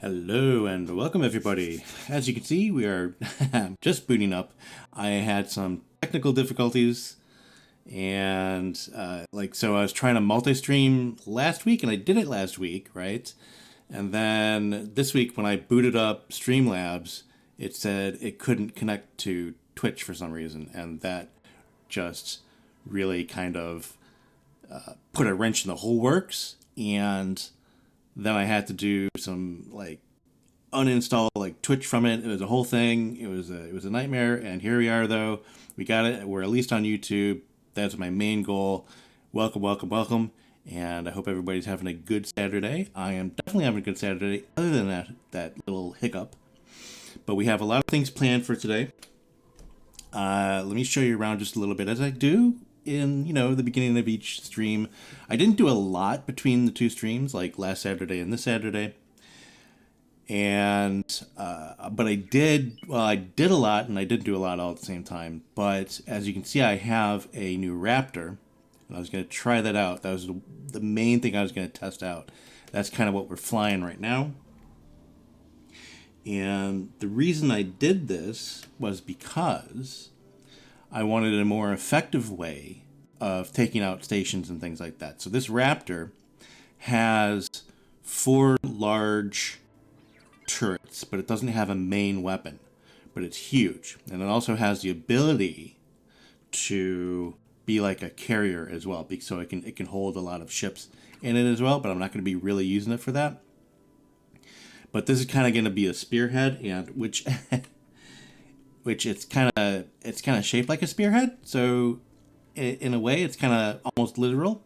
Hello and welcome everybody. As you can see, we are just booting up. I had some technical difficulties and so I was trying to multi-stream last week and I did it last week, right? And then this week when I booted up Streamlabs, it said it couldn't connect to Twitch for some reason, and that just really kind of put a wrench in the whole works. And then I had to do some uninstall Twitch from it. It was a whole thing. It was a nightmare. And here we are, though. We got it. We're at least on YouTube. That's my main goal. Welcome, welcome, welcome. And I hope everybody's having a good Saturday. I am definitely having a good Saturday, other than that little hiccup. But we have a lot of things planned for today. Let me show you around just a little bit, as I do in, the beginning of each stream. I didn't do a lot between the two streams, like last Saturday and this Saturday. And, but I did a lot, and I didn't do a lot all at the same time. But as you can see, I have a new Raptor, and I was going to try that out. That was the main thing I was going to test out. That's kind of what we're flying right now. And the reason I did this was because I wanted a more effective way of taking out stations and things like that. So this Raptor has 4 large turrets, but it doesn't have a main weapon, but it's huge. And it also has the ability to be like a carrier as well, so it can hold a lot of ships in it as well, but I'm not going to be really using it for that. But this is kind of going to be a spearhead, and which it's kind of shaped like a spearhead. So in a way, it's kind of almost literal.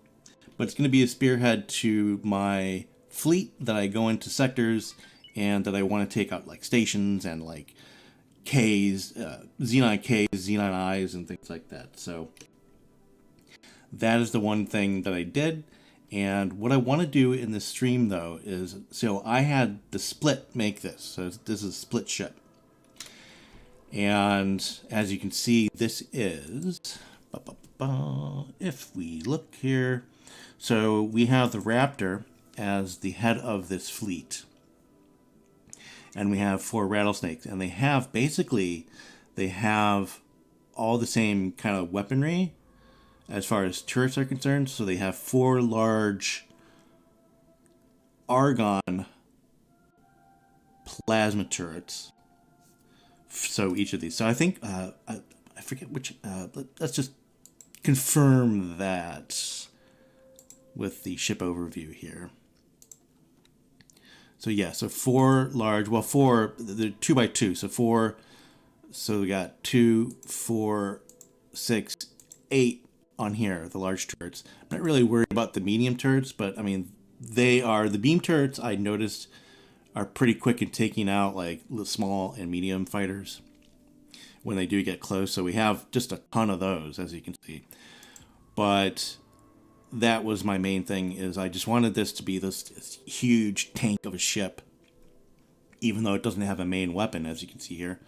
But it's going to be a spearhead to my fleet that I go into sectors and that I want to take out, like stations and like Ks, Xenon Ks, Xenon Is, and things like that. So that is the one thing that I did. And what I want to do in this stream, though, is, so I had the Split make this. So this is a Split ship. And as you can see, this is, if we look here, so we have the Raptor as the head of this fleet. And we have 4 rattlesnakes. And they have all the same kind of weaponry as far as turrets are concerned. So they have 4 large argon plasma turrets. So each of these. So I think, I forget which, let's just confirm that with the ship overview here. So yeah, so 4 large, well 4, they're 2 by 2, so 4, so we got 2, 4, 6, 8 on here, the large turrets. I'm not really worried about the medium turrets, but I mean, the beam turrets I noticed are pretty quick in taking out like the small and medium fighters when they do get close. So we have just a ton of those, as you can see. But that was my main thing, is I just wanted this to be this huge tank of a ship, even though it doesn't have a main weapon, as you can see here.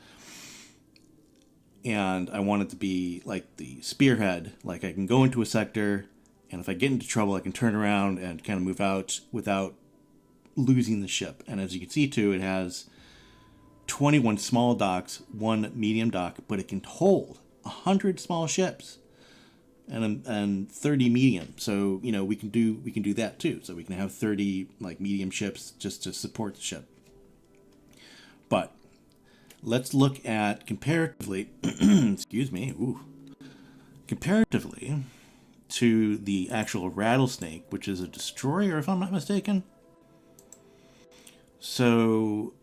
And I want it to be like the spearhead, like I can go into a sector, and if I get into trouble, I can turn around and kind of move out without losing the ship. And as you can see too, it has 21 small docks, 1 medium dock, but it can hold 100 small ships and 30 medium. So we can do that too. So we can have 30 like medium ships just to support the ship. But let's look at comparatively, excuse me, comparatively to the actual rattlesnake, which is a destroyer, if I'm not mistaken. So,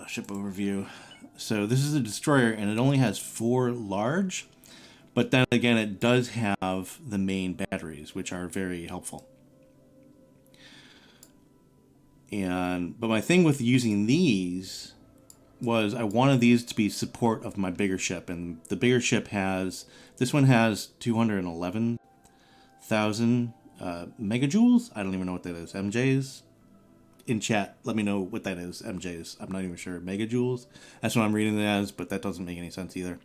ship overview. So this is a destroyer, and it only has 4 large, but then again, it does have the main batteries, which are very helpful. But my thing with using these was I wanted these to be support of my bigger ship, and the bigger ship this one has 211,000 megajoules. I don't even know what that is. MJs? In chat, let me know what that is. MJs. I'm not even sure. Megajoules? That's what I'm reading it as, but that doesn't make any sense either.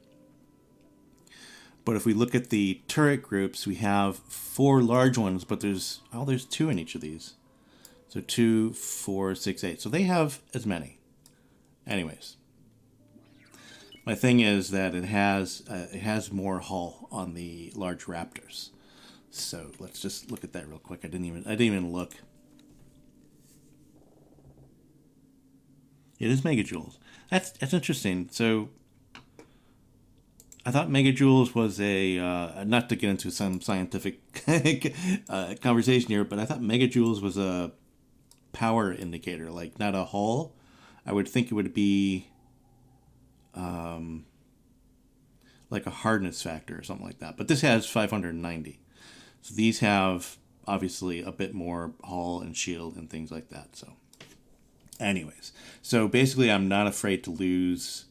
But if we look at the turret groups, we have 4 large ones, but there's 2 in each of these. So 2, 4, 6, 8. So they have as many. Anyways, my thing is that it has more hull on the large Raptors. So let's just look at that real quick. I didn't even look. It is megajoules. That's interesting. So I thought megajoules was not to get into some scientific conversation here, but I thought megajoules was a power indicator, like not a hull. I would think it would be like a hardness factor or something like that. But this has 590. So these have obviously a bit more hull and shield and things like that. So anyways, so basically I'm not afraid to lose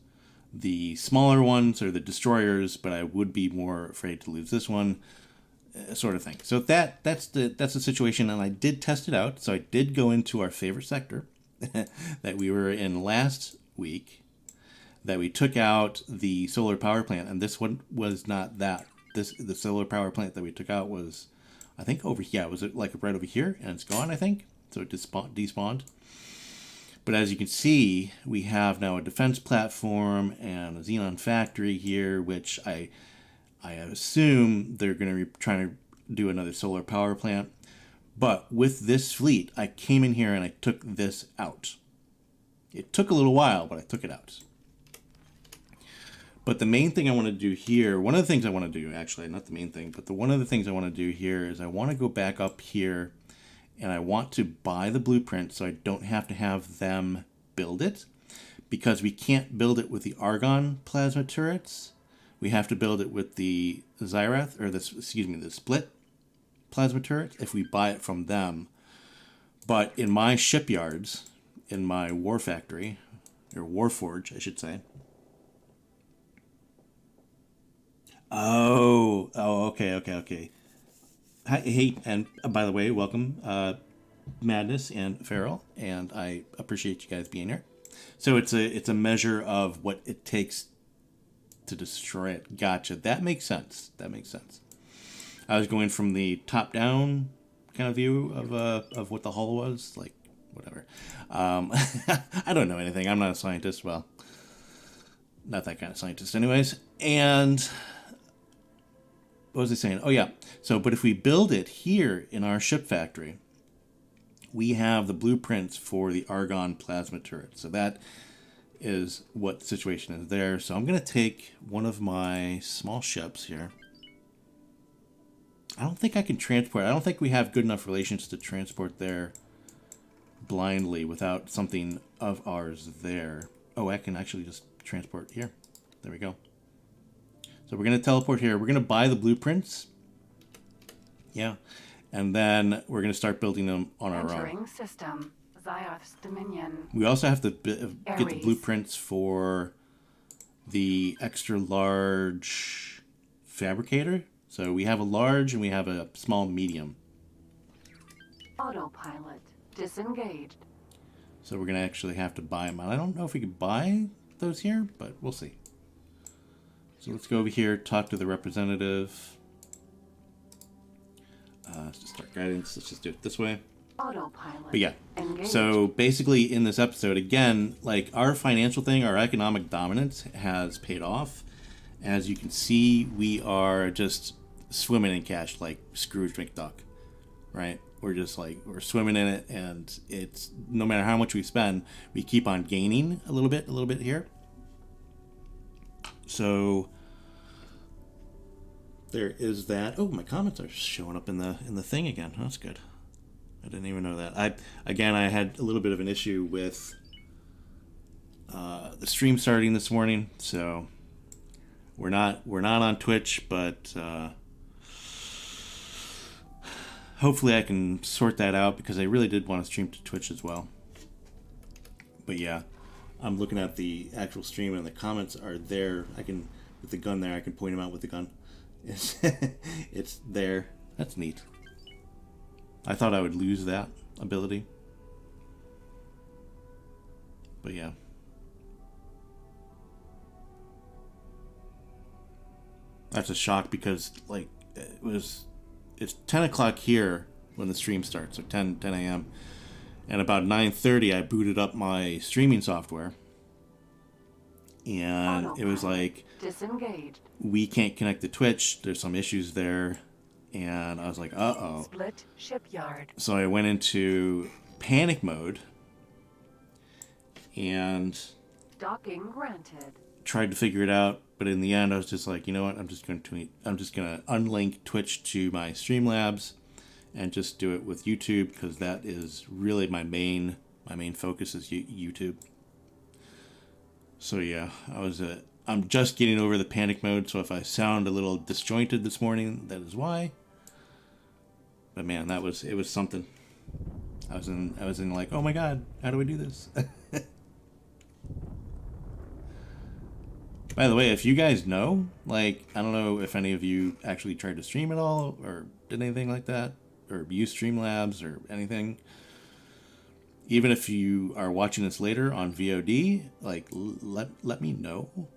the smaller ones or the destroyers, but I would be more afraid to lose this one, sort of thing. So that's the situation, and I did test it out. So I did go into our favorite sector that we were in last week, that we took out the solar power plant, and this one was not that. The solar power plant that we took out was, I think, over here. Was it like right over here? And it's gone, I think. So it despawned. But as you can see, we have now a defense platform and a Xenon factory here, which I assume they're going to be trying to do another solar power plant. But with this fleet, I came in here and I took this out. It took a little while, but I took it out. But the main thing I want to do here, one of the things I want to do, actually, not the main thing, but one of the things I want to do here is I want to go back up here and I want to buy the blueprint so I don't have to have them build it, because we can't build it with the Argon plasma turrets. We have to build it with the Xyrath, or the split plasma turrets if we buy it from them. But in my shipyards, in my war factory, or warforge, I should say. Oh, okay. Hi, hey, and by the way, welcome, Madness and Feral, and I appreciate you guys being here. So it's a measure of what it takes to destroy it. Gotcha. That makes sense. I was going from the top-down kind of view of what the hull was, like whatever. I don't know anything. I'm not a scientist. Well, not that kind of scientist, anyways. And what was I saying? Oh, yeah. So, but if we build it here in our ship factory, we have the blueprints for the Argon plasma turret. So that is what the situation is there. So I'm going to take one of my small ships here. I don't think I can transport. I don't think we have good enough relations to transport there blindly without something of ours there. Oh, I can actually just transport here. There we go. So we're going to teleport here. We're going to buy the blueprints. Yeah. And then we're going to start building them on our own. Entering system. Xioth's Dominion. We also have to get the blueprints for the extra large fabricator. So we have a large and we have a small medium. Autopilot disengaged. So we're going to actually have to buy them. I don't know if we can buy those here, but we'll see. So let's go over here, talk to the representative. Let's just start guidance. Let's just do it this way. Autopilot. But yeah, engaged. So basically in this episode, again, like our financial thing, our economic dominance has paid off. As you can see, we are just swimming in cash like Scrooge McDuck, right? We're just like, we're swimming in it, and it's, no matter how much we spend, we keep on gaining a little bit here. So there is that. Oh, my comments are showing up in the thing again. Oh, that's good. I didn't even know that. I had a little bit of an issue with the stream starting this morning, so we're not on Twitch, but hopefully I can sort that out, because I really did want to stream to Twitch as well. But yeah, I'm looking at the actual stream and the comments are there. I can, with the gun there, I can point them out with the gun. It's there. That's neat. I thought I would lose that ability. But yeah. That's a shock, because like it's 10 o'clock here when the stream starts, so 10 a.m. And about 9:30, I booted up my streaming software. And it was like, disengaged. we can't connect to Twitch. There's some issues there. And I was like, uh-oh. Split shipyard. So I went into panic mode and Docking granted. tried to figure it out. But in the end, I was just like, you know what? I'm just going to unlink Twitch to my Streamlabs and just do it with YouTube, because that is really my main focus is YouTube. So yeah, I'm just getting over the panic mode. So if I sound a little disjointed this morning, that is why. But man, it was something. I was in like, oh my god, how do I do this? By the way, if you guys know, like, I don't know if any of you actually tried to stream at all or did anything like that, or use Streamlabs or anything. Even if you are watching this later on VOD, like, let me know,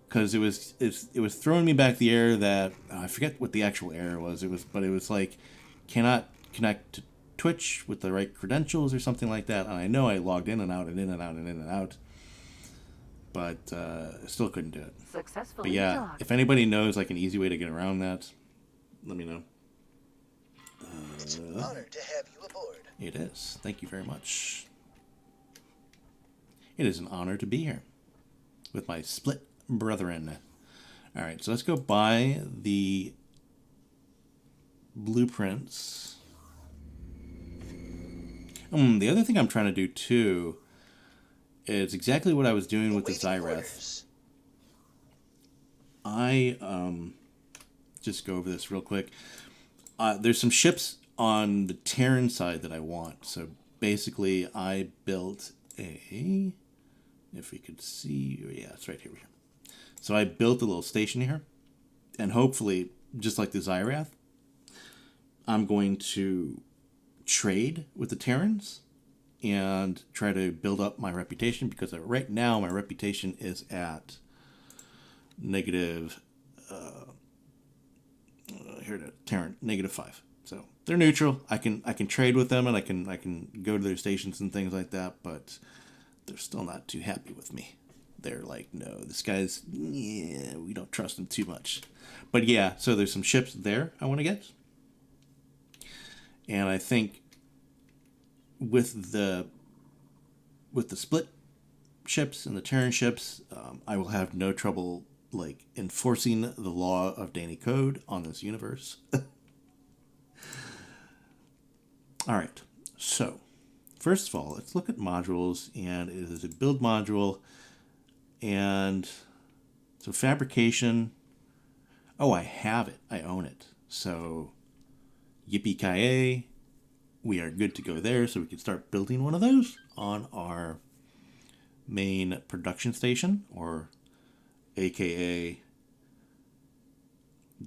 because it was throwing me back the error that I forget what the actual error was. It was like, cannot connect to Twitch with the right credentials or something like that. And I know I logged in and out and in and out and in and out, but still couldn't do it. Successfully But yeah, docked. if anybody knows like an easy way to get around that, let me know. It's an honor to have you aboard. It is. Thank you very much. It is an honor to be here with my split brethren. All right, so let's go buy the blueprints. The other thing I'm trying to do too is exactly what I was doing with the Awaiting Xyreth. orders. I just go over this real quick. There's some ships on the Terran side that I want. So basically, I built a. If we could see, yeah, it's right here. So I built a little station here, and hopefully, just like the Xyreth, I'm going to trade with the Terrans and try to build up my reputation, because right now my reputation is at negative. Here it is, Terran -5. So they're neutral. I can trade with them, and I can go to their stations and things like that, but they're still not too happy with me. They're like, no, this guy's, yeah, we don't trust him too much. But yeah, so there's some ships there I want to get. And I think with the split ships and the Terran ships, I will have no trouble like enforcing the law of Danny Code on this universe. All right, so first of all, let's look at modules, and it is a build module, and so fabrication. Oh, I have it. I own it. So yippee-ki-yay, we are good to go there, so we can start building one of those on our main production station, or aka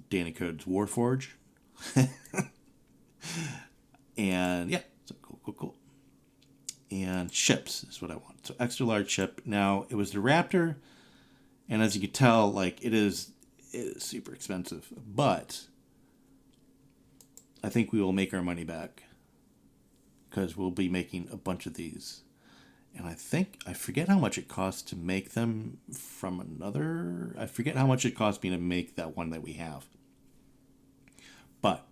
Danny Code's Warforge. And yeah, so cool. And ships is what I want. So extra large ship. Now, it was the Raptor, and as you can tell, like, it is super expensive, but I think we will make our money back, because we'll be making a bunch of these. And I forget how much it costs to make them from another. I forget how much it cost me to make that one that we have. But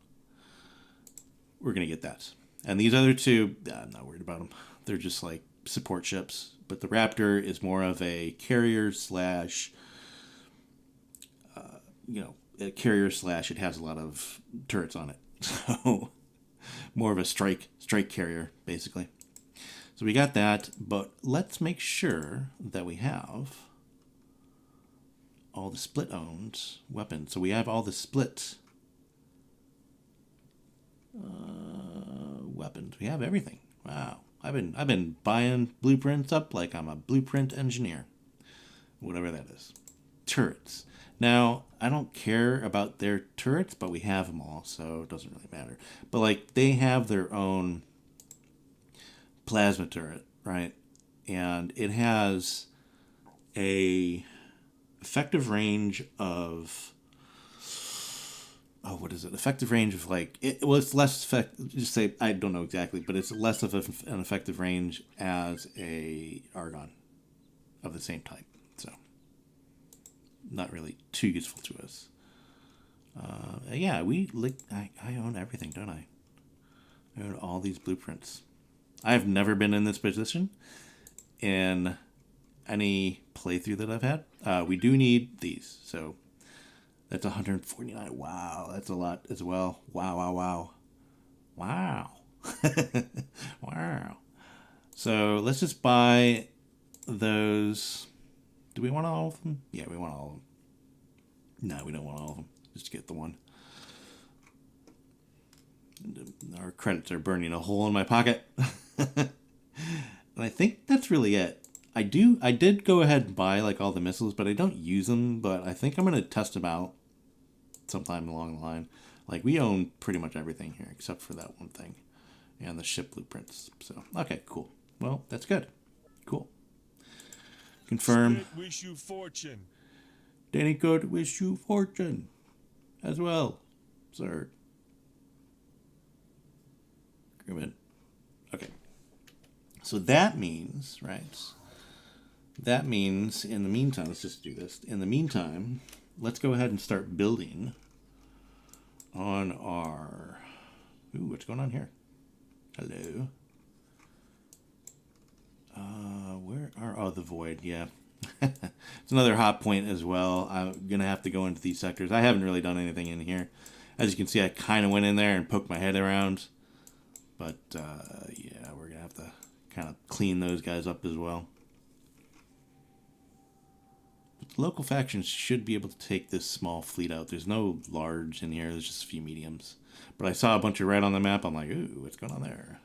we're going to get that. And these other two, I'm not worried about them. They're just like support ships. But the Raptor is more of a carrier slash, it has a lot of turrets on it. So more of a strike carrier, basically. So we got that, but let's make sure that we have all the split-owned weapons. So we have all the split weapons. We have everything. Wow. I've been buying blueprints up like I'm a blueprint engineer. Whatever that is. Turrets. Now, I don't care about their turrets, but we have them all, so it doesn't really matter. But like, they have their own plasma turret, right? And it has a effective range of oh, what is it? Effective range of like well, it's less effect. Just say I don't know exactly, but it's less of an effective range as a Argon of the same type. So not really too useful to us. Yeah, I own everything, don't I? I own all these blueprints. I have never been in this position in any playthrough that I've had. We do need these, so that's 149. Wow, that's a lot as well. Wow, wow, wow. Wow. Wow. So let's just buy those. Do we want all of them? Yeah, we want all of them. No, we don't want all of them. Just get the one. Our credits are burning a hole in my pocket. And I think that's really it. I did go ahead and buy like all the missiles, but I don't use them. But I think I'm going to test them out sometime along the line. Like, we own pretty much everything here except for that one thing and the ship blueprints. So, okay, cool. Well, that's good. Cool. Confirm. Spirit wish you fortune. Danny could wish you fortune as well, sir. Agreement. Okay. So that means, right? That means in the meantime, let's just do this. In the meantime, let's go ahead and start building on our... Ooh, what's going on here? Hello. Where are... Oh, the void, yeah. It's another hot point as well. I'm going to have to go into these sectors. I haven't really done anything in here. As you can see, I kind of went in there and poked my head around. But, yeah, we're going to have to kind of clean those guys up as well. But the local factions should be able to take this small fleet out. There's no large in here. There's just a few mediums. But I saw a bunch of red on the map. I'm like, ooh, what's going on there?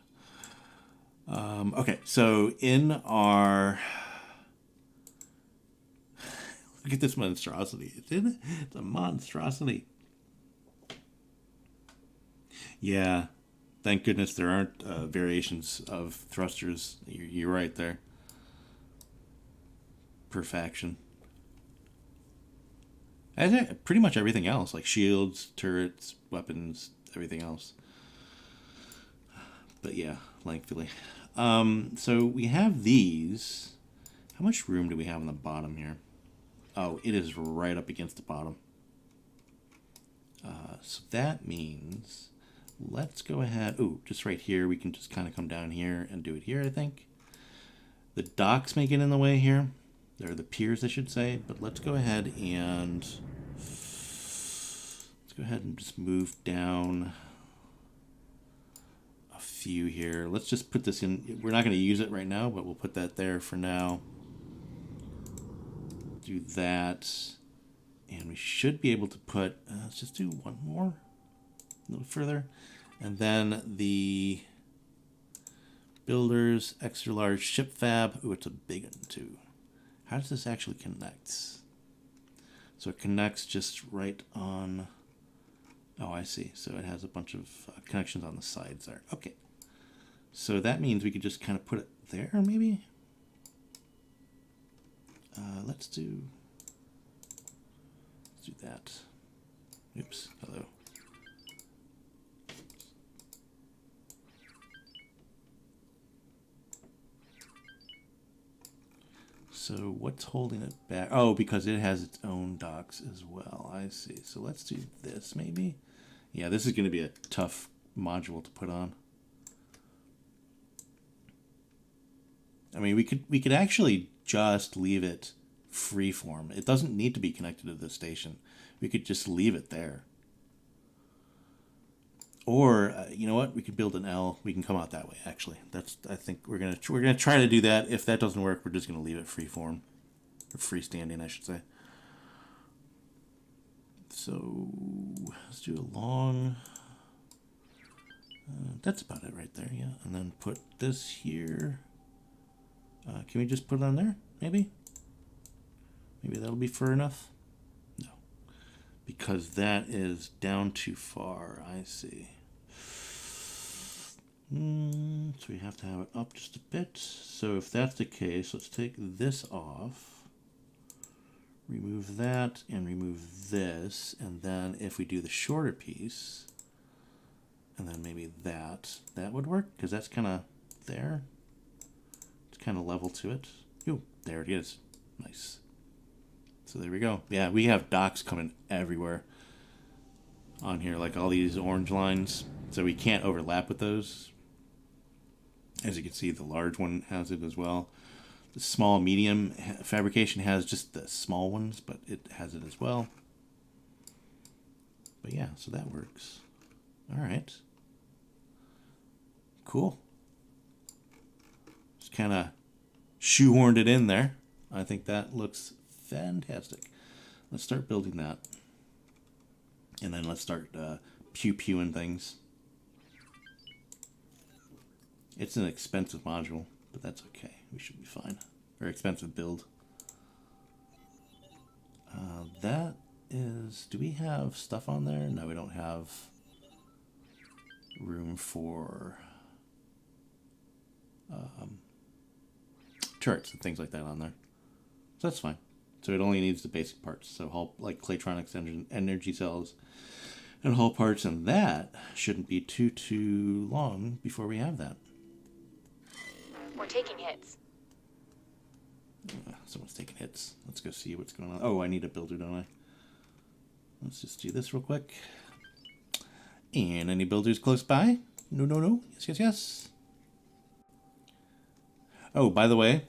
Okay, so in our... Look at this monstrosity. It's a monstrosity. Yeah. Thank goodness there aren't variations of thrusters. You're right there. Per faction. I think pretty much everything else, like shields, turrets, weapons, everything else. But yeah, lengthily. So we have these. How much room do we have on the bottom here? Oh, it is right up against the bottom. So that means... Let's go ahead. Ooh, just right here. We can just kind of come down here and do it here, I think. The docks may get in the way here. They're the piers, I should say. But let's go ahead and... Let's go ahead and just move down a few here. Let's just put this in. We're not going to use it right now, but we'll put that there for now. Do that. And we should be able to put... let's just do one more. A little further, and then the builders extra large ship fab. Ooh, it's a big one too. How does this actually connect? So it connects just right on. Oh, I see. So it has a bunch of connections on the sides there. Okay. So that means we could just kind of put it there, maybe. Let's do that. Oops. Hello. So what's holding it back? Oh, because it has its own docks as well. I see. So let's do this maybe. Yeah, this is going to be a tough module to put on. I mean, we could actually just leave it freeform. It doesn't need to be connected to the station. We could just leave it there. Or you know what? We could build an L. We can come out that way. Actually, I think we're gonna try to do that. If that doesn't work, we're just gonna leave it freeform, or freestanding, I should say. So let's do a long. That's about it right there. Yeah, and then put this here. Can we just put it on there? Maybe. Maybe that'll be far enough. No, because that is down too far. I see. So we have to have it up just a bit. So if that's the case, let's take this off remove that and remove this, and then if we do the shorter piece, and then maybe that would work, because that's kind of there. It's kind of level to it. Ooh, there it is. Nice. So there we go. Yeah, we have docks coming everywhere on here, like all these orange lines, so we can't overlap with those. As you can see, the large one has it as well. The small, medium fabrication has just the small ones, but it has it as well. But yeah, so that works. All right. Cool. Just kind of shoehorned it in there. I think that looks fantastic. Let's start building that. And then let's start pew-pewing things. It's an expensive module, but that's okay. We should be fine. Very expensive build. That is... Do we have stuff on there? No, we don't have room for turrets and things like that on there. So that's fine. So it only needs the basic parts. So hull, like Claytronics, energy cells, and hull parts, and that shouldn't be too long before we have that. We're taking hits. Someone's taking hits. Let's go see what's going on. Oh, I need a builder, don't I? Let's just do this real quick. And any builders close by? No. Yes. Oh, by the way,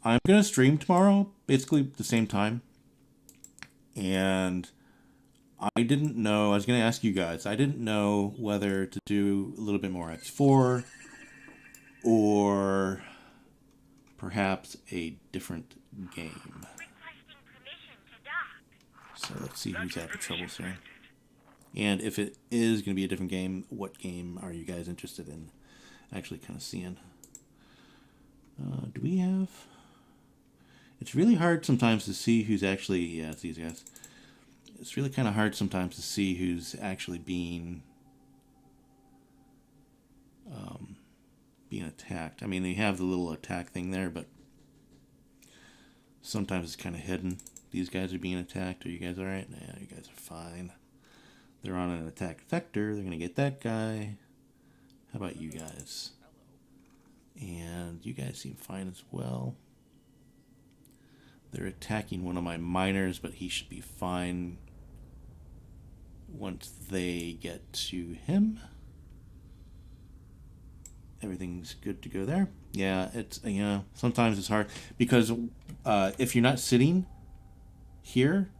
I'm going to stream tomorrow, basically the same time. And I didn't know, I was going to ask you guys, I didn't know whether to do a little bit more X4 or perhaps a different game. So let's see who's having troubles here. And if it is going to be a different game, what game are you guys interested in actually kind of seeing? Do we have... It's really hard sometimes to see who's actually... Yeah, it's these guys. It's really kind of hard sometimes to see who's actually being attacked. I mean, they have the little attack thing there, but sometimes it's kind of hidden. These guys are being attacked. Are you guys alright? Yeah, you guys are fine. They're on an attack vector. They're going to get that guy. How about you guys? And you guys seem fine as well. They're attacking one of my miners, but he should be fine once they get to him. Everything's good to go there. Yeah, it's, you know, sometimes it's hard because if you're not sitting here,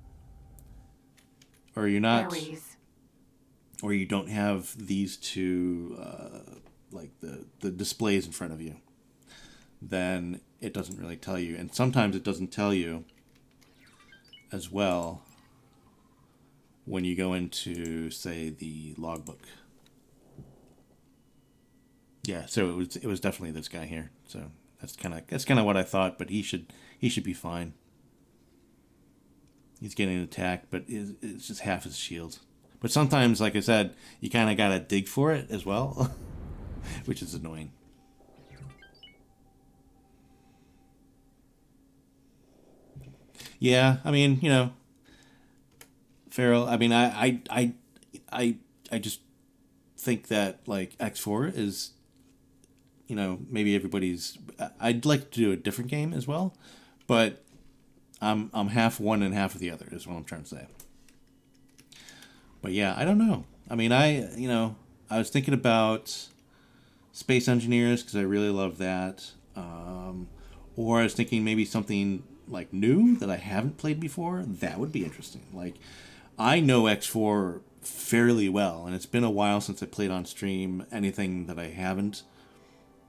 or you're not, Berries. or you don't have these two, like the displays in front of you, then it doesn't really tell you. And sometimes it doesn't tell you as well when you go into, say, the logbook. Yeah, so it was definitely this guy here. So that's kind of what I thought, but he should be fine. He's getting attacked, but it's just half his shield. But sometimes, like I said, you kind of gotta dig for it as well, which is annoying. Yeah, I mean, you know, Farrell. I mean, I just think that like X4 is, you know, maybe everybody's. I'd like to do a different game as well, but I'm half one and half of the other is what I'm trying to say. But yeah, I don't know. I mean, I was thinking about Space Engineers because I really love that, or I was thinking maybe something like new that I haven't played before. That would be interesting. Like, I know X4 fairly well, and it's been a while since I played on stream anything that I haven't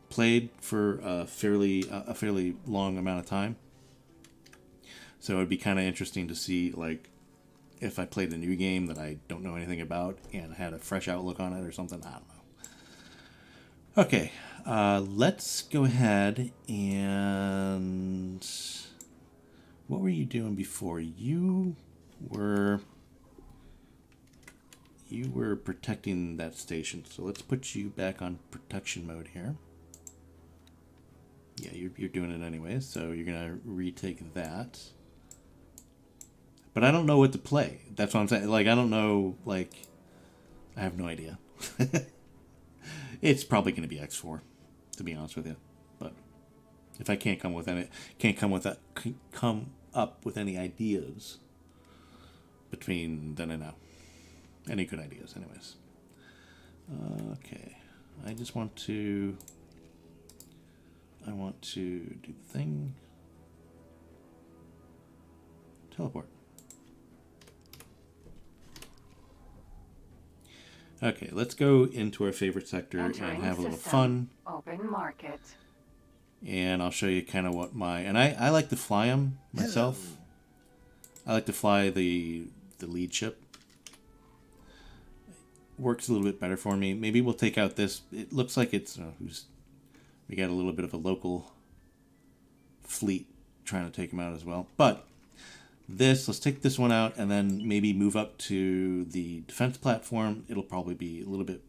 played for a fairly long amount of time. So it'd be kind of interesting to see, like, if I played a new game that I don't know anything about and had a fresh outlook on it or something. I don't know. Okay, let's go ahead and... What were you doing before? You were protecting that station. So let's put you back on protection mode here. Yeah, you're doing it anyways, so you're going to retake that. But I don't know what to play. That's what I'm saying. Like, I don't know, like, I have no idea. It's probably going to be X4, to be honest with you. But if I can't come up with any ideas between then and now. Any good ideas, anyways. Okay. I want to do the thing. Teleport. Okay, let's go into our favorite sector Entering and have a little system. fun. Open market. And I'll show you kind of what and I like to fly them myself. I like to fly the lead ship. Works a little bit better for me. Maybe we'll take out this. It looks like it's we got a little bit of a local fleet trying to take them out as well. But let's take this one out and then maybe move up to the defense platform. It'll probably be a little bit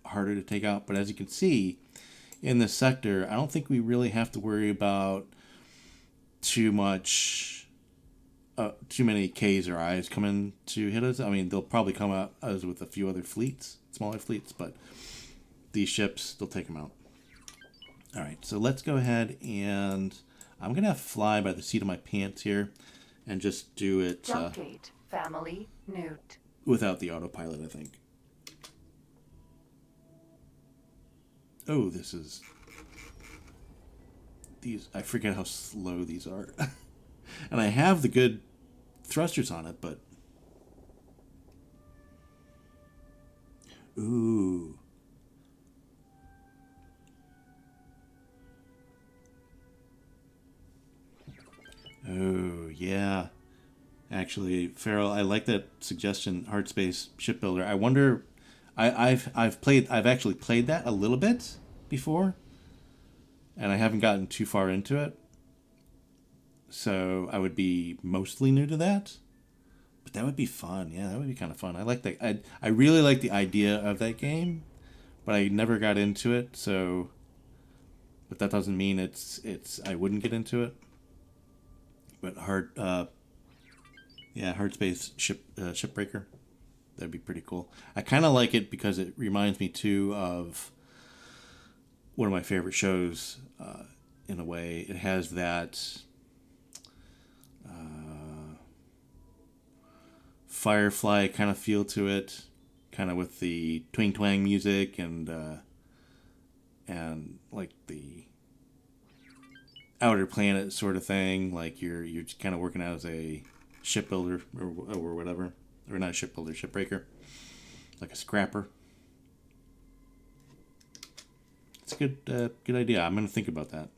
harder to take out. But as you can see in this sector, I don't think we really have to worry about too many Ks or Is coming to hit us. I mean, they'll probably come at us with a few other fleets, smaller fleets, but these ships, they'll take them out. All right, so let's go ahead and I'm going to fly by the seat of my pants here and just do it Jump gate. Family. Newt. without the autopilot, I think. Oh, I forget how slow these are. And I have the good thrusters on it, but... Ooh. Oh, yeah. Actually, Farrell, I like that suggestion, Hard Space Shipbuilder. I wonder... I've actually played that a little bit before, and I haven't gotten too far into it. So I would be mostly new to that. But that would be fun. Yeah, that would be kind of fun. I like that. I really like the idea of that game, but I never got into it. So, but that doesn't mean I wouldn't get into it. But Hard Space Shipbreaker. That'd be pretty cool. I kind of like it because it reminds me too of one of my favorite shows. In a way, it has that Firefly kind of feel to it, kind of with the twang twang music and like the Outer Planet sort of thing. Like you're just kind of working out as a shipbuilder or whatever. Or not a shipbuilder, shipbreaker. Like a scrapper. It's a good idea. I'm going to think about that.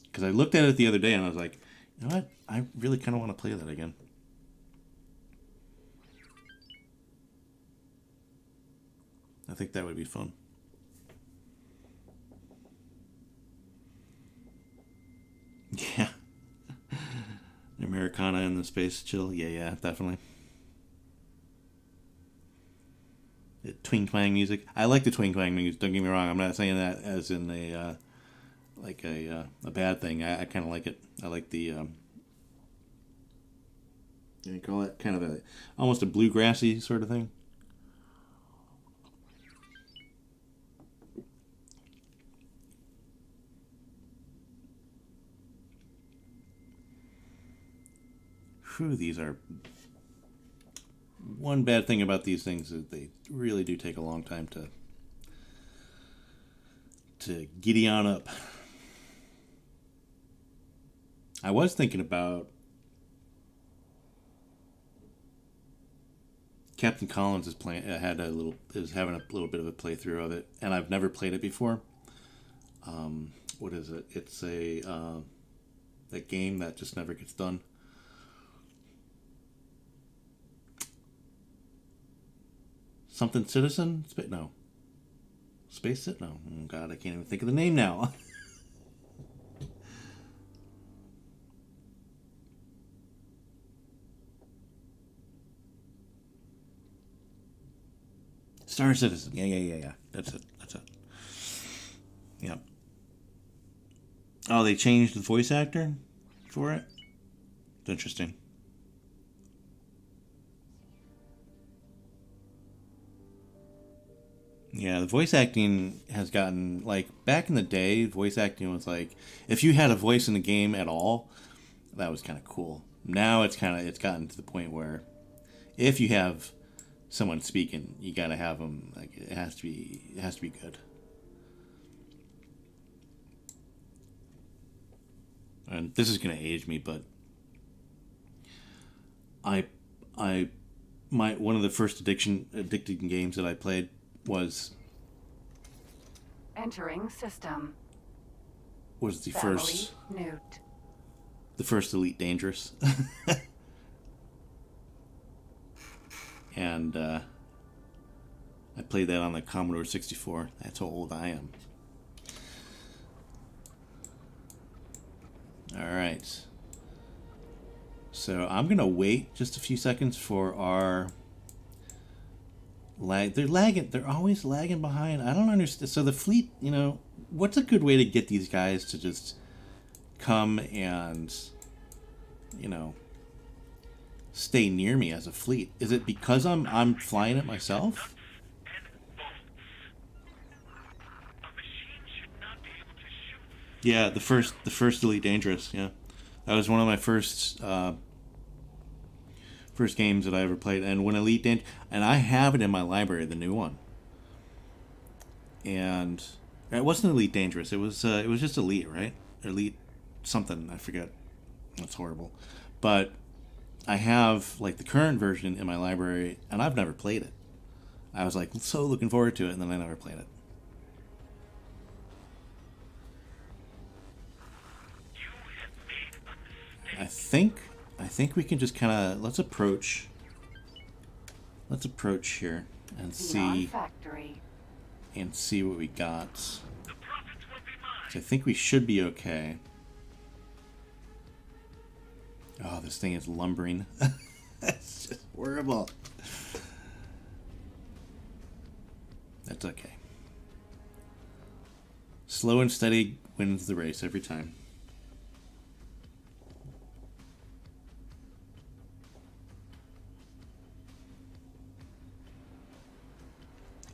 Because I looked at it the other day and I was like, you know what? I really kind of want to play that again. I think that would be fun. Yeah. Americana in the space chill. Yeah, definitely. The twing twang music. I like the twing twang music. Don't get me wrong. I'm not saying that as in a bad thing. I kind of like it. I like the you call it kind of almost a bluegrassy sort of thing. Whew, these are... One bad thing about these things is they really do take a long time to giddy on up. I was thinking about Captain Collins is having a little bit of a playthrough of it, and I've never played it before. What is it? It's a game that just never gets done. Something Citizen? No. Space Citizen? No. Oh, God, I can't even think of the name now. Star Citizen. Yeah. That's it. Yeah. Oh, they changed the voice actor for it? It's interesting. Yeah, the voice acting has gotten, like, back in the day, voice acting was like, if you had a voice in the game at all, that was kind of cool. Now it's gotten to the point where if you have someone speaking, you gotta have them, like, it has to be good. And this is gonna age me, but one of the first addicting games that I played was Entering system. the Family Newt. first Elite Dangerous. And I played that on the Commodore 64. That's how old I am. Alright. So I'm going to wait just a few seconds for our lag. They're lagging. They're always lagging behind. I don't understand. So the fleet, what's a good way to get these guys to just come and, stay near me as a fleet? Is it because I'm flying it myself? Yeah, the first Elite Dangerous. Yeah, that was one of my first games that I ever played. And when Elite Dangerous, and I have it in my library, the new one. And it wasn't Elite Dangerous. It was just Elite, right? Elite something, I forget. That's horrible. But I have, like, the current version in my library, and I've never played it. I was, like, so looking forward to it, and then I never played it. I think we can just kind of let's approach here and see what we got. So I think we should be okay. Oh, this thing is lumbering. It's just horrible. That's okay. Slow and steady wins the race every time.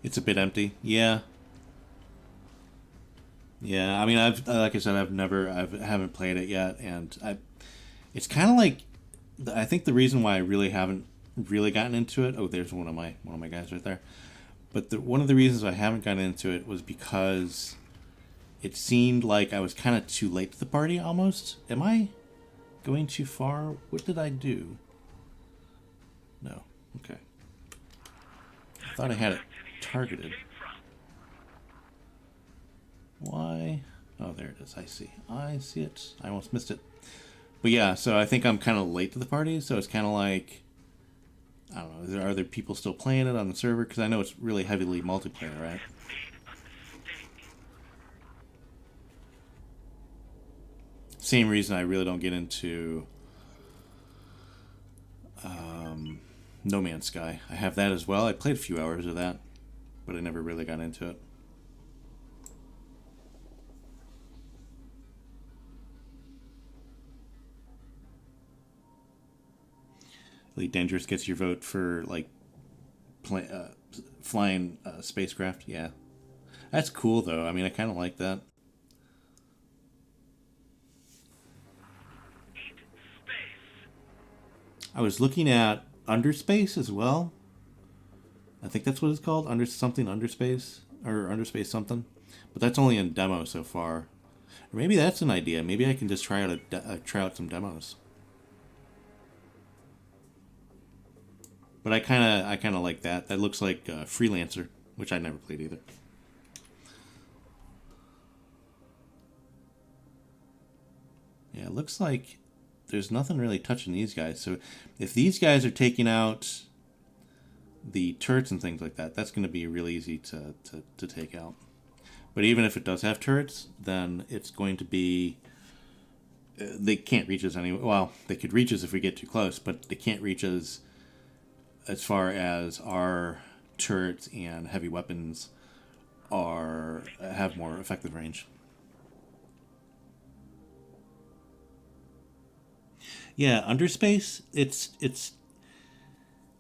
It's a bit empty. Yeah. Yeah, I mean, like I said, I haven't played it yet, and it's kind of like, I think the reason why I really haven't really gotten into it. Oh, there's one of my guys right there. But one of the reasons I haven't gotten into it was because it seemed like I was kind of too late to the party almost. Am I going too far? What did I do? No. Okay. I thought I had it targeted. Why? Oh, there it is. I see it. I almost missed it. But yeah, so I think I'm kind of late to the party, so it's kind of like, I don't know, are there people still playing it on the server? Because I know it's really heavily multiplayer, right? Same reason I really don't get into No Man's Sky. I have that as well. I played a few hours of that, but I never really got into it. Elite Dangerous gets your vote for, like, flying spacecraft. Yeah, that's cool though. I mean, I kind of like that. I was looking at Underspace as well. I think that's what it's called, Underspace or Underspace something. But that's only in demo so far. Or maybe that's an idea. Maybe I can just try out some demos. But I kind of like that. That looks like Freelancer, which I never played either. Yeah, it looks like there's nothing really touching these guys. So if these guys are taking out the turrets and things like that, that's going to be really easy to take out. But even if it does have turrets, then it's going to be... they can't reach us anyway. Well, they could reach us if we get too close, but they can't reach us as far as our turrets and heavy weapons have more effective range. Yeah, Underspace, it's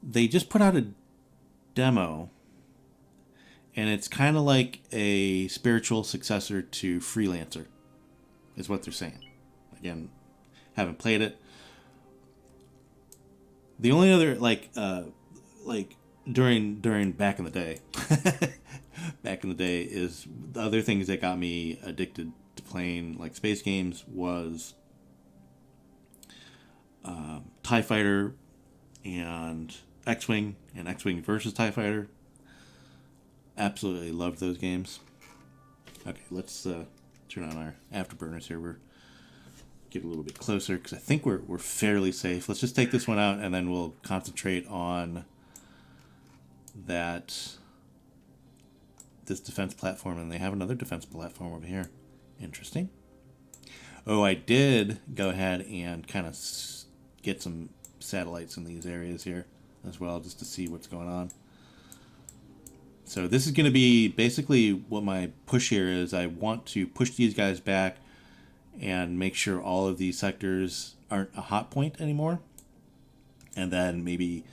they just put out a demo, And it's kind of like a spiritual successor to Freelancer, is what they're saying. Again, haven't played it. The only other like during back in the day, is the other things that got me addicted to playing like space games was TIE Fighter and X-Wing versus TIE Fighter. Absolutely loved those games. Okay, let's turn on our afterburners here. We're get a little bit closer because I think we're fairly safe. Let's just take this one out and then we'll concentrate on this defense platform. And they have another defense platform over here. Interesting. Oh, I did go ahead and kind of get some satellites in these areas here as well, just to see what's going on. So this is going to be basically what my push here is. I want to push these guys back and make sure all of these sectors aren't a hot point anymore. And then maybe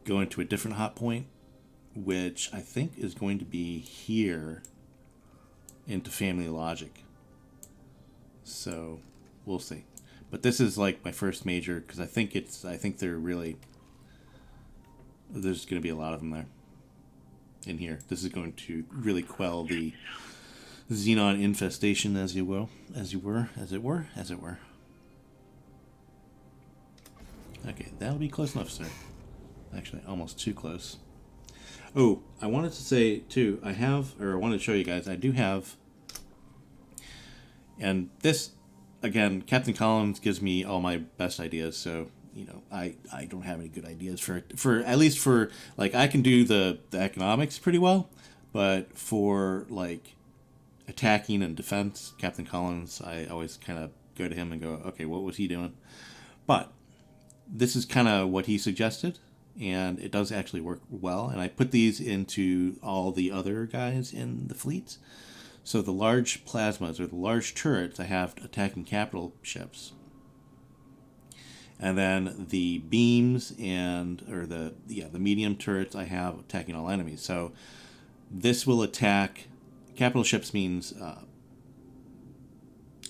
go into a different hot point, which I think is going to be here into Family Logic. So we'll see. But this is like my first major because I think they're really, there's going to be a lot of them there. In here, this is going to really quell the Xenon infestation, as it were. Okay, that'll be close enough, sir. Actually, almost too close. Oh, I wanted to say too. I wanted to show you guys. I do have, and this again, Captain Collins gives me all my best ideas. So. You know, I don't have any good ideas for at least for like I can do the economics pretty well, but for like attacking and defense, Captain Collins, I always kind of go to him and go, okay, what was he doing? But this is kind of what he suggested, and it does actually work well. And I put these into all the other guys in the fleets. So the large plasmas or the large turrets I have attacking capital ships. And then the beams the medium turrets I have attacking all enemies. So this will attack capital ships means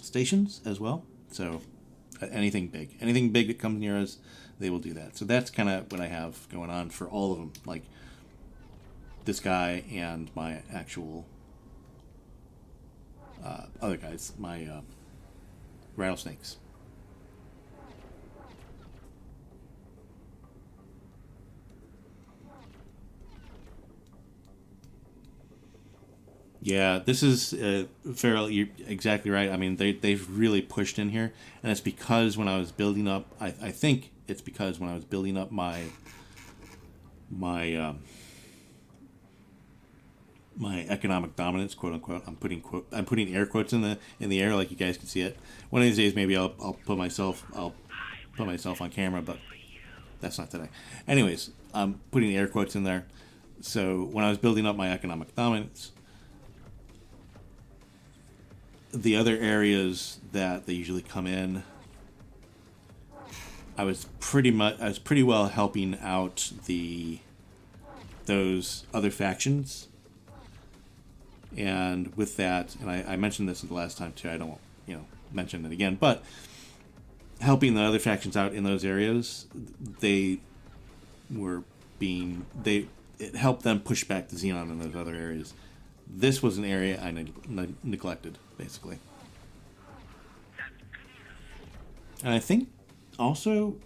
stations as well. So anything big that comes near us, they will do that. So that's kind of what I have going on for all of them, like this guy and my actual other guys, my rattlesnakes. Yeah, this is Farrell. You're exactly right. I mean, they've really pushed in here, and it's because when I was building up, I think it's because when I was building up my economic dominance, quote unquote. I'm putting air quotes in the air, like you guys can see it. One of these days, maybe I'll put myself on camera, but that's not today. Anyways, I'm putting air quotes in there. So when I was building up my economic dominance, the other areas that they usually come in, I was pretty well helping out those other factions. And with that, and I mentioned this the last time too, I don't mention it again, but helping the other factions out in those areas, it helped them push back the Xenon in those other areas. This was an area I neglected, basically. And I think also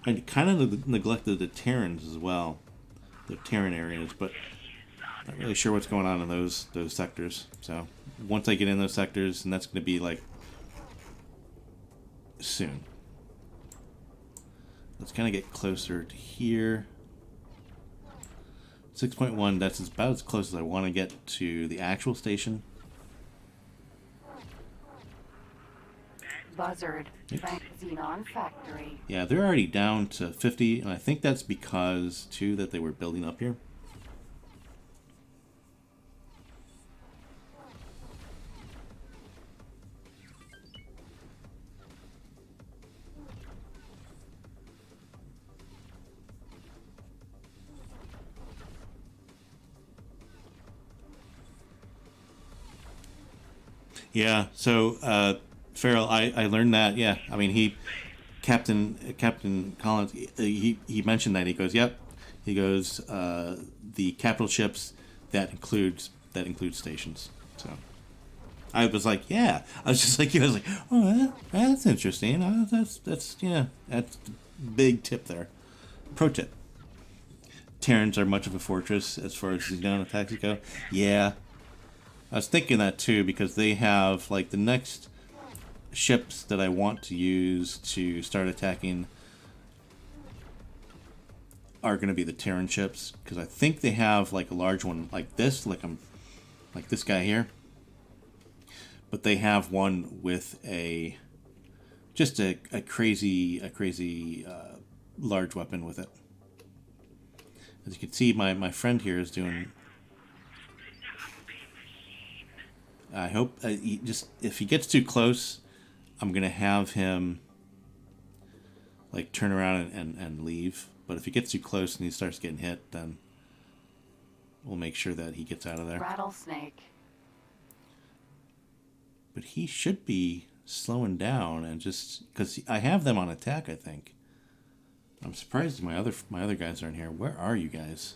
I kind of neglected the Terrans as well, the Terran areas, but not really sure what's going on in those sectors. So once I get in those sectors, and that's going to be like soon. Let's kind of get closer to here. 6.1, that's about as close as I want to get to the actual station. Buzzard, Xenon factory. Yeah, they're already down to 50, and I think that's because, too, that they were building up here. Yeah. So, Farrell, I learned that. Yeah. I mean, Captain Collins, he mentioned that. He goes, "Yep." He goes, "The capital ships that includes stations." So I was like, "Yeah." I was just like, I was like, "Oh, that's interesting. That's yeah, that's a big tip there. Pro tip: Terrans are much of a fortress as far as Xenon attacks go." Yeah, I was thinking that too because they have like the next ships that I want to use to start attacking are going to be the Terran ships because I think they have like a large one like this, like this guy here, but they have one with a crazy large weapon with it. As you can see, my friend here is doing. I hope if he gets too close, I'm gonna have him like turn around and leave. But if he gets too close and he starts getting hit, then we'll make sure that he gets out of there. Rattlesnake. But he should be slowing down and just because I have them on attack. I think. I'm surprised my other guys aren't here. Where are you guys?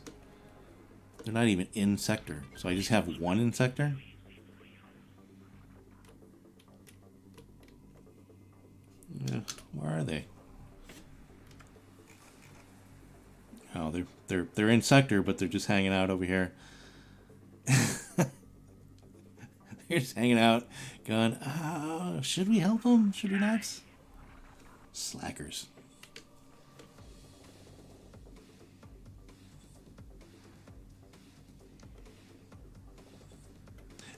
They're not even in sector. So I just have one in sector. Yeah, where are they? Oh, they're in sector, but they're just hanging out over here. They're just hanging out, going, "Oh, should we help them? Should we not?" Slackers.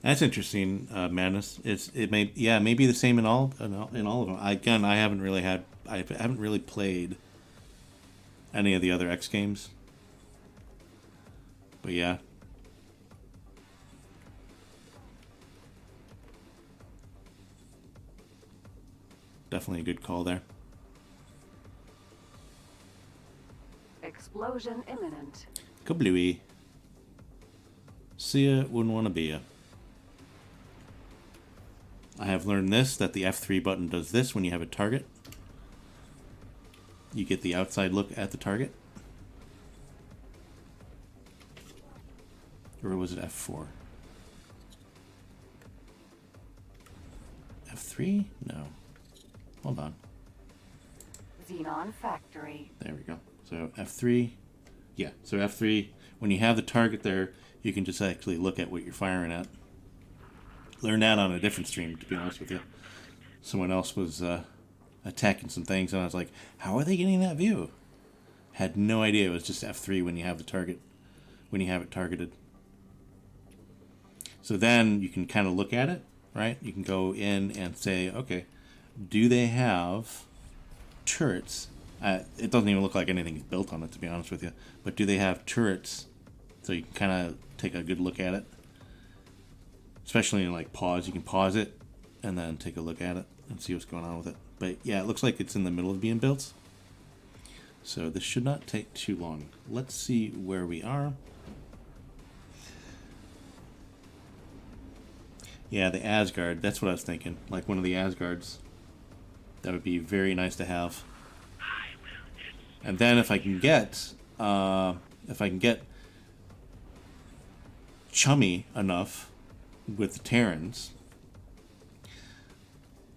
That's interesting, Madness. It may be the same in all of them. I haven't really played any of the other X games, but yeah, definitely a good call there. Explosion imminent. Kablooey. See ya, wouldn't want to be ya. I have learned that the F3 button does this when you have a target. You get the outside look at the target. Or was it F4? F3? No. Hold on. Xenon factory. There we go. So F3. Yeah, so F3, when you have the target there, you can just actually look at what you're firing at. Learned that on a different stream, to be honest with you. Someone else was attacking some things, and I was like, how are they getting that view? Had no idea it was just F3 when you have the target, when you have it targeted. So then you can kind of look at it, right? You can go in and say, okay, do they have turrets? It doesn't even look like anything's built on it, to be honest with you. But do they have turrets? So you can kind of take a good look at it. Especially in like pause, you can pause it and then take a look at it and see what's going on with it. But yeah, it looks like it's in the middle of being built. So this should not take too long. Let's see where we are. Yeah, the Asgard, that's what I was thinking. Like one of the Asgards. That would be very nice to have. And then if I can get chummy enough with the Terrans,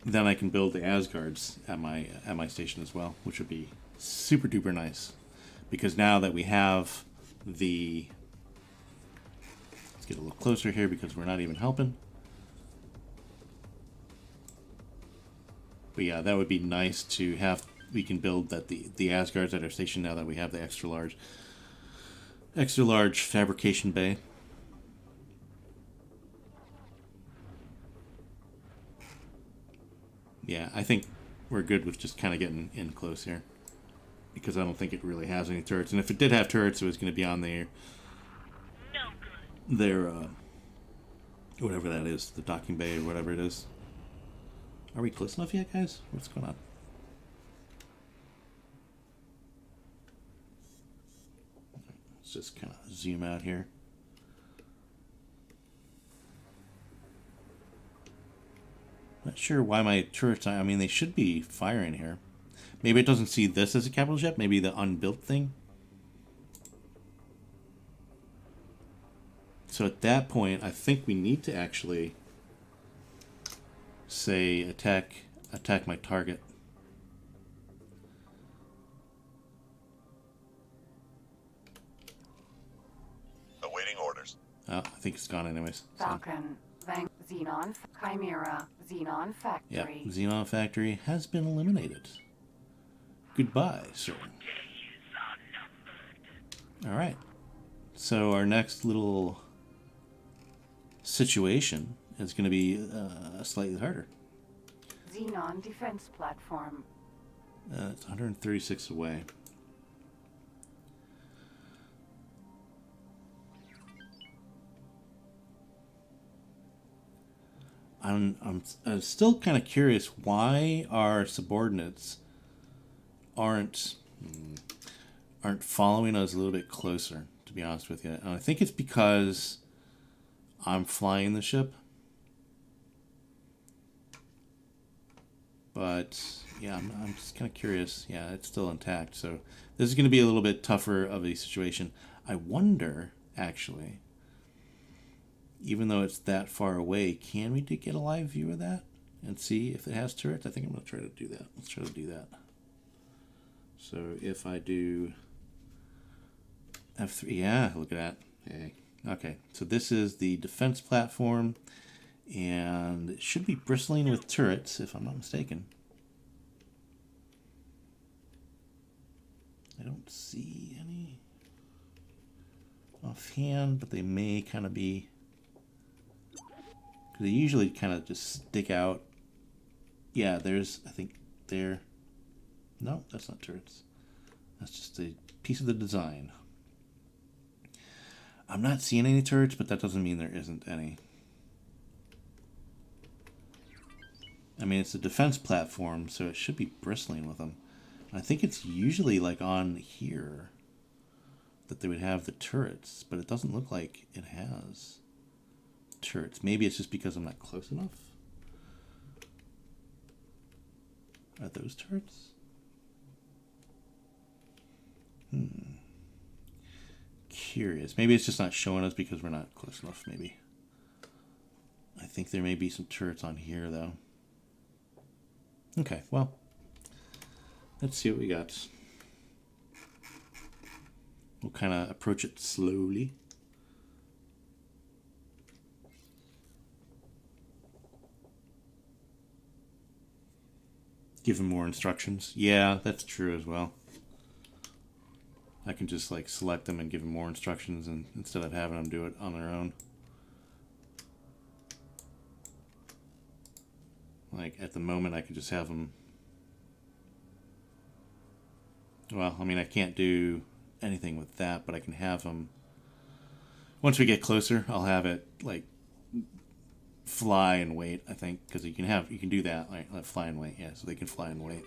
then I can build the Asgards at my station as well, which would be super duper nice. Because now that we have the, let's get a little closer here because we're not even helping. But yeah, that would be nice to have. We can build that the Asgards at our station now that we have the extra large fabrication bay. Yeah, I think we're good with just kind of getting in close here. Because I don't think it really has any turrets. And if it did have turrets, it was going to be on their whatever that is, the docking bay or whatever it is. Are we close enough yet, guys? What's going on? Let's just kind of zoom out here. Not sure why my turrets, I mean, they should be firing here. Maybe it doesn't see this as a capital ship, maybe the unbuilt thing. So at that point, I think we need to actually say attack my target. Awaiting orders. Oh, I think it's gone anyways. So. Falcon. Xenon. Chimera. Xenon Yeah, Factory. Xenon Factory has been eliminated. Goodbye, sir. Alright. So our next little situation is going to be slightly harder. Xenon Defense Platform. It's 136 away. I'm still kind of curious why our subordinates aren't following us a little bit closer, to be honest with you. And I think it's because I'm flying the ship. But yeah, I'm just kind of curious. Yeah, it's still intact. So this is going to be a little bit tougher of a situation. I wonder, actually, even though it's that far away, can we get a live view of that and see if it has turrets? I think I'm going to try to do that. Let's try to do that. So if I do F3, yeah, look at that. Hey. Okay, so this is the defense platform, and it should be bristling with turrets, if I'm not mistaken. I don't see any offhand, but they may kind of be. They usually kind of just stick out. Yeah, there's, I think, there. No, that's not turrets. That's just a piece of the design. I'm not seeing any turrets, but that doesn't mean there isn't any. I mean, it's a defense platform, so it should be bristling with them. I think it's usually like on here that they would have the turrets, but it doesn't look like it has turrets. Maybe it's just because I'm not close enough. Are those turrets? Curious. Maybe it's just not showing us because we're not close enough, maybe. I think there may be some turrets on here, though. Okay, well, let's see what we got. We'll kind of approach it slowly. Give them more instructions. Yeah, that's true as well. I can just like select them and give them more instructions, and instead of having them do it on their own. Like at the moment I can just have them. Well, I mean, I can't do anything with that, but I can have them. Once we get closer, I'll have it like fly and wait, I think, because you can do that, like fly and wait. Yeah, so they can fly and wait.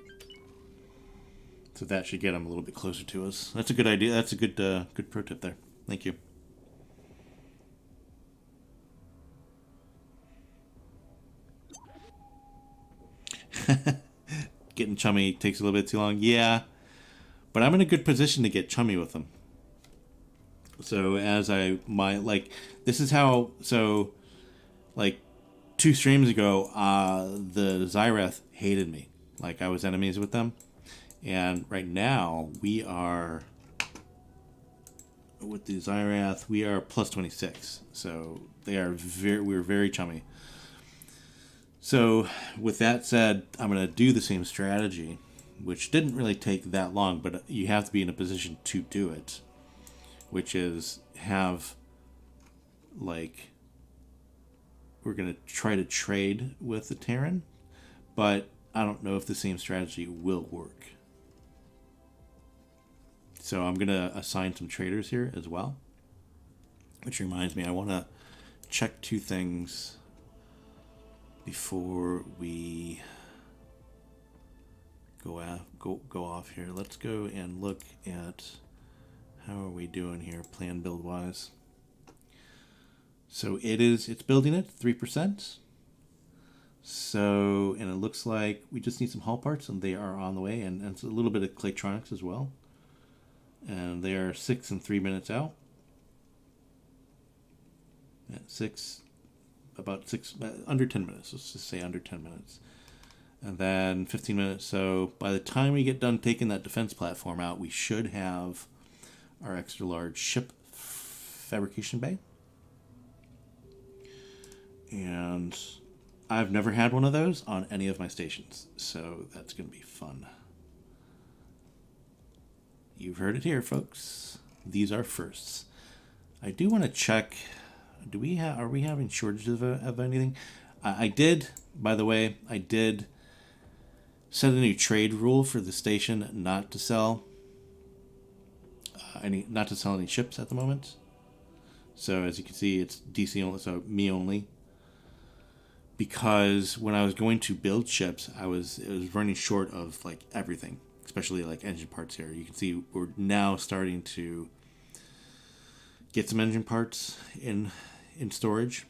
So that should get them a little bit closer to us. That's a good idea. That's a good good pro tip there. Thank you. Getting chummy takes a little bit too long. Yeah, but I'm in a good position to get chummy with them. So as this is how, so like 2 streams ago, the Xyrath hated me. Like I was enemies with them. And right now we are, with the Xyrath, we are plus 26. So we're very chummy. So with that said, I'm going to do the same strategy, which didn't really take that long, but you have to be in a position to do it, which is have, like, we're going to try to trade with the Terran, but I don't know if the same strategy will work. So I'm going to assign some traders here as well, which reminds me, I want to check 2 things before we go off here. Let's go and look at how are we doing here, plan build wise. So it's building at 3%. So, and it looks like we just need some hull parts, and they are on the way, and it's a little bit of Claytronics as well. And they are 6 and 3 minutes out. Yeah, under 10 minutes. Let's just say under 10 minutes. And then 15 minutes. So by the time we get done taking that defense platform out, we should have our extra large ship fabrication bay. And I've never had one of those on any of my stations, so that's going to be fun. You've heard it here, folks. These are firsts. I do want to check. Are we having shortages of anything? I did, by the way, I did set a new trade rule for the station not to sell any ships at the moment. So as you can see, it's DC only, so me only. Because when I was going to build ships, it was running short of like everything, especially like engine parts here. You can see we're now starting to get some engine parts in storage.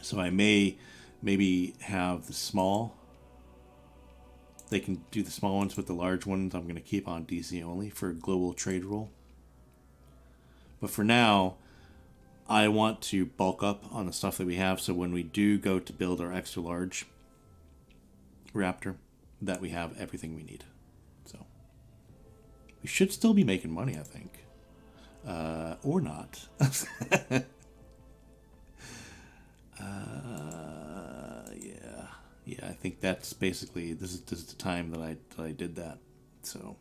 So I maybe have the small. They can do the small ones, but the large ones I'm going to keep on DC only for a global trade rule. But for now, I want to bulk up on the stuff that we have, so when we do go to build our extra large Raptor, that we have everything we need. So we should still be making money, I think, or not. Yeah. I think that's basically this is the time that I did that. So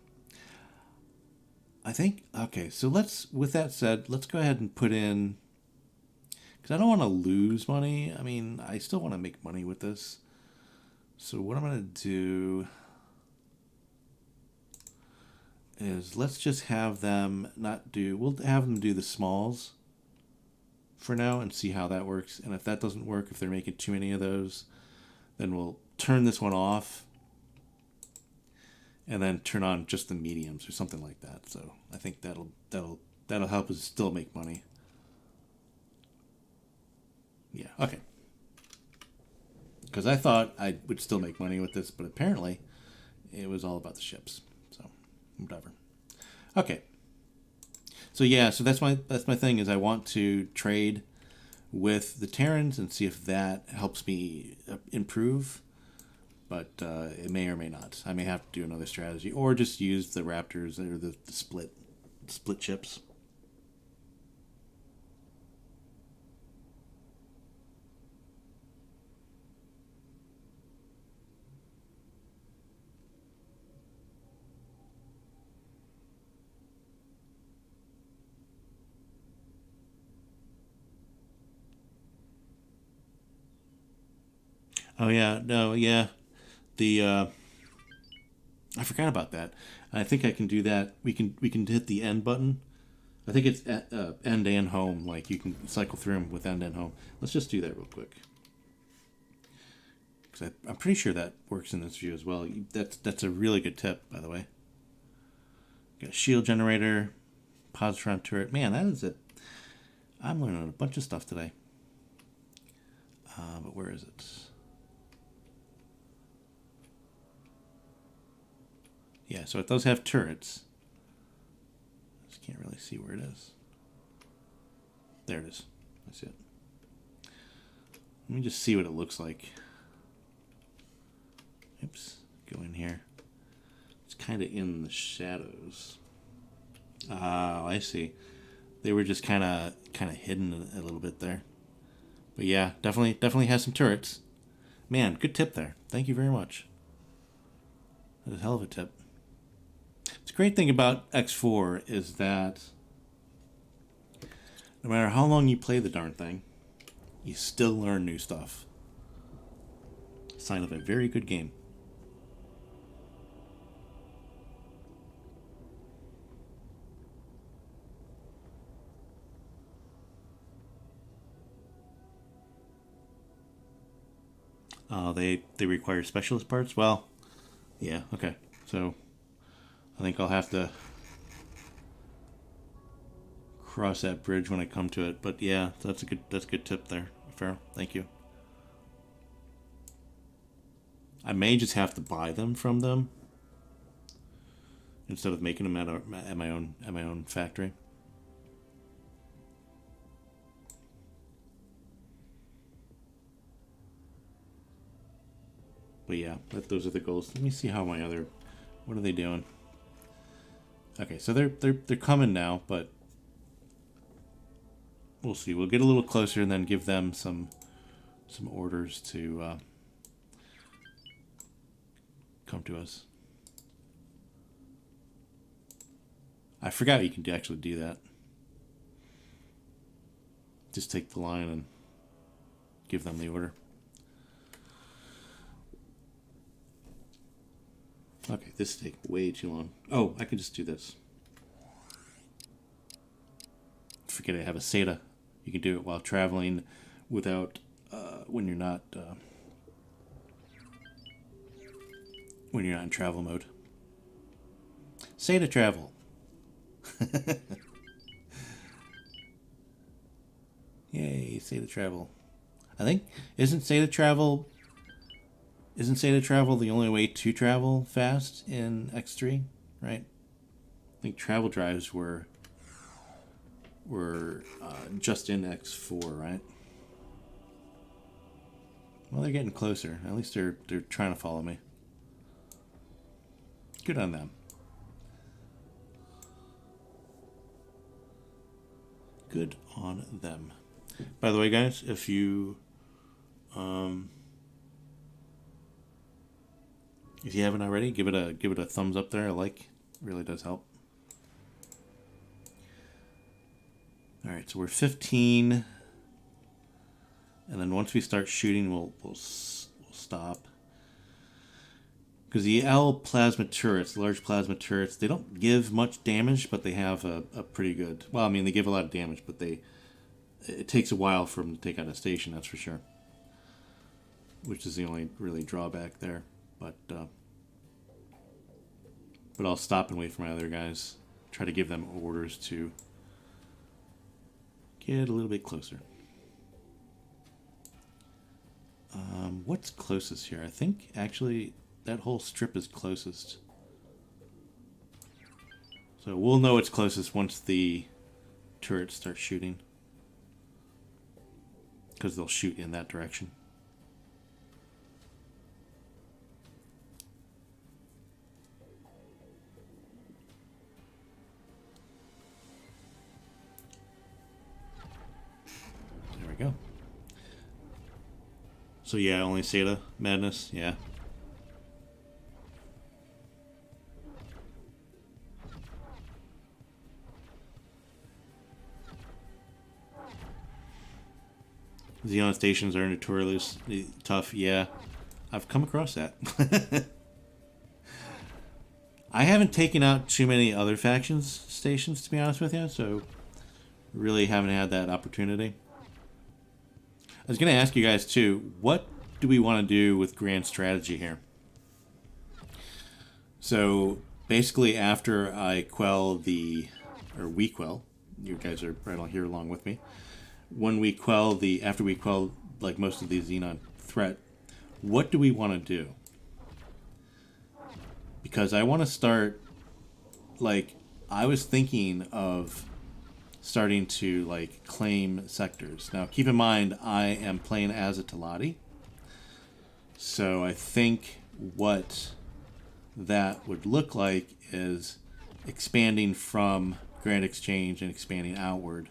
I think okay. So with that said, let's go ahead and put in. Because I don't want to lose money. I mean, I still want to make money with this. So what I'm going to do is let's just have them we'll have them do the smalls for now and see how that works. And if that doesn't work, if they're making too many of those, then we'll turn this one off and then turn on just the mediums or something like that. So I think that'll help us still make money. Yeah, okay. Because I thought I would still make money with this, but apparently it was all about the ships. So, whatever. Okay. So yeah, so that's my thing is I want to trade with the Terrans and see if that helps me improve. But it may or may not. I may have to do another strategy or just use the Raptors or the split ships. Oh yeah, no, yeah. I forgot about that. I think I can do that. We can hit the end button. I think it's end and home. Like you can cycle through them with end and home. Let's just do that real quick. Because I'm pretty sure that works in this view as well. That's a really good tip, by the way. Got a shield generator, positron turret. Man, that is it. I'm learning a bunch of stuff today. But where is it? Yeah, so it does have turrets. Just can't really see where it is. There it is. I see it. Let me just see what it looks like. Oops. Go in here. It's kind of in the shadows. Oh, I see. They were just kind of hidden a little bit there. But yeah, definitely has some turrets. Man, good tip there. Thank you very much. That's a hell of a tip. The great thing about X4 is that no matter how long you play the darn thing, you still learn new stuff. Sign of a very good game. They require specialist parts? Well, yeah, okay. So I think I'll have to cross that bridge when I come to it. But yeah, that's a good tip there, Farrell. Thank you. I may just have to buy them from them instead of making them at my own factory. But yeah, those are the goals. Let me see how my other, what are they doing? Okay, so they're coming now, but we'll see. We'll get a little closer and then give them some orders to come to us. I forgot you can actually do that. Just take the line and give them the order. Okay, this is taking way too long. Oh, I can just do this. Forget I have a SATA. You can do it while traveling without, when you're not in travel mode. SATA travel. Yay, SATA travel. I think, isn't SATA travel the only way to travel fast in X3, right? I think travel drives were just in X4, right? Well, they're getting closer. At least they're trying to follow me. Good on them. Good on them. By the way, guys, if you haven't already, give it a thumbs up there. A like, it really does help. All right, so we're 15, and then once we start shooting, we'll stop. Because the L plasma turrets, large plasma turrets, they don't give much damage, but they have a pretty good. Well, I mean, they give a lot of damage, but it takes a while for them to take out a station. That's for sure. Which is the only really drawback there. But I'll stop and wait for my other guys. Try to give them orders to get a little bit closer. What's closest here? I think actually that whole strip is closest. So we'll know it's closest once the turrets start shooting. Because they'll shoot in that direction. There we go. So yeah, only SATA madness, yeah. Xenon stations are notoriously tough, yeah. I've come across that. I haven't taken out too many other factions stations, to be honest with you, so really haven't had that opportunity. I was going to ask you guys too, what do we want to do with grand strategy here? So basically after I quell we quell, you guys are right on here along with me. When we quell after we quell like most of the Xenon threat, what do we want to do? Because I want to start, like, I was thinking of starting to like claim sectors. Now keep in mind I am playing as a Taladi, so I think what that would look like is expanding from Grand Exchange and expanding outward.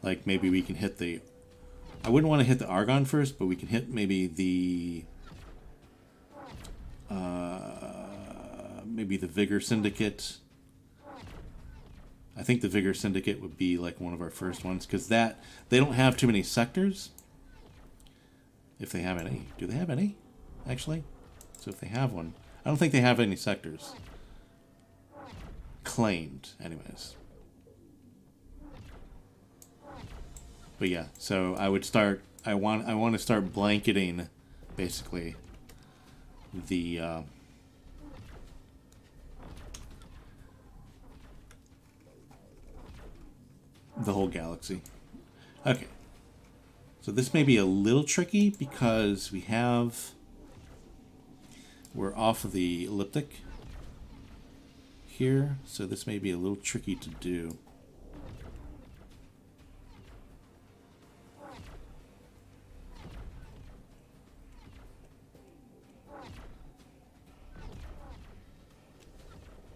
Like maybe we can hit I wouldn't want to hit the Argon first, but we can hit maybe the Vigor Syndicate. I think the Vigor Syndicate would be like one of our first ones, because they don't have too many sectors. If they have any. Do they have any, actually? So if they have one. I don't think they have any sectors. Claimed, anyways. But yeah, so I would start, I want to start blanketing, basically, the whole galaxy. Okay. So this may be a little tricky because we have we're off of the elliptic here, so this may be a little tricky to do.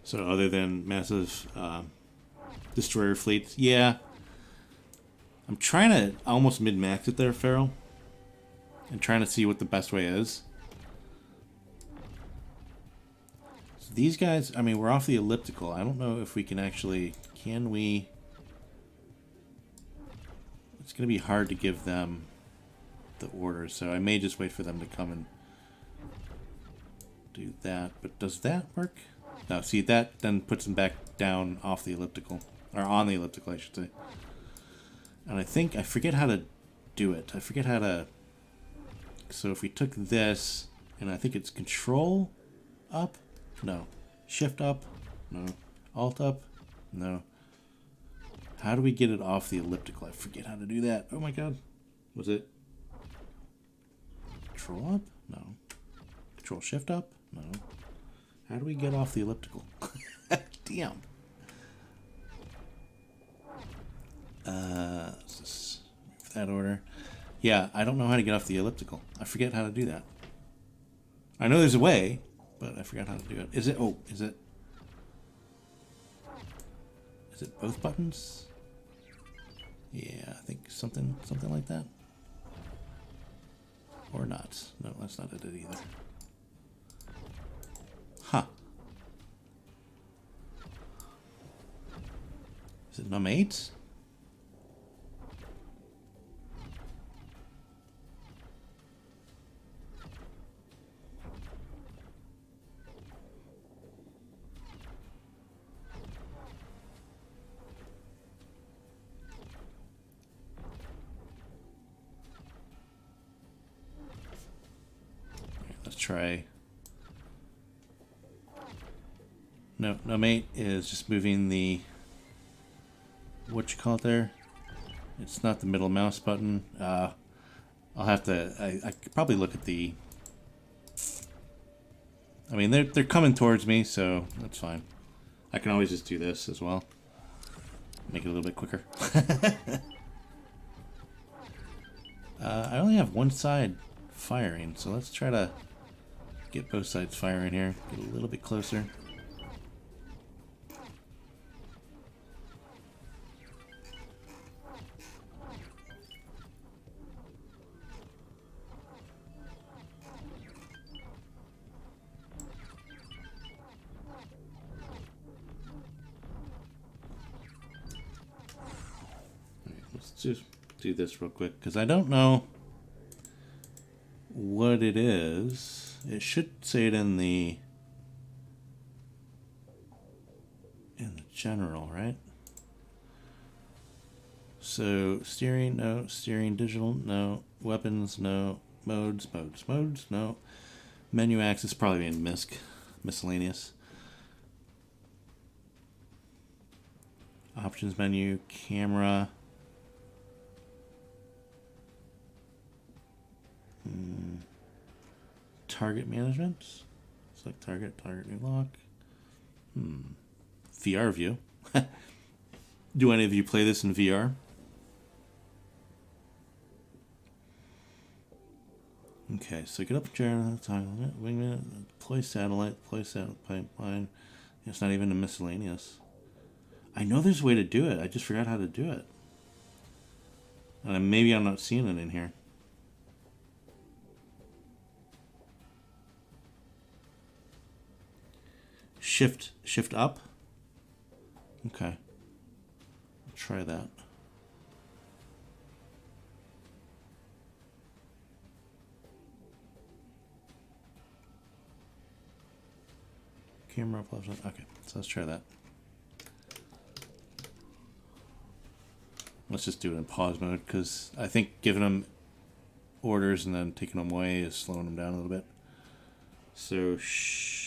So other than massive destroyer fleets, yeah. I'm trying to almost min-max it there, Farrell. And trying to see what the best way is. So these guys, I mean, we're off the elliptical. I don't know if we can actually... Can we... It's going to be hard to give them the orders, so I may just wait for them to come and do that. But does that work? No, see, that then puts them back down off the elliptical. Or on the elliptical, I should say. And I think, I forget how to do it. I forget how to... So if we took this, and I think it's Control up? No. Shift up? No. Alt up? No. How do we get it off the elliptical? I forget how to do that. Oh my god. Was it Control up? No. Control Shift up? No. How do we get off the elliptical? Damn. Let's just move that order. Yeah, I don't know how to get off the elliptical. I forget how to do that. I know there's a way, but I forgot how to do it. Is it? Oh, is it? Is it both buttons? Yeah, I think something like that. Or not. No, that's not it either. Huh. Is it num 8? Let's try. No, num 8 is just moving the, what you call it there? It's not the middle mouse button. I'll have to, I could probably look at the, I mean, they're coming towards me, so that's fine. I can always just do this as well. Make it a little bit quicker. I only have one side firing, so let's try to get both sides firing here. Get a little bit closer. Just do this real quick because I don't know what it is. It should say it in the general, right? So steering, no. Steering digital, no. Weapons, no. Modes, no. Menu access probably in miscellaneous. Options menu, camera. Target management. Select target, new lock. VR view. Do any of you play this in VR? Okay, so get up chair, wingman, deploy satellite pipeline. It's not even a miscellaneous. I know there's a way to do it. I just forgot how to do it. And maybe I'm not seeing it in here. Shift up. Okay. I'll try that. Camera up left. Okay, so let's try that. Let's just do it in pause mode because I think giving them orders and then taking them away is slowing them down a little bit. So shift.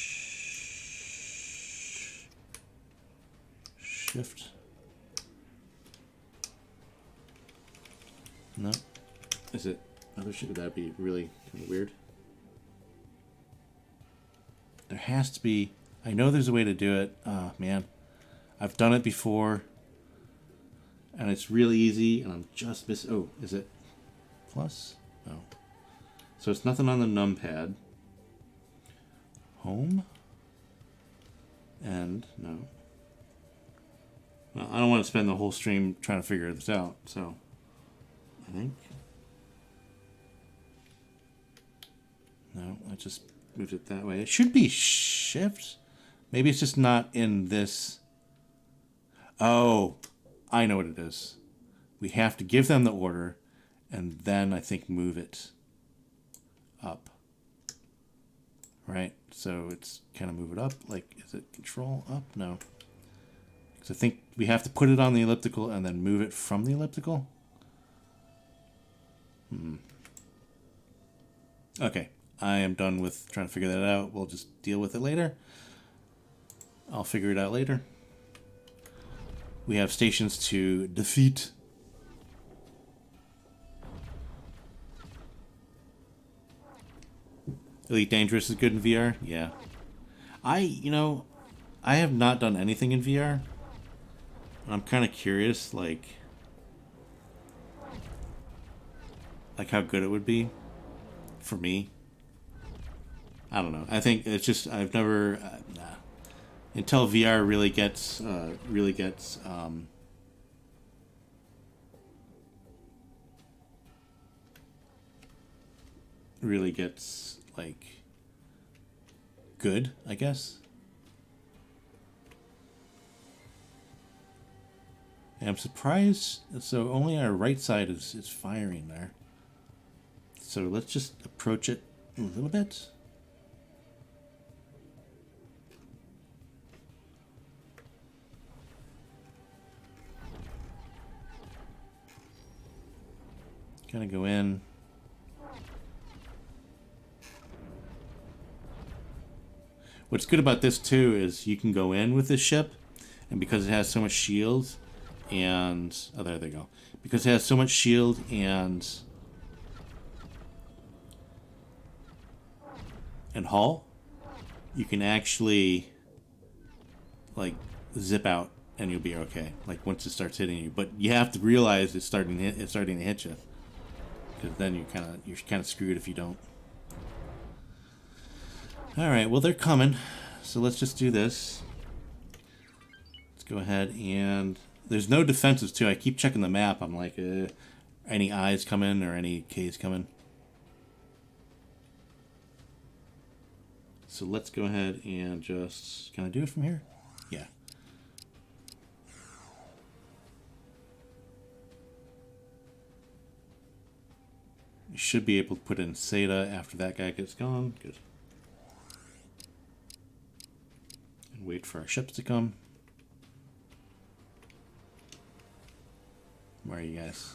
No. Is it? Other shit? Would that be really kind of weird? There has to be... I know there's a way to do it. Oh, man. I've done it before. And it's really easy, and I'm just missing... Oh, is it plus? No. So it's nothing on the numpad. Home? And, no. Well, I don't want to spend the whole stream trying to figure this out, so... I think... No, I just moved it that way. It should be shift. Maybe it's just not in this... Oh, I know what it is. We have to give them the order, and then I think move it up. Right? So it's kind of move it up. Like, is it control up? No. Because I think we have to put it on the elliptical and then move it from the elliptical. Okay. I am done with trying to figure that out. We'll just deal with it later. I'll figure it out later. We have stations to defeat. Elite Dangerous is good in VR? Yeah. I have not done anything in VR. I'm kind of curious, like how good it would be for me. I don't know. I think it's just, I've never, until VR really gets like good, I guess. And I'm surprised, so only our right side is firing there. So let's just approach it a little bit. Kind of go in. What's good about this too is you can go in with this ship, and because it has so much shield and oh, there they go. Because it has so much shield and hull, you can actually like zip out and you'll be okay. Like once it starts hitting you, but you have to realize it's starting to hit you. Because then you're kind of screwed if you don't. All right, well they're coming, so let's just do this. Let's go ahead and there's no defensives too. I keep checking the map. I'm like, any eyes coming or any K's coming? So let's go ahead and just, can I do it from here? Yeah. You should be able to put in Seda after that guy gets gone. Good. And wait for our ships to come. Where are you guys?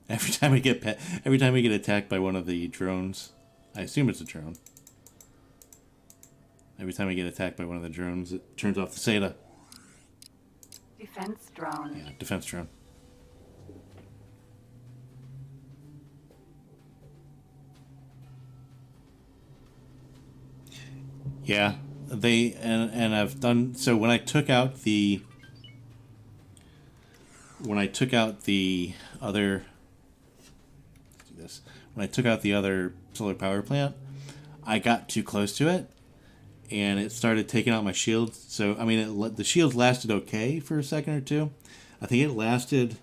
Every time we get attacked by one of the drones, I assume it's a drone. Every time we get attacked by one of the drones, it turns off the Seda. Defense drone. Yeah, defense drone. Yeah, and I've done so when I took out the other, let's do this. When I took out the other solar power plant, I got too close to it, and it started taking out my shields. So I mean, the shields lasted okay for a second or two. I think it lasted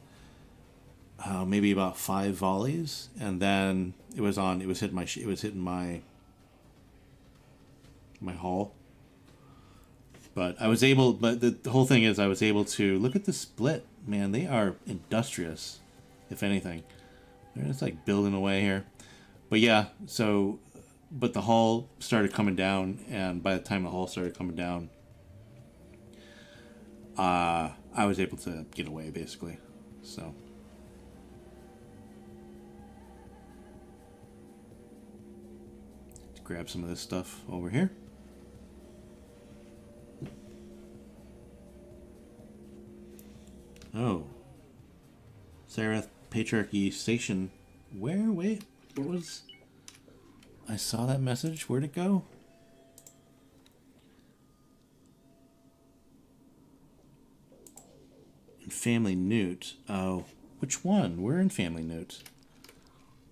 maybe about 5 volleys, and then it was hitting my hull. But I was able, but the whole thing is I was able to look at the split. Man, they are industrious, if anything. They're just like building away here. But yeah, so, but the hull started coming down, and by the time the hull started coming down, I was able to get away basically. So. Let's grab some of this stuff over here. Oh. Sarath Patriarchy Station. Where? Wait. What was... I saw that message. Where'd it go? Family Newt. Oh, which one? We're in Family Newt.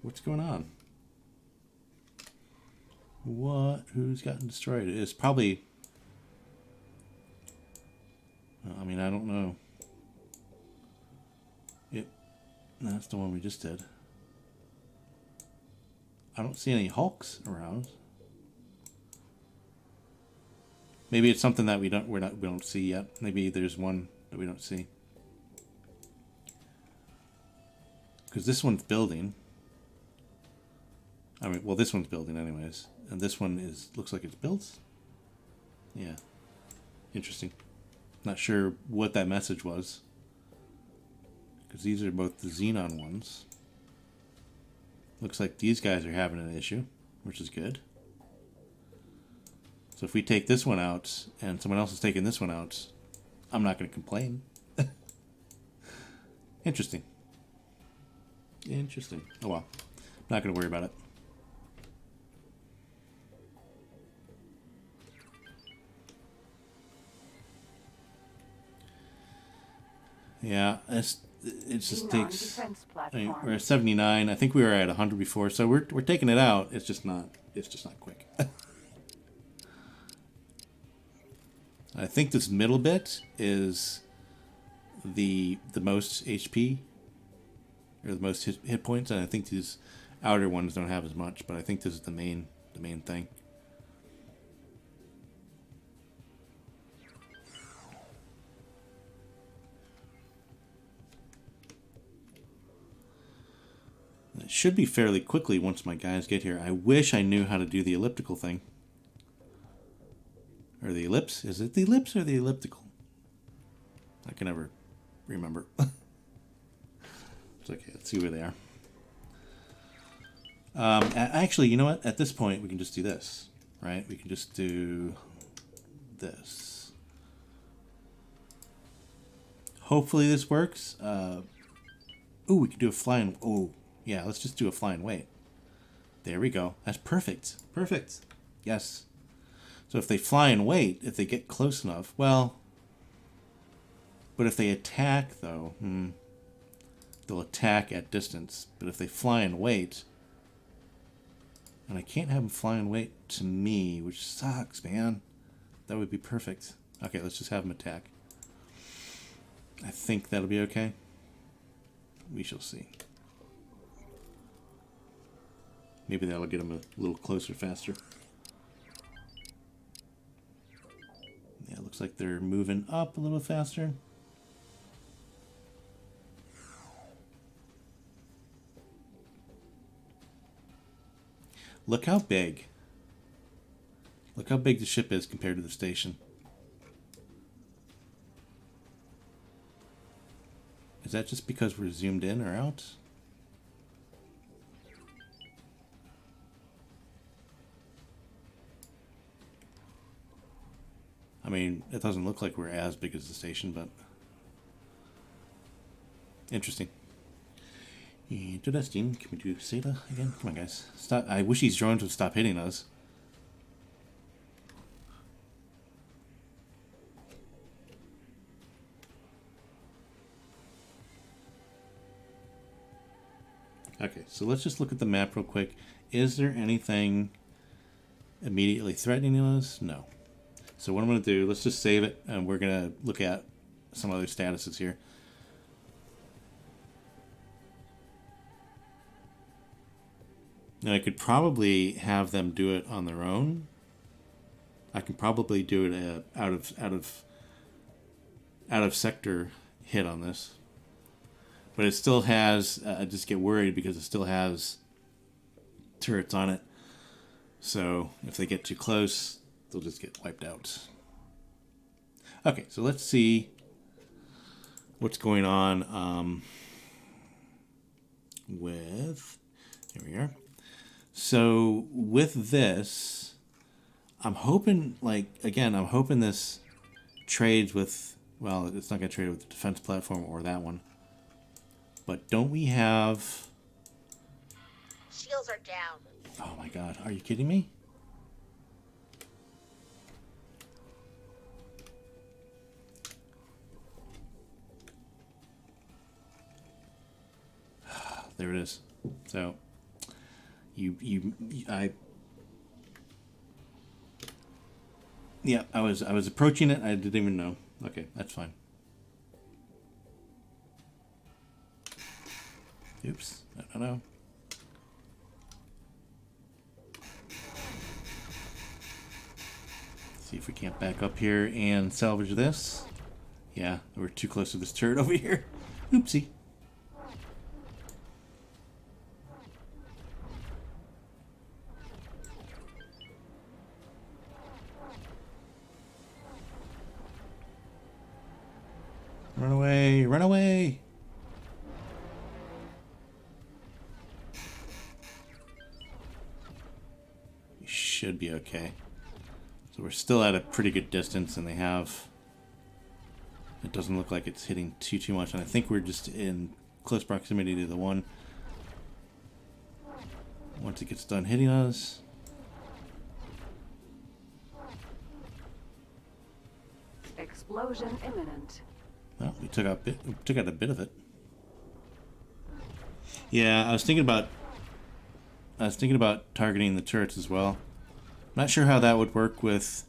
What's going on? What? Who's gotten destroyed? It's probably... I mean, I don't know. Yep. That's the one we just did. I don't see any Hulks around. Maybe it's something that we don't see yet. Maybe there's one that we don't see. Because this one's building. I mean, well, this one's building anyways. And this one looks like it's built. Yeah. Interesting. Not sure what that message was. Because these are both the Xenon ones. Looks like these guys are having an issue, which is good. So if we take this one out and someone else is taking this one out, I'm not going to complain. Interesting. Interesting. Oh well. Not going to worry about it. Yeah, it just takes. I mean, we're at 79. I think we were at 100 before, so we're taking it out. It's just not quick. I think this middle bit is the most HP or the most hit points, and I think these outer ones don't have as much. But I think this is the main thing. It should be fairly quickly once my guys get here. I wish I knew how to do the elliptical thing. Or the ellipse? Is it the ellipse or the elliptical? I can never remember. It's okay. Let's see where they are. Actually, you know what? At this point, we can just do this. Right? We can just do this. Hopefully this works. Ooh, we can do a flying... Oh. Yeah, let's just do a fly and wait. There we go. That's perfect. Perfect. Yes. So if they fly and wait, if they get close enough, well... But if they attack, though... they'll attack at distance. But if they fly and wait... And I can't have them fly and wait to me, which sucks, man. That would be perfect. Okay, let's just have them attack. I think that'll be okay. We shall see. Maybe that'll get them a little closer faster. Yeah, it looks like they're moving up a little faster. Look how big. Look how big the ship is compared to the station. Is that just because we're zoomed in or out? I mean, it doesn't look like we're as big as the station, but interesting. Interesting. Can we do Seta again? Come on, guys. Stop. I wish these drones would stop hitting us. Okay, so let's just look at the map real quick. Is there anything immediately threatening us? No. So what I'm going to do, let's just save it, and we're going to look at some other statuses here. Now I could probably have them do it on their own. I can probably do it out of sector hit on this, but it still has. I just get worried because it still has turrets on it. So if they get too close, they'll just get wiped out. Okay, so let's see what's going on with. Here we are. So with this, I'm hoping, I'm hoping this trades with, well, it's not going to trade with the defense platform or that one. But don't we have... Shields are down. Oh my god, are you kidding me? there it is. So yeah, I was approaching it. I didn't even know. Okay, that's fine. Oops. No. See if we can't back up here and salvage this. Yeah, we're too close to this turret over here. Oopsie. Run away, run away. We should be okay. So we're still at a pretty good distance, and they have... It doesn't look like it's hitting too much, and I think we're just in close proximity to the one. Once it gets done hitting us... Explosion imminent. Well, we took out a bit of it. Yeah, I was thinking about targeting the turrets as well. Not sure how that would work with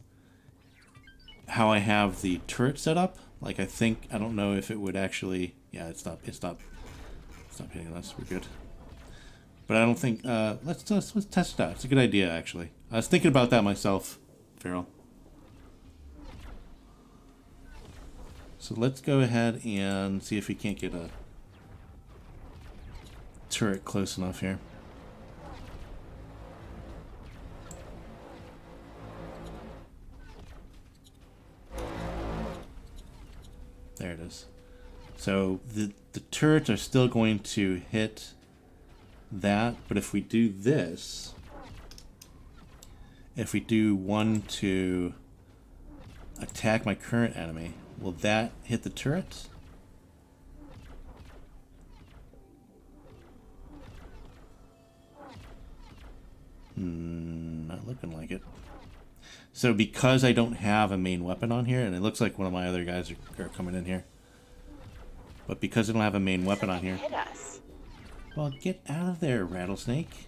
how I have the turret set up. Like, I don't know if it would actually... Yeah, it stopped hitting us. We're good. But I don't think... let's test it out. It's a good idea, actually. I was thinking about that myself, Farrell. So let's go ahead and see if we can't get a turret close enough here. There it is. So the turrets are still going to hit that, but if we do this, if we do one to attack my current enemy, will that hit the turret? Not looking like it. So because I don't have a main weapon on here, and it looks like one of my other guys are coming in here, but because I don't have a main weapon on here... Hit us. Well, get out of there, rattlesnake.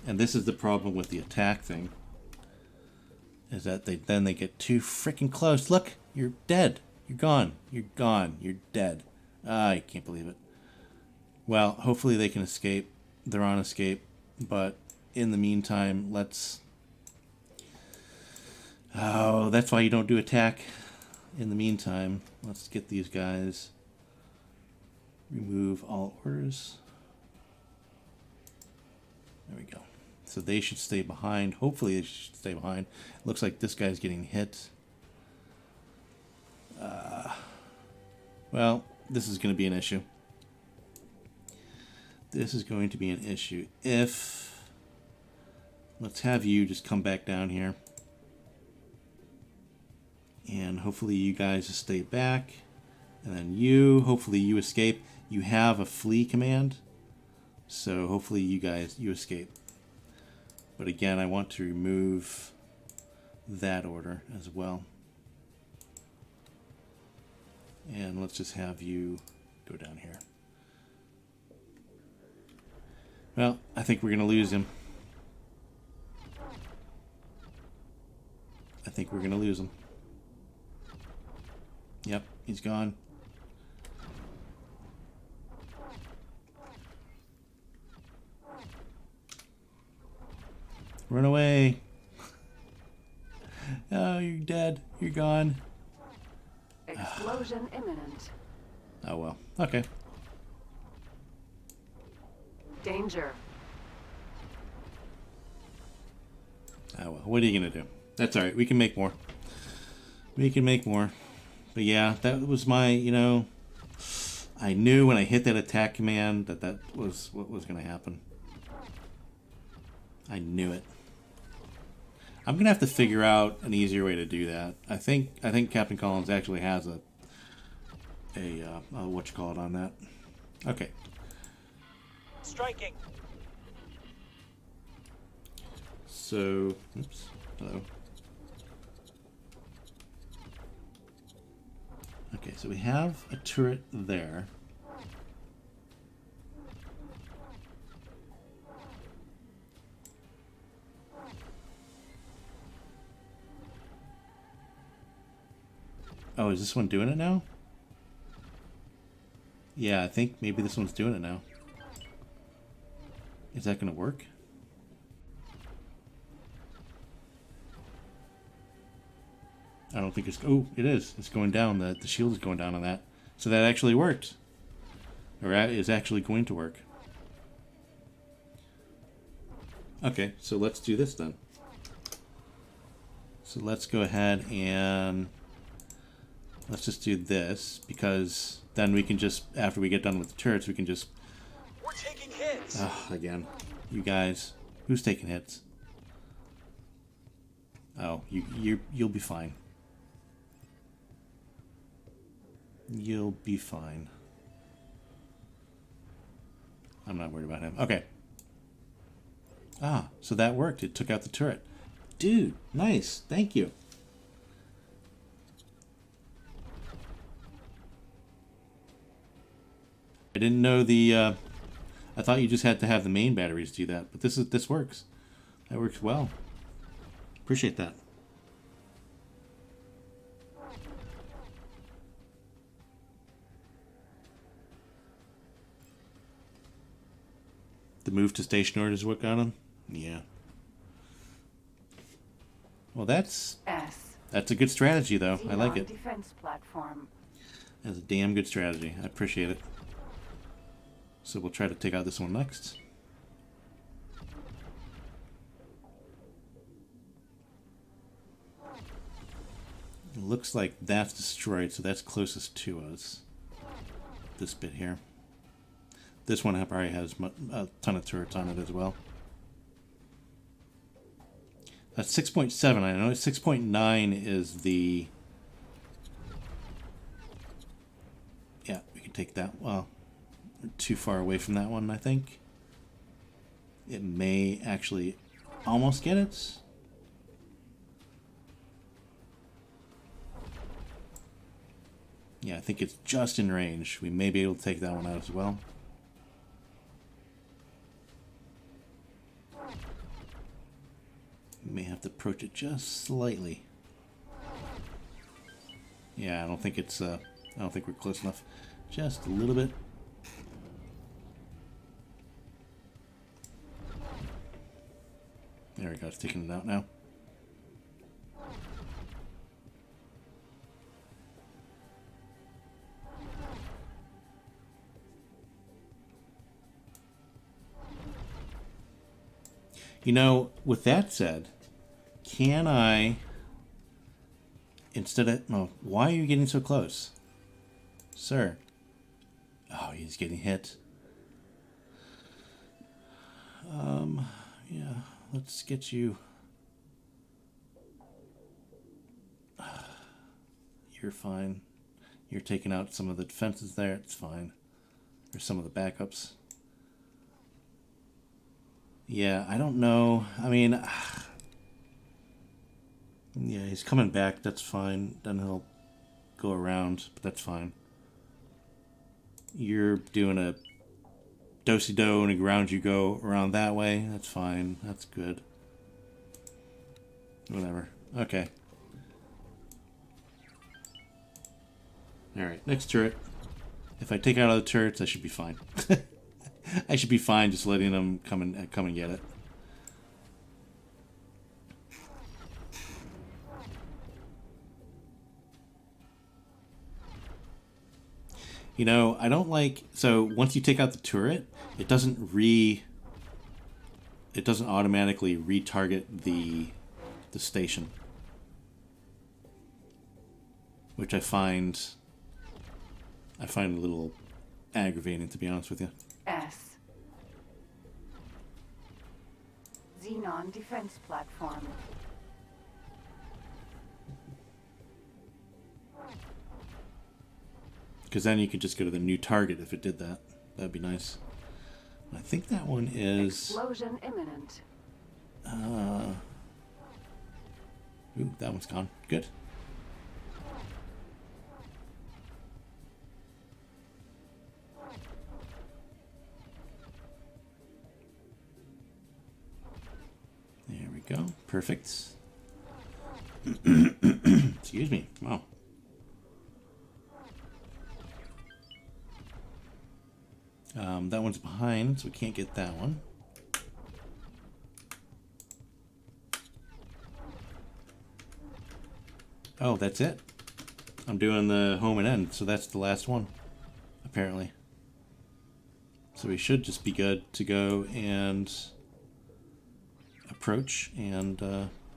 And this is the problem with the attack thing. Is that they get too freaking close. Look, you're dead. You're gone. You're gone. You're dead. I can't believe it. Well, hopefully they can escape. They're on escape. But in the meantime, let's... Oh, that's why you don't do attack. In the meantime, let's get these guys. Remove all orders. There we go. So they should stay behind. Hopefully they should stay behind. It looks like this guy's getting hit. Well, this is going to be an issue. This is going to be an issue. If... Let's have you just come back down here. And hopefully you guys just stay back. And then you, hopefully you escape. You have a flee command. So hopefully you escape. But again, I want to remove that order as well. And let's just have you go down here. Well, I think we're going to lose him. I think we're going to lose him. Yep, he's gone. Run away. Oh, you're dead. You're gone. Explosion imminent. Oh, well. Okay. Danger. Oh, well. What are you going to do? That's all right. We can make more. We can make more. But yeah, that was my, I knew when I hit that attack command that was what was going to happen. I knew it. I'm gonna have to figure out an easier way to do that. I think Captain Collins actually has a whatchamacallit on that. Okay. Striking. So, oops. Hello. Okay, so we have a turret there. Oh, is this one doing it now? Yeah, I think maybe this one's doing it now. Is that going to work? I don't think it's... Oh, it is. It's going down. The shield is going down on that. So that actually worked. Or is actually going to work. Okay, so let's do this then. So let's go ahead and... Let's just do this, because then we can just, after we get done with the turrets, we can just... We're taking hits. Oh, again. You guys. Who's taking hits? Oh, you'll be fine. You'll be fine. I'm not worried about him. Okay. Ah, so that worked. It took out the turret. Dude, nice. Thank you. I didn't know the... I thought you just had to have the main batteries do that, but this works. That works well. Appreciate that. The move to station order is what got him? Yeah. Well, that's a good strategy, though. I like it. Defense platform. That's a damn good strategy. I appreciate it. So we'll try to take out this one next. It looks like that's destroyed, so that's closest to us. This bit here. This one probably has a ton of turrets on it as well. That's 6.7. I know 6.9 is the... Yeah, we can take that. Well, we're too far away from that one, I think. It may actually almost get it. Yeah, I think it's just in range. We may be able to take that one out as well. May have to approach it just slightly. Yeah, I don't think it's I don't think we're close enough. Just a little bit. There we go, it's taking it out now. You know, with that said, can I, instead of, no, why are you getting so close? Sir. Oh, he's getting hit. Yeah, let's get you. You're fine. You're taking out some of the defenses there, it's fine. Or some of the backups. Yeah, I don't know. I mean, yeah, he's coming back. That's fine. Then he'll go around, but that's fine. You're doing a do-si-do and around you go around that way. That's fine. That's good. Whatever. Okay. Alright, next turret. If I take out all the turrets, I should be fine. I should be fine just letting them come and get it. You know, I don't like... So, once you take out the turret, it doesn't automatically retarget the station. Which I find a little aggravating, to be honest with you. Xenon defense platform. Because then you could just go to the new target if it did that. That'd be nice. I think that one is... Explosion imminent. Ooh, that one's gone. Good. There we go. Perfect. Excuse me. Wow. That one's behind, so we can't get that one. Oh, that's it. I'm doing the home and end, so that's the last one, apparently. So we should just be good to go and approach, and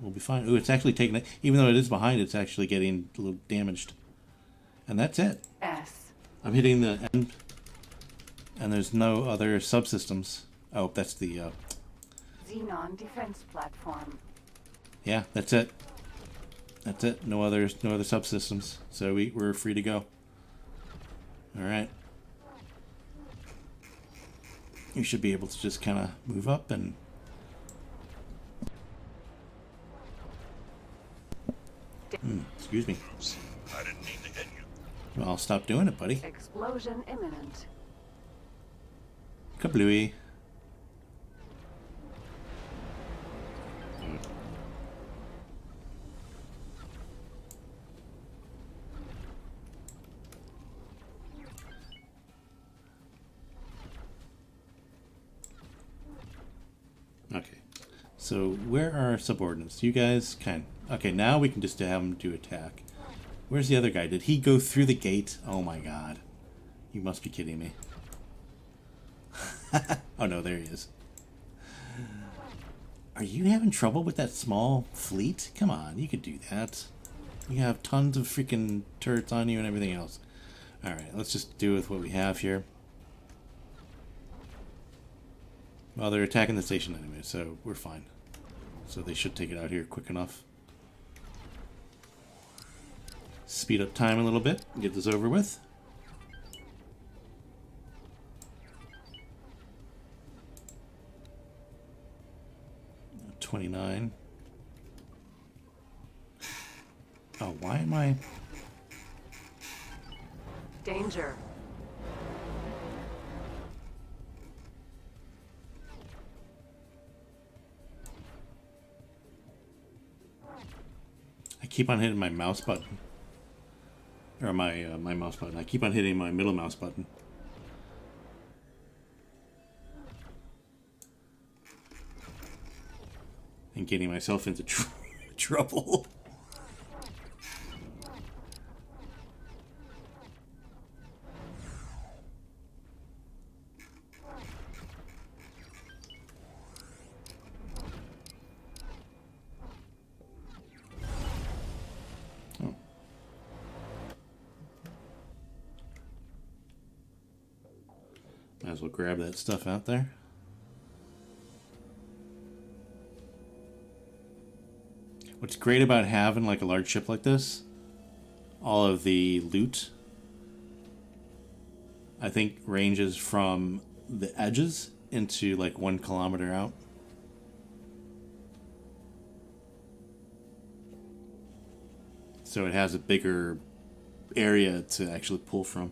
we'll be fine. Ooh, it's actually taking it, even though it is behind, it's actually getting a little damaged. And that's it. S. I'm hitting the end, and there's no other subsystems. Oh, that's the, Xenon defense platform. yeah, that's it. That's it. No other subsystems. So we're free to go. All right. You should be able to just kind of move up and. Excuse me. Oops. I didn't mean to hit you. Well, I'll stop doing it, buddy. Explosion imminent. Kablooey. Okay. So where are our subordinates? You guys can. Okay, now we can just have them do attack. Where's the other guy? Did he go through the gate? Oh my god. You must be kidding me. Oh no, there he is. Are you having trouble with that small fleet? Come on, you could do that. You have tons of freaking turrets on you and everything else. Alright, let's just do with what we have here. Well, they're attacking the station anyway, so we're fine. So they should take it out here quick enough. Speed up time a little bit, get this over with. $29. Oh, why am I... Danger. I keep on hitting my mouse button. Or my mouse button. I keep on hitting my middle mouse button. And getting myself into trouble. Oh. Might as well grab that stuff out there. What's great about having like a large ship like this, all of the loot, I think, ranges from the edges into like 1 kilometer out. So it has a bigger area to actually pull from.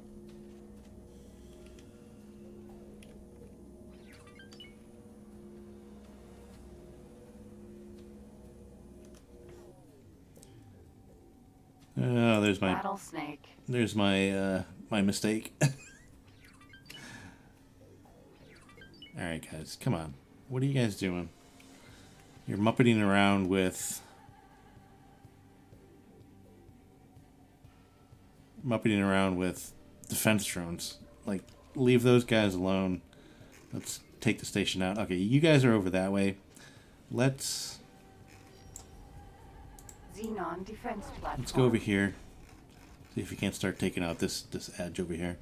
Oh, there's my Rattlesnake. there's my my mistake. All right, guys, come on. What are you guys doing? You're muppeting around with defense drones. Like, leave those guys alone. Let's take the station out. Okay, you guys are over that way. Let's Xenon defense platform. Let's go over here. See if we can't start taking out this edge over here.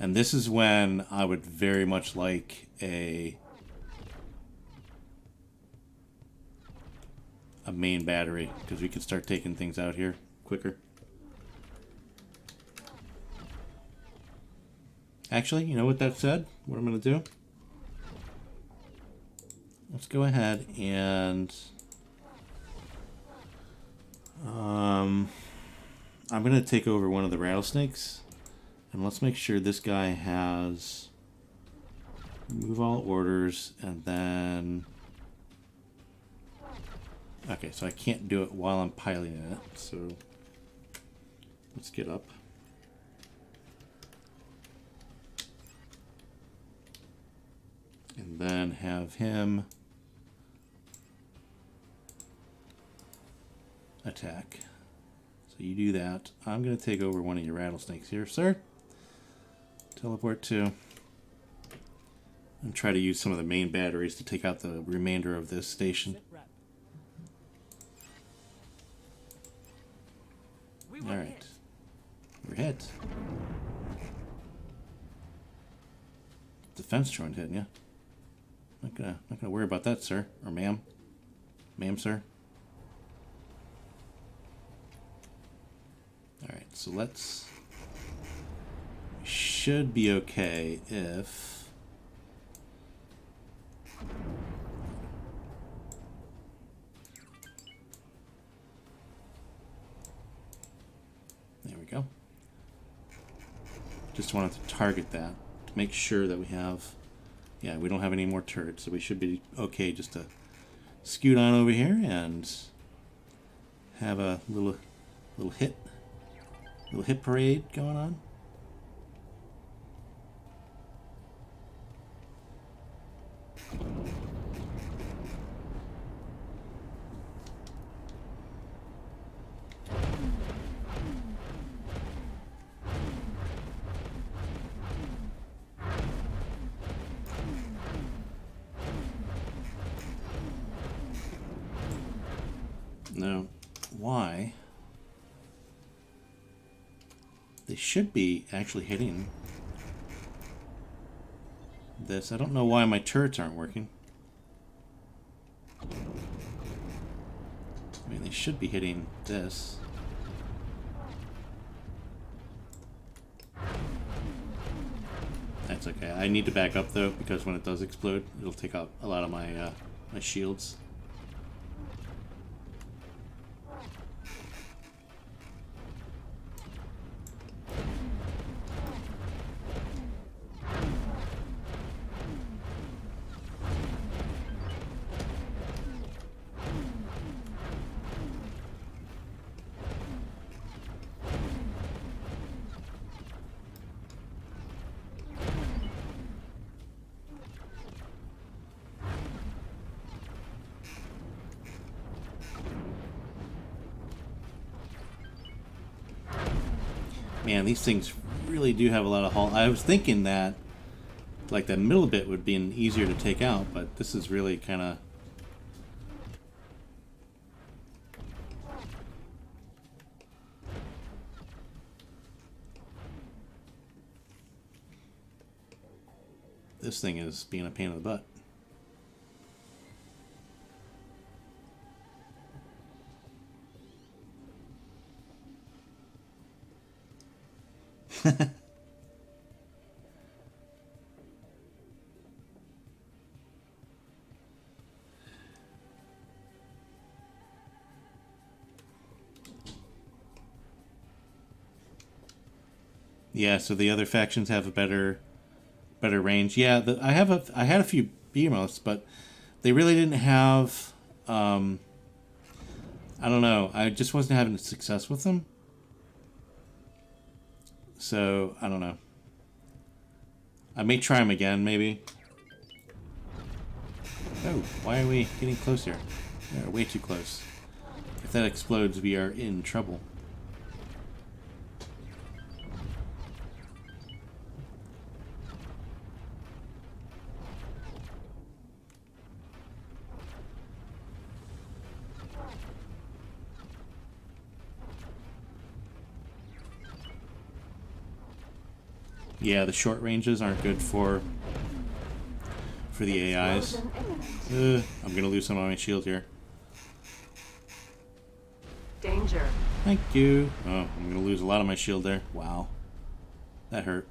And this is when I would very much like a main battery, because we can start taking things out here quicker. Actually, you know what that said? What I'm going to do? Let's go ahead and I'm going to take over one of the rattlesnakes, and let's make sure this guy has Remove all orders, and then... Okay, so I can't do it while I'm piloting it, so... Let's get up. And then have him attack. So you do that. I'm going to take over one of your rattlesnakes here, sir. Teleport to. And try to use some of the main batteries to take out the remainder of this station. Alright. We're hit. Defense joint hit, yeah. Not gonna worry about that, sir. Or ma'am. Ma'am, sir. Alright, so let's... We should be okay if... There we go. Just wanted to target that to make sure that we have... Yeah, we don't have any more turrets, so we should be okay just to scoot on over here and have a little hit parade going on. Now, why? They should be actually hitting this. I don't know why my turrets aren't working. I mean, they should be hitting this. That's okay. I need to back up though, because when it does explode, it'll take out a lot of my my shields. Man, these things really do have a lot of hull. I was thinking that, like, that middle bit would be easier to take out, but this is really kind of... This thing is being a pain in the butt. Yeah, so the other factions have a better range. Yeah, I had a few behemoths, but they really didn't have. I don't know. I just wasn't having success with them. So I don't know. I may try them again, maybe. Oh, why are we getting close here? We're way too close. If that explodes, we are in trouble. Yeah, the short ranges aren't good for the AIs. I'm gonna lose some of my shield here. Danger. Thank you. Oh, I'm gonna lose a lot of my shield there. Wow. That hurt.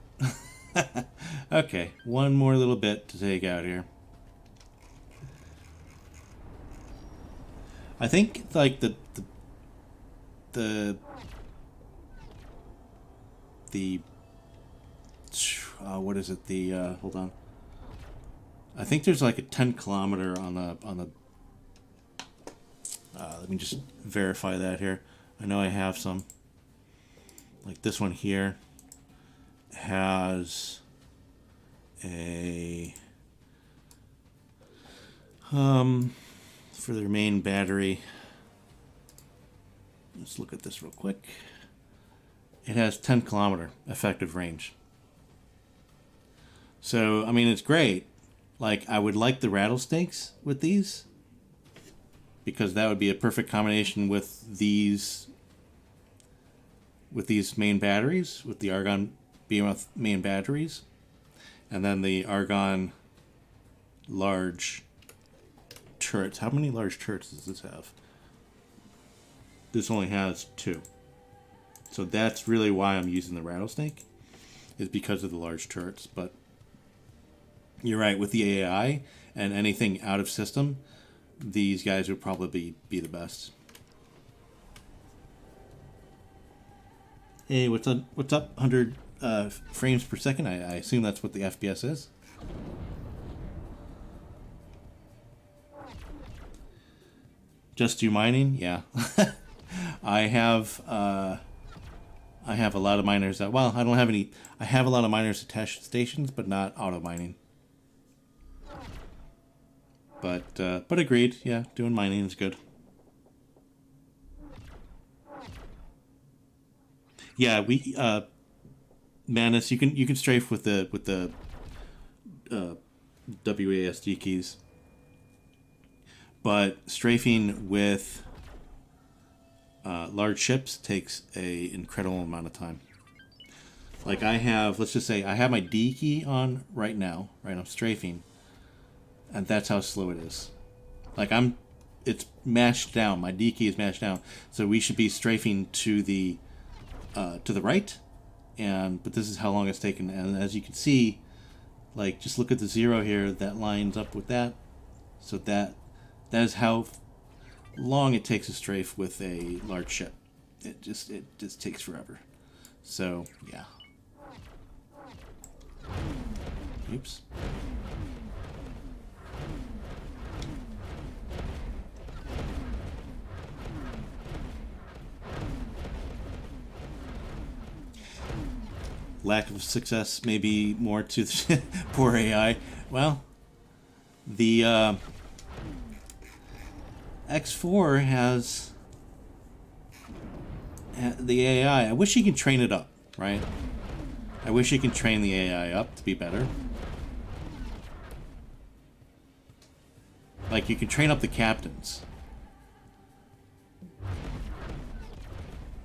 Okay, one more little bit to take out here. I think like the what is it? The hold on. I think there's like a 10 kilometer on the. Let me just verify that here. I know I have some. Like this one here has a for their main battery. Let's look at this real quick. It has 10 kilometer effective range. So, I mean, it's great. Like, I would like the rattlesnakes with these, because that would be a perfect combination with these main batteries, with the argon behemoth main batteries, and then the argon large turrets. How many large turrets does this have? This only has 2. So that's really why I'm using the rattlesnake, is because of the large turrets. But you're right, with the AI and anything out of system, these guys would probably be the best. Hey, what's up? What's up? 100 frames per second. I assume that's what the FPS is. Just do mining? Yeah. I have a lot of miners that, well, I don't have any. I have a lot of miners attached to stations, but not auto mining. But agreed. Yeah, doing mining is good. Yeah, we Manus, you can strafe with the WASD keys, but strafing with large ships takes a incredible amount of time. Like I have, let's just say I have my D key on right now, right? I'm strafing, and that's how slow it is. Like it's mashed down. My D key is mashed down, so we should be strafing to the right, but this is how long it's taken. And as you can see, like just look at the 0 here. That lines up with that, so that is how long it takes to strafe with a large ship. It just takes forever. So yeah. Oops. Lack of success, maybe more to the poor AI. Well, the X4 has the AI. I wish you could train it up, right? I wish you could train the AI up to be better. Like, you can train up the captains.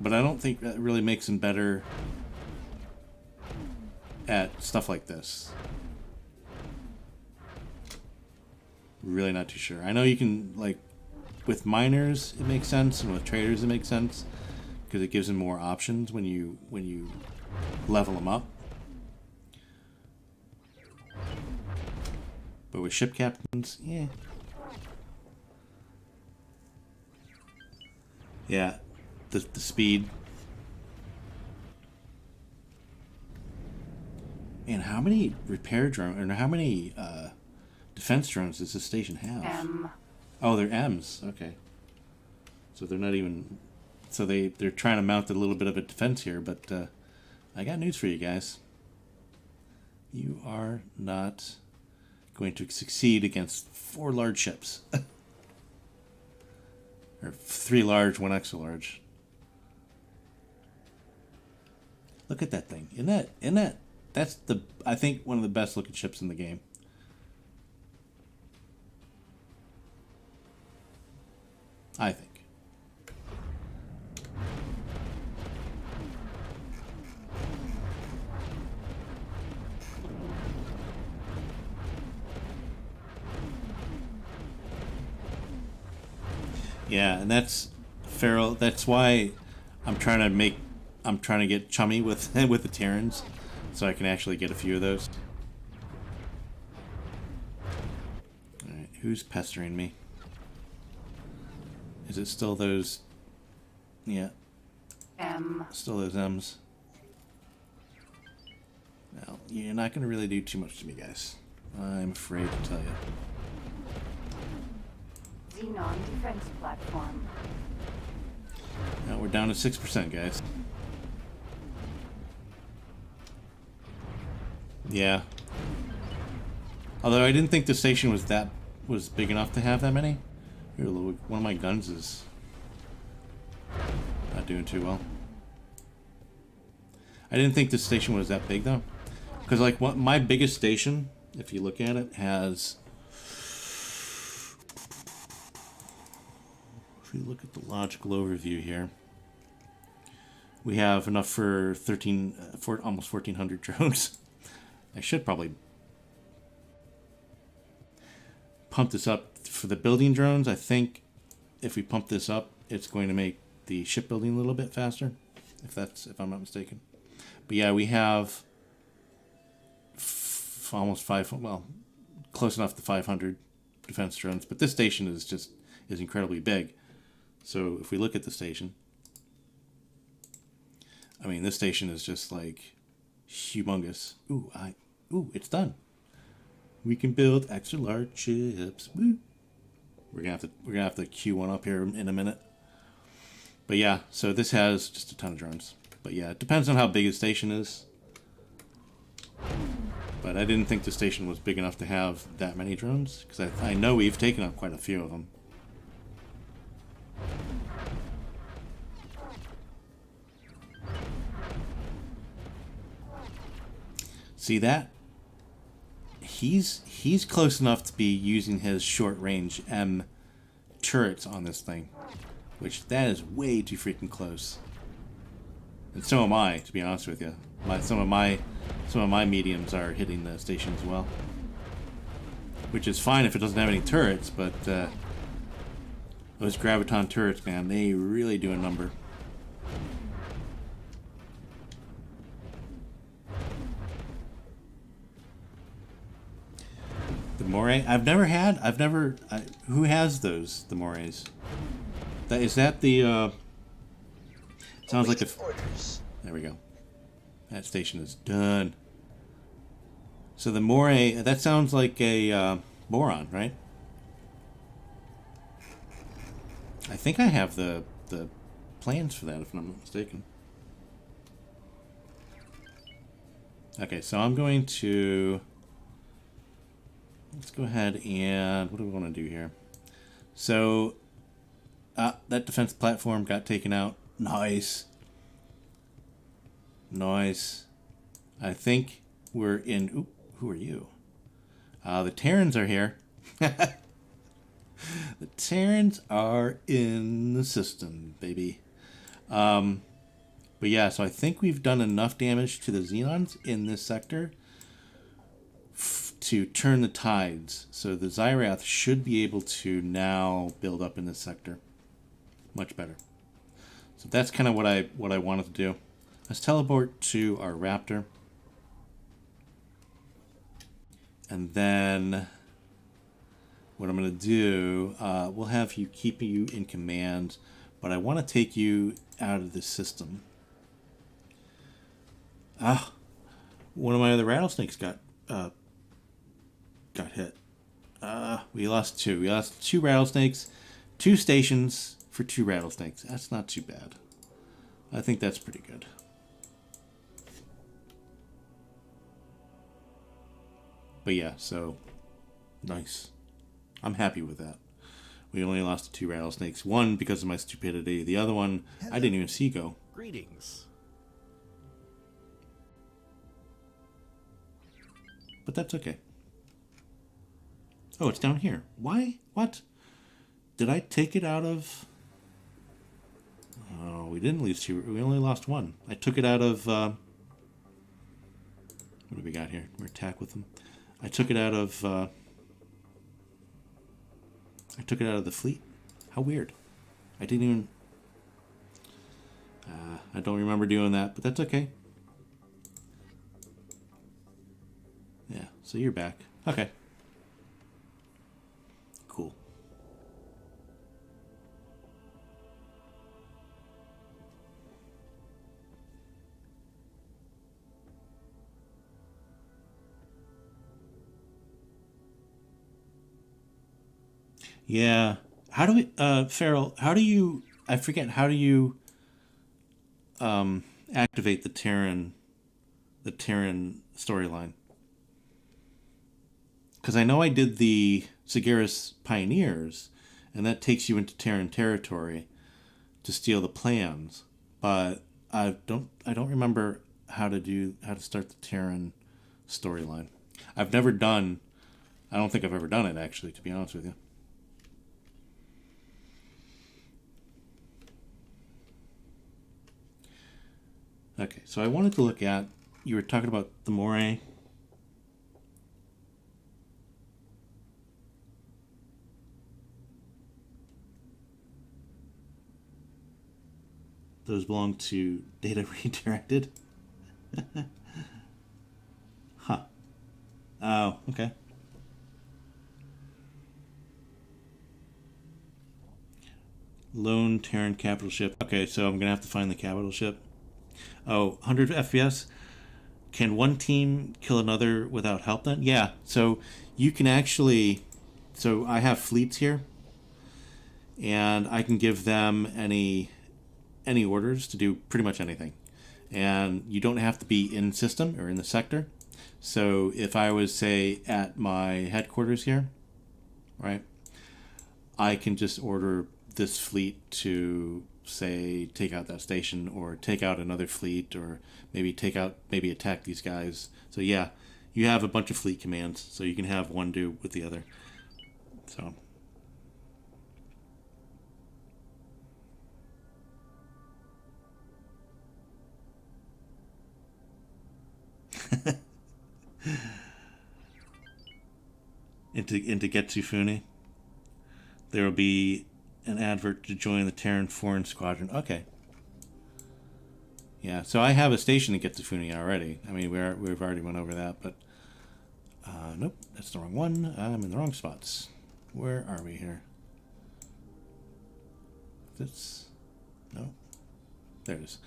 But I don't think that really makes them better at stuff like this. Really not too sure. I know you can, like, with miners it makes sense, and with traders it makes sense, because it gives them more options when you level them up. But with ship captains, yeah. Yeah, the speed. Man, how many repair drones, or how many defense drones does this station have? M. Oh, they're M's. Okay. So they're not even. So they're trying to mount a little bit of a defense here, but I got news for you guys. You are not going to succeed against 4 large ships. Or 3 large, 1 extra large. Look at that thing. Isn't that that's I think one of the best looking ships in the game. I think. Yeah, and that's Feral. That's why I'm trying to get chummy with with the Terrans, so I can actually get a few of those. All right, who's pestering me? Is it still those? Yeah. M. Still those M's. Well, you're not going to really do too much to me, guys. I'm afraid to tell you. Xenon defense platform. Now we're down to 6%, guys. Yeah. Although I didn't think the station was big enough to have that many. Here, look, one of my guns is not doing too well. I didn't think the station was that big though, because like my biggest station, if you look at it, has. If we look at the logical overview here, we have enough for almost 1,400 drones. I should probably pump this up for the building drones. I think if we pump this up, it's going to make the shipbuilding a little bit faster, if I'm not mistaken. But yeah, we have almost close enough to 500 defense drones. But this station is incredibly big. So if we look at the station, I mean, this station is just like humongous. Ooh, it's done. We can build extra large ships. Woo. We're gonna have to queue one up here in a minute. But yeah, so this has just a ton of drones. But yeah, it depends on how big the station is. But I didn't think the station was big enough to have that many drones, because I know we've taken up quite a few of them. See that? He's close enough to be using his short range M turrets on this thing, which that is way too freaking close. And so am I, to be honest with you. Some of my mediums are hitting the station as well, which is fine if it doesn't have any turrets. But those graviton turrets, man, they really do a number. The moray, who has those? The morays. Is that the? Sounds like a. Orders. There we go. That station is done. So the moray, that sounds like a boron, right? I think I have the plans for that, if I'm not mistaken. Okay, so I'm going to. Let's go ahead and what do we want to do here? So that defense platform got taken out. Nice. Nice. I think we're in. Ooh, who are you? The Terrans are here. The Terrans are in the system, baby. But yeah, so I think we've done enough damage to the Xenons in this sector to turn the tides. So the Zyrath should be able to now build up in this sector. Much better. So that's kind of what I wanted to do. Let's teleport to our Raptor. And then what I'm going to do, we'll have you keep you in command, but I want to take you out of the system. One of my other rattlesnakes got hit. We lost two. We lost 2 rattlesnakes, 2 stations for 2 rattlesnakes. That's not too bad. I think that's pretty good. But yeah, so nice. I'm happy with that. We only lost 2 rattlesnakes. One because of my stupidity. The other one I didn't even see go. Greetings. But that's okay. Oh, it's down here. Why? What? Did I take it out of... Oh, we didn't lose 2. We only lost 1. I took it out of... What do we got here? We're attack with them. I took it out of... I took it out of the fleet. How weird. I didn't even... I don't remember doing that, but that's okay. Yeah, so you're back. Okay. Cool. Yeah. How do we, Farrell, how do you, I forget, how do you activate the Terran storyline? Because I know I did the Sagaris Pioneers, and that takes you into Terran territory to steal the plans, but I don't remember how to start the Terran storyline. I've never done, I don't think I've ever done it actually, to be honest with you. Okay, so I wanted to look at, you were talking about the Moray. Those belong to data redirected. Huh. Oh, okay. Lone Terran capital ship. Okay, so I'm going to have to find the capital ship. Oh, 100 FPS. Can one team kill another without help then? Yeah, so you can actually... So I have fleets here, and I can give them any orders to do pretty much anything. And you don't have to be in system or in the sector. So if I was, say, at my headquarters here, right, I can just order this fleet to, say, take out that station or take out another fleet or maybe attack these guys. So yeah, you have a bunch of fleet commands, so you can have one do with the other. So... into Getsufune, there will be an advert to join the Terran Foreign Squadron. Okay. Yeah, so I have a station in Getsufune already. I mean, we've already went over that, but nope, that's the wrong one. I'm in the wrong spots. Where are we here? This, no, there it is.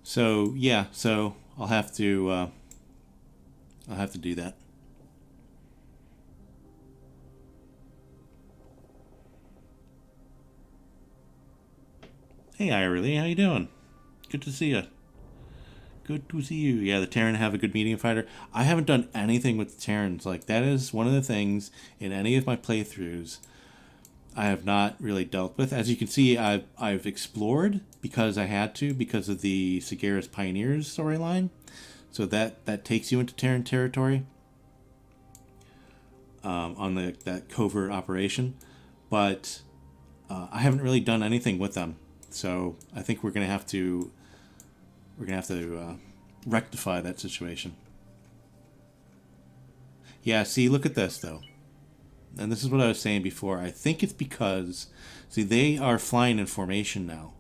So yeah, so I'll have to do that. Hey, Irely, how you doing? Good to see you. Good to see you. Yeah, the Terran have a good medium fighter. I haven't done anything with the Terrans. Like, that is one of the things in any of my playthroughs I have not really dealt with. As you can see, I've explored because I had to, because of the Sagaris Pioneers storyline. So that takes you into Terran territory on that covert operation. But I haven't really done anything with them. So I think we're gonna have to rectify that situation. Yeah, see, look at this though, and this is what I was saying before. I think it's because, see, they are flying in formation now,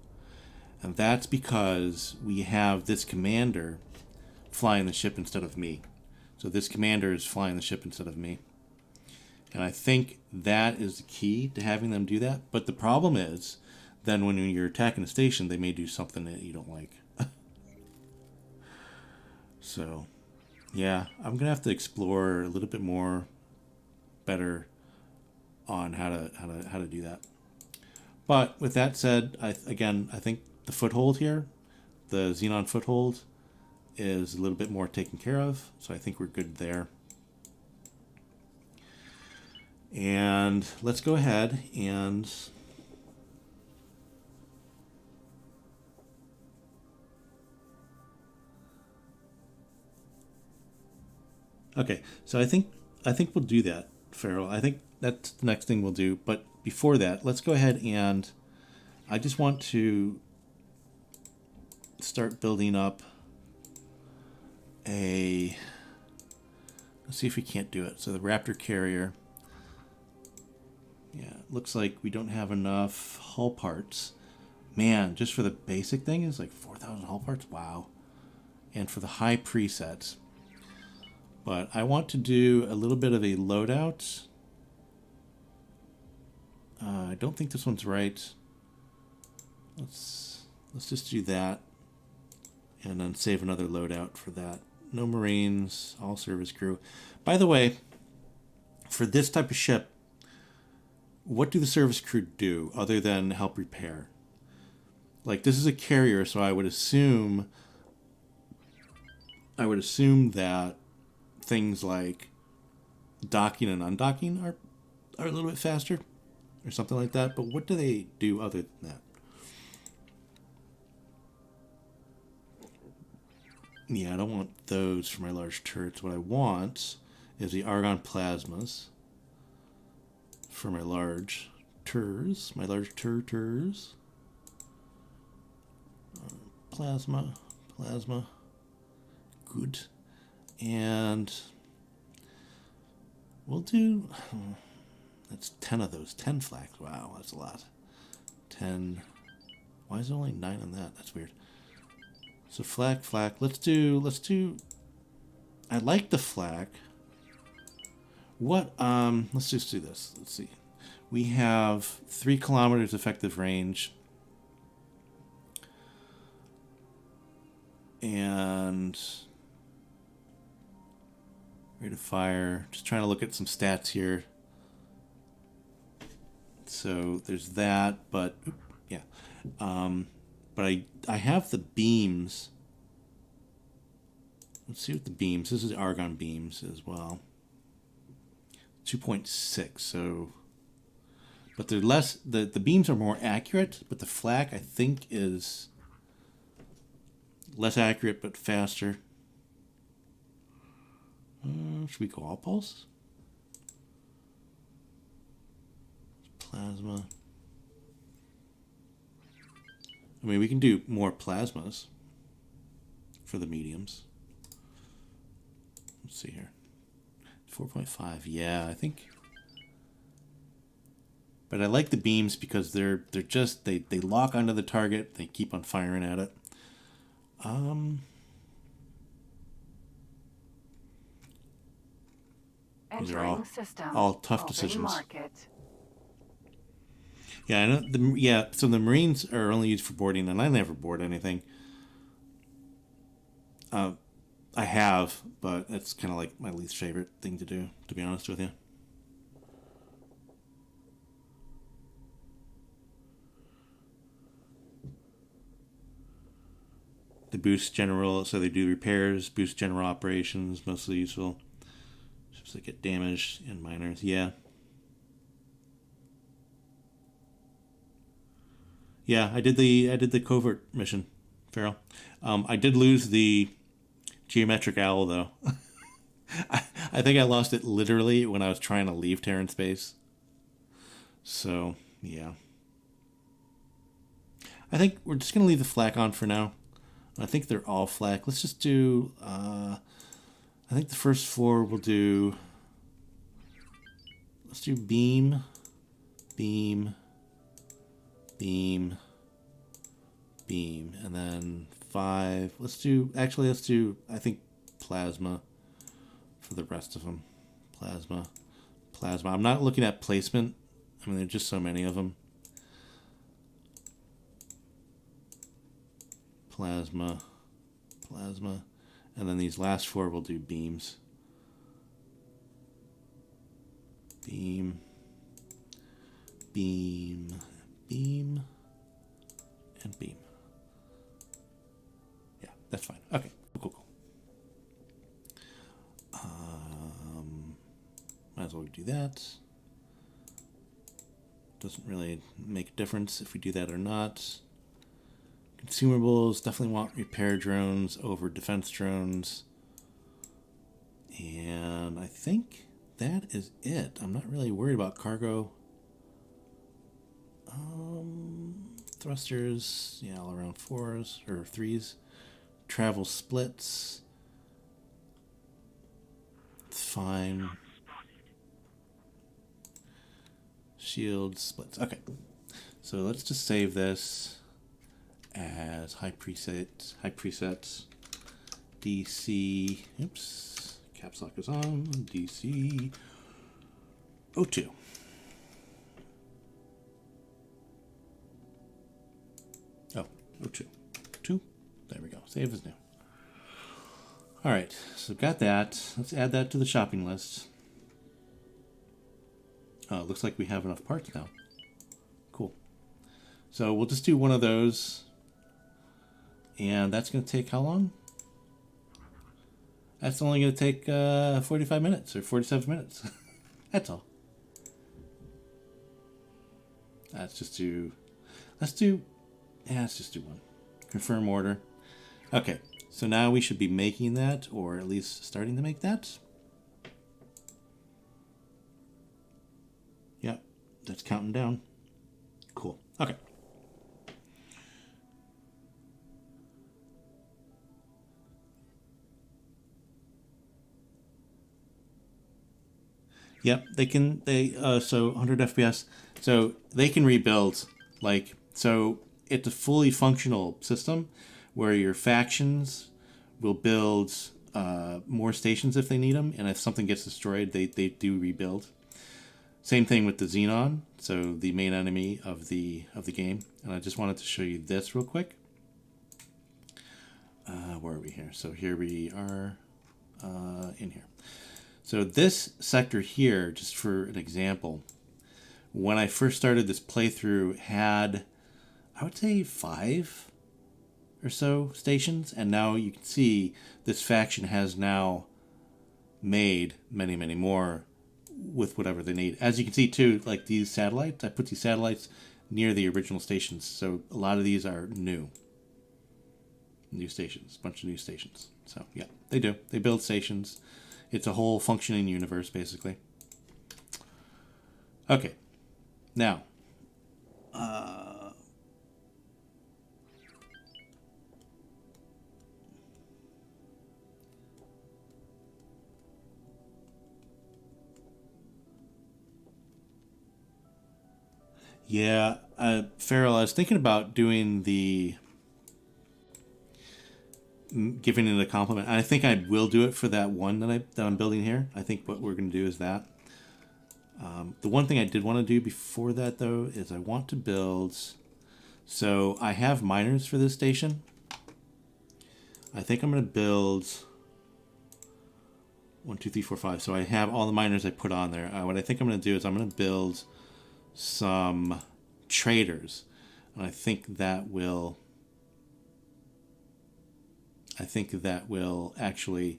and that's because we have this commander flying the ship instead of me. So this commander is flying the ship instead of me, and I think that is the key to having them do that. But the problem is, then when you're attacking a station, they may do something that you don't like. So, yeah, I'm gonna have to explore a little bit more, better, on how to do that. But with that said, I think the foothold here, the Xenon foothold, is a little bit more taken care of. So I think we're good there. And let's go ahead and okay, so I think we'll do that, Farrell. I think that's the next thing we'll do. But before that, let's go ahead and I just want to start building up a... Let's see if we can't do it. So the Raptor carrier. Yeah, it looks like we don't have enough hull parts. Man, just for the basic thing is like 4,000 hull parts? Wow. And for the high presets. But I want to do a little bit of a loadout. I don't think this one's right. Let's just do that. And then save another loadout for that. No Marines, all service crew. By the way, for this type of ship, what do the service crew do other than help repair? Like, this is a carrier, so I would assume that things like docking and undocking are a little bit faster or something like that. But what do they do other than that? Yeah, I don't want those for my large turrets. What I want is the argon plasmas for my large turrs. My large turrs. Plasma. Good. And we'll do... that's 10 of those. 10 flags. Wow, that's a lot. 10. Why is there only 9 on that? That's weird. So flak. Let's do... I like the flak. What, let's just do this. Let's see. We have 3 kilometers effective range. And rate of fire. Just trying to look at some stats here. So there's that, but yeah. But I have the beams. Let's see what the beams. This is argon beams as well. 2.6. So, but they're less. The beams are more accurate, but the flak I think is less accurate but faster. Should we go all pulse? Plasma. I mean, we can do more plasmas for the mediums. Let's see here. 4.5. Yeah, I think. But I like the beams because they're just they lock onto the target. They keep on firing at it. These are all tough decisions. Market. Yeah, I know. So the Marines are only used for boarding, and I never board anything. I have, but it's kind of like my least favorite thing to do, to be honest with you. The boost general, so they do repairs, boost general operations, mostly useful. Ships that get damaged and miners, yeah. Yeah, I did the covert mission, Farrell. I did lose the geometric owl though. I think I lost it literally when I was trying to leave Terran space. So yeah, I think we're just gonna leave the flak on for now. I think they're all flak. Let's just do. I think the first 4 we'll do. Let's do beam, and then 5. Let's do. I think plasma for the rest of them. Plasma. I'm not looking at placement. I mean, there's just so many of them. Plasma, and then these last 4 will do beams. Beam, and beam. Yeah, that's fine. Okay, cool. Might as well do that. Doesn't really make a difference if we do that or not. Consumables, definitely want repair drones over defense drones. And I think that is it. I'm not really worried about cargo. Thrusters, yeah, all around 4s or 3s. Travel splits. It's fine. Shield splits. Okay. So let's just save this as high presets, DC, oops, caps lock is on, DC 02. Oh, 02. 2. There we go. Save as new. All right, so got that. Let's add that to the shopping list. Looks like we have enough parts now. Cool. So we'll just do one of those. And that's going to take how long? That's only going to take 45 minutes or 47 minutes. That's all. Let's just do one. Confirm order. Okay, so now we should be making that, or at least starting to make that. Yep, that's counting down. Cool. Okay. Yep, so 100 FPS. So they can rebuild, like, so it's a fully functional system where your factions will build more stations if they need them, and if something gets destroyed, they do rebuild. Same thing with the Xenon, so the main enemy of the game. And I just wanted to show you this real quick. Where are we here? So here we are in here. So this sector here, just for an example, when I first started this playthrough had, I would say 5 or so stations, and now you can see this faction has now made many, many more with whatever they need. As you can see too, like these satellites, I put these satellites near the original stations, so a lot of these are new stations, a bunch of new stations. So yeah, they do. They build stations. It's a whole functioning universe, basically. Okay, now, yeah, Farrell, I was thinking about doing the giving it a compliment. I think I will do it for that one that I'm building here. I think what we're going to do is that. The one thing I did want to do before that, though, is I want to build... So I have miners for this station. I think I'm going to build 1, 2, 3, 4, 5. So I have all the miners I put on there. What I think I'm going to do is I'm going to build some traders. And I think that will actually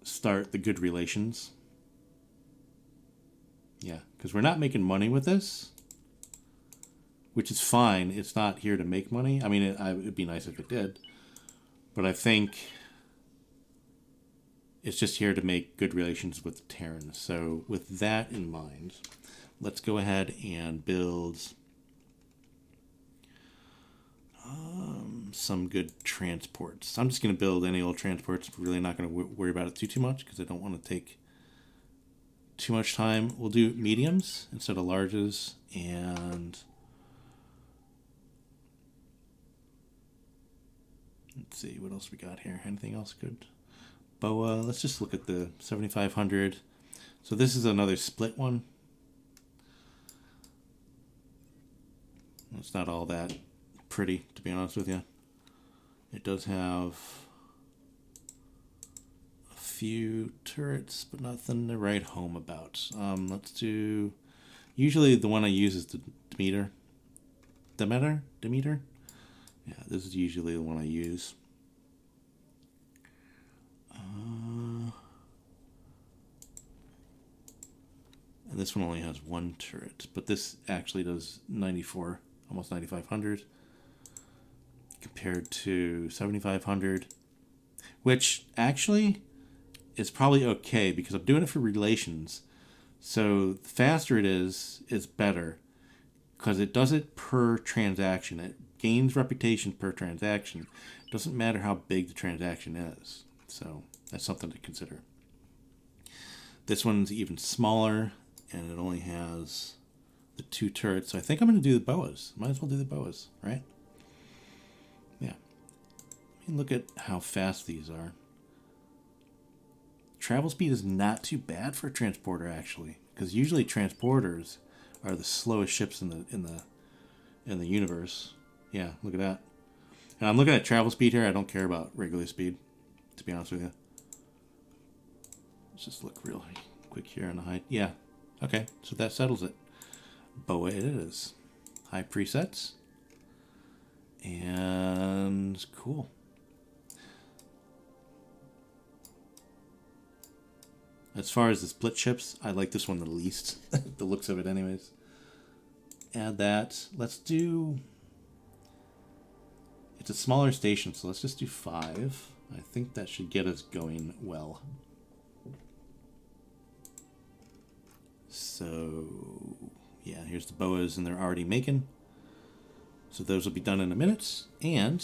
start the good relations. Yeah, because we're not making money with this, which is fine. It's not here to make money. I mean, it'd be nice if it did, but I think it's just here to make good relations with the Terrans. So with that in mind, let's go ahead and build some good transports. I'm just going to build any old transports. We're really not going to worry about it too much because I don't want to take too much time. We'll do mediums instead of larges, and let's see what else we got here. Anything else good? Boa. Let's just look at the 7500. So this is another split one. It's not all that pretty, to be honest with you. It does have a few turrets, but nothing to write home about. Let's do... Usually the one I use is the Demeter. Demeter? Yeah, this is usually the one I use. And this one only has 1 turret, but this actually does 94, almost 9500. Compared to 7500, which actually is probably okay because I'm doing it for relations. So the faster it is better because it does it per transaction. It gains reputation per transaction. It doesn't matter how big the transaction is. So that's something to consider. This one's even smaller and it only has the 2 turrets. So I think I'm going to do the boas. Might as well do the boas, right? Yeah. Look at how fast these are. Travel speed is not too bad for a transporter, actually, because usually transporters are the slowest ships in the universe. Yeah, look at that. And I'm looking at travel speed here. I don't care about regular speed, to be honest with you. Let's just look real quick here on the height. Yeah, Okay, so that settles it. Boa it is. High presets. And cool. As far as the split ships, I like this one the least. The looks of it anyways. Add that. Let's do... It's a smaller station, so let's just do 5. I think that should get us going well. So, yeah, here's the boas, and they're already making. So those will be done in a minute. And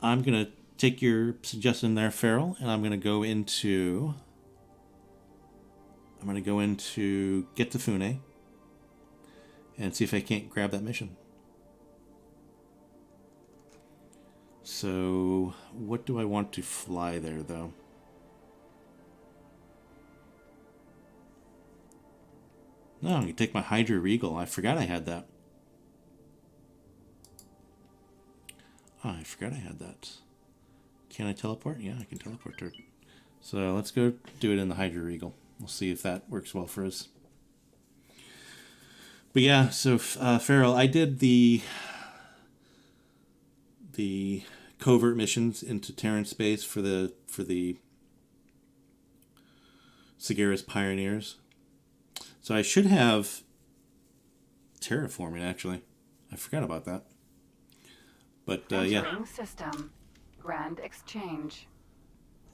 I'm going to take your suggestion there, Farrell, and I'm going to go into... Get the Fune and see if I can't grab that mission. So, what do I want to fly there, though? No, I can take my Hydra Regal. I forgot I had that. Oh, I forgot I had that. Can I teleport? Yeah, I can teleport to it. So, let's go do it in the Hydra Regal. We'll see if that works well for us. But yeah, so Farrell, I did the covert missions into Terran space for the Sagara's Pioneers. So I should have terraforming, actually. I forgot about that. But yeah. Entering system. Grand exchange.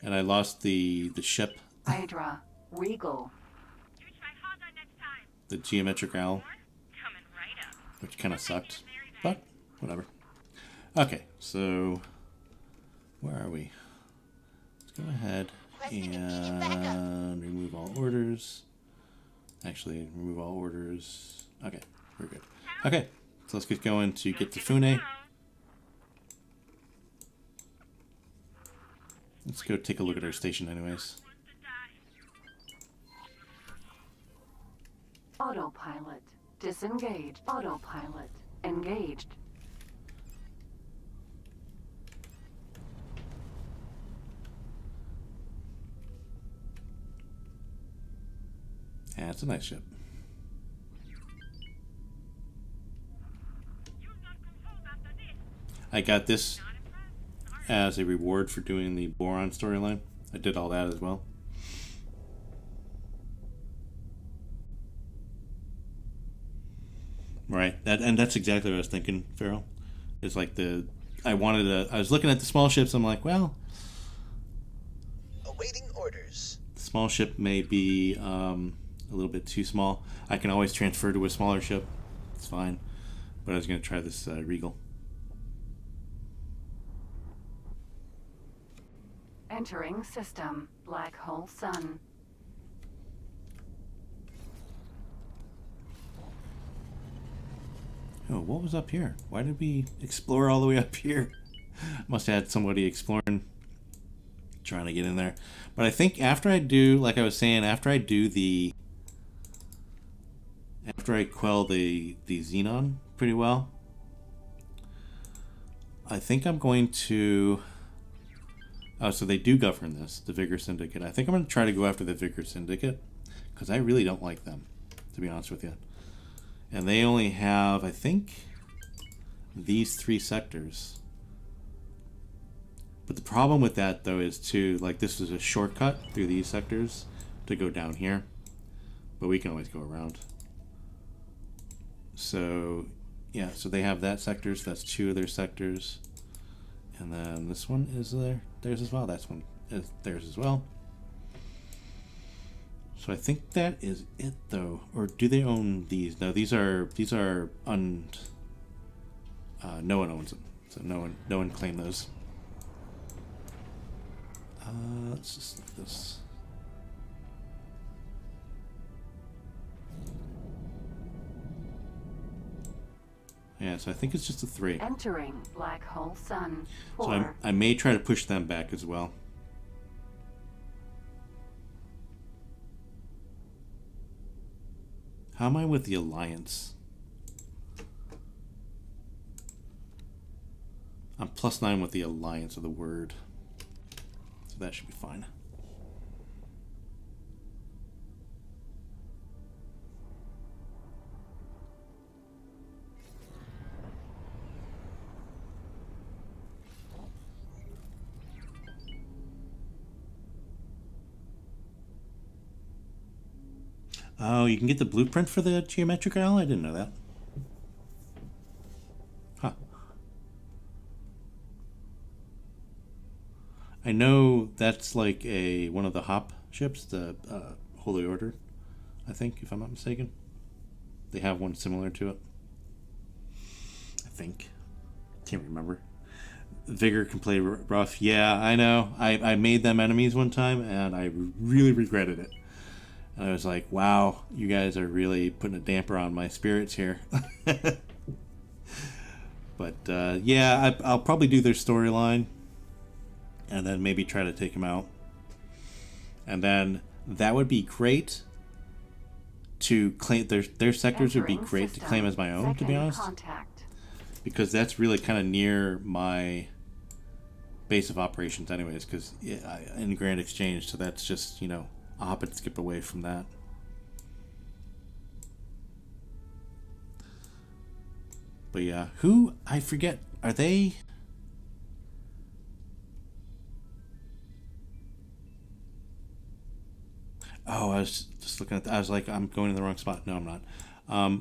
And I lost the ship. Hydra. Regal. The geometric owl. Which kind of sucked. But, whatever. Okay, so... Where are we? Let's go ahead and remove all orders. Actually, remove all orders. Okay, we're good. Okay, so let's get going to get to Fune. Let's go take a look at our station anyways. Autopilot. Disengaged. Autopilot. Engaged. Yeah, it's a nice ship. I got this as a reward for doing the Boron storyline. I did all that as well. Right, that's exactly what I was thinking, Farrell. It's like I was looking at the small ships. I'm like, well, Awaiting orders. the small ship may be a little bit too small. I can always transfer to a smaller ship. It's fine. But I was going to try this Regal. Entering system. Black hole sun. Oh, what was up here? Why did we explore all the way up here? Must have had somebody exploring, trying to get in there. But I think after I do, like I was saying, after I quell the Xenon pretty well, I think I'm going to... Oh, so they do govern this, the Vigor Syndicate. I think I'm going to try to go after the Vigor Syndicate, because I really don't like them, to be honest with you. And they only have, I think, these 3 sectors. But the problem with that, though, is this is a shortcut through these sectors to go down here. But we can always go around. So, yeah, so they have that sector, so that's 2 of their sectors. And then this one is theirs as well. That's one is theirs as well. So I think that is it, though. Or do they own these? No, these are no one owns them. So no one claimed those. Let's just look at this. Yeah, so I think it's just a 3. Entering black hole sun. So I may try to push them back as well. How am I with the Alliance? I'm +9 with the Alliance of the word. So that should be fine. Oh, you can get the blueprint for the geometric isle? I didn't know that. Huh. I know that's like one of the hop ships, the Holy Order, I think, if I'm not mistaken. They have one similar to it. I think. Can't remember. Vigor can play rough. Yeah, I know. I made them enemies one time, and I really regretted it. And I was like, wow, you guys are really putting a damper on my spirits here. But, yeah, I'll probably do their storyline, and then maybe try to take them out. And then that would be great to claim. Their sectors would be great to claim as my own, to be honest. Because that's really kind of near my base of operations anyways, because in Grand Exchange, so that's just, you know, I'll hop and skip away from that. But yeah, I forget, are they... Oh, I was just looking at I was like, I'm going in the wrong spot. No, I'm not.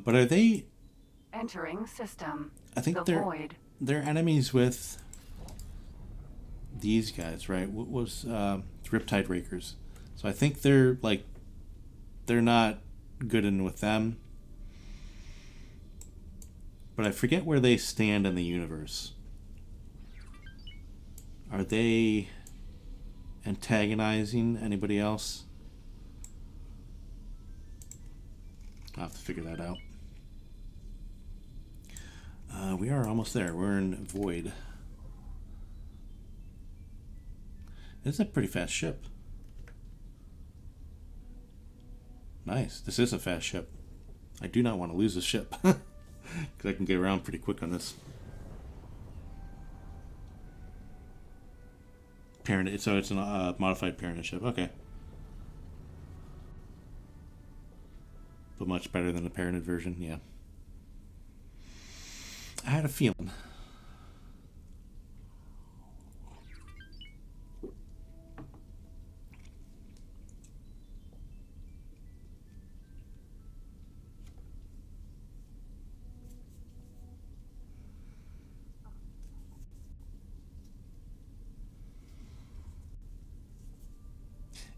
But are they... Entering system. I think they're enemies with these guys, right? What was Riptide Rakers? So I think they're not good in with them. But I forget where they stand in the universe. Are they antagonizing anybody else? I'll have to figure that out. We are almost there. We're in Void. It's a pretty fast ship. Nice. This is a fast ship. I do not want to lose this ship. Because I can get around pretty quick on this. So it's a modified Paranid ship. Okay. But much better than the Paranid version, yeah. I had a feeling.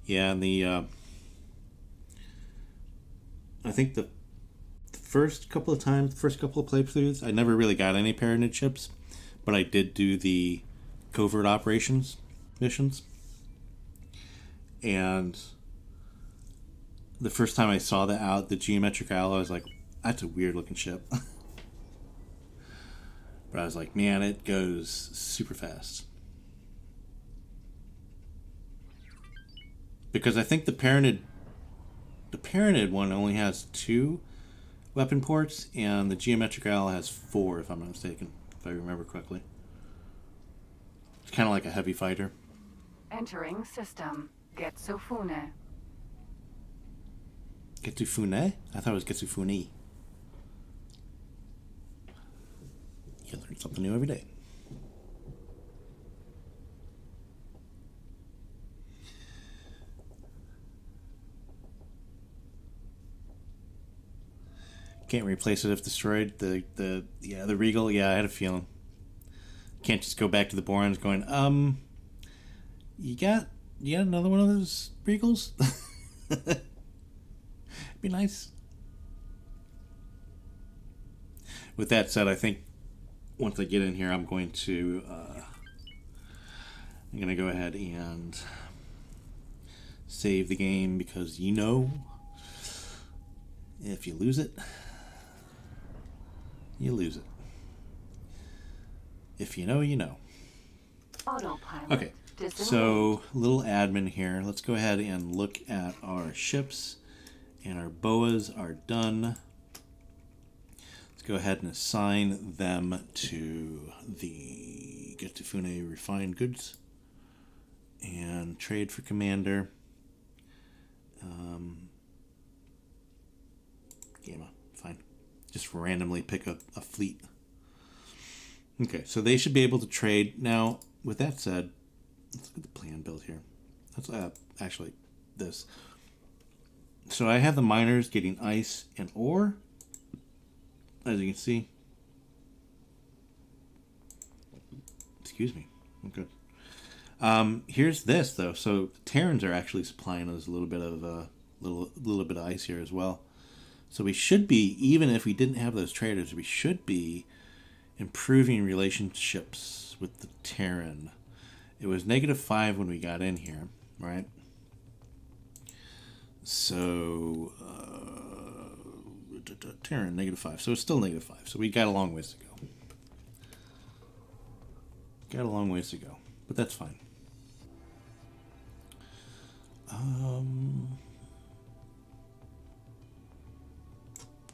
Yeah, and I think the first couple of playthroughs, I never really got any Paranid ships, but I did do the covert operations missions. And the first time I saw the geometric isle, I was like, that's a weird looking ship. But I was like, man, it goes super fast. Because I think the Paranid one only has 2 weapon ports, and the geometric isle has 4, if I'm not mistaken, if I remember correctly. It's kind of like a heavy fighter. Entering system. Getsufune. Getsufune? I thought it was Getsufune. You learn something new every day. Can't replace it if destroyed. The Regal, yeah, I had a feeling. Can't just go back to the Borans going, you got another one of those Regals? Be nice. With that said, I think once I get in here, I'm going to go ahead and save the game, because if you lose it, you lose it. If you know, you know. Autopilot. Okay, so little admin here. Let's go ahead and look at our ships, and our boas are done. Let's go ahead and assign them to the Getsufune refined goods and trade for commander. Gamma, fine. Just randomly pick a fleet. Okay, so they should be able to trade. Now, with that said, let's look at the plan build here. Let's actually this. So I have the miners getting ice and ore, as you can see. Excuse me. Okay. Here's this though. So Terrans are actually supplying us a little bit of little bit of ice here as well. So we should be, even if we didn't have those traders, we should be improving relationships with the Terran. It was -5 when we got in here, right? So Terran -5. So it's still -5. So we got a long ways to go. Got a long ways to go, but that's fine.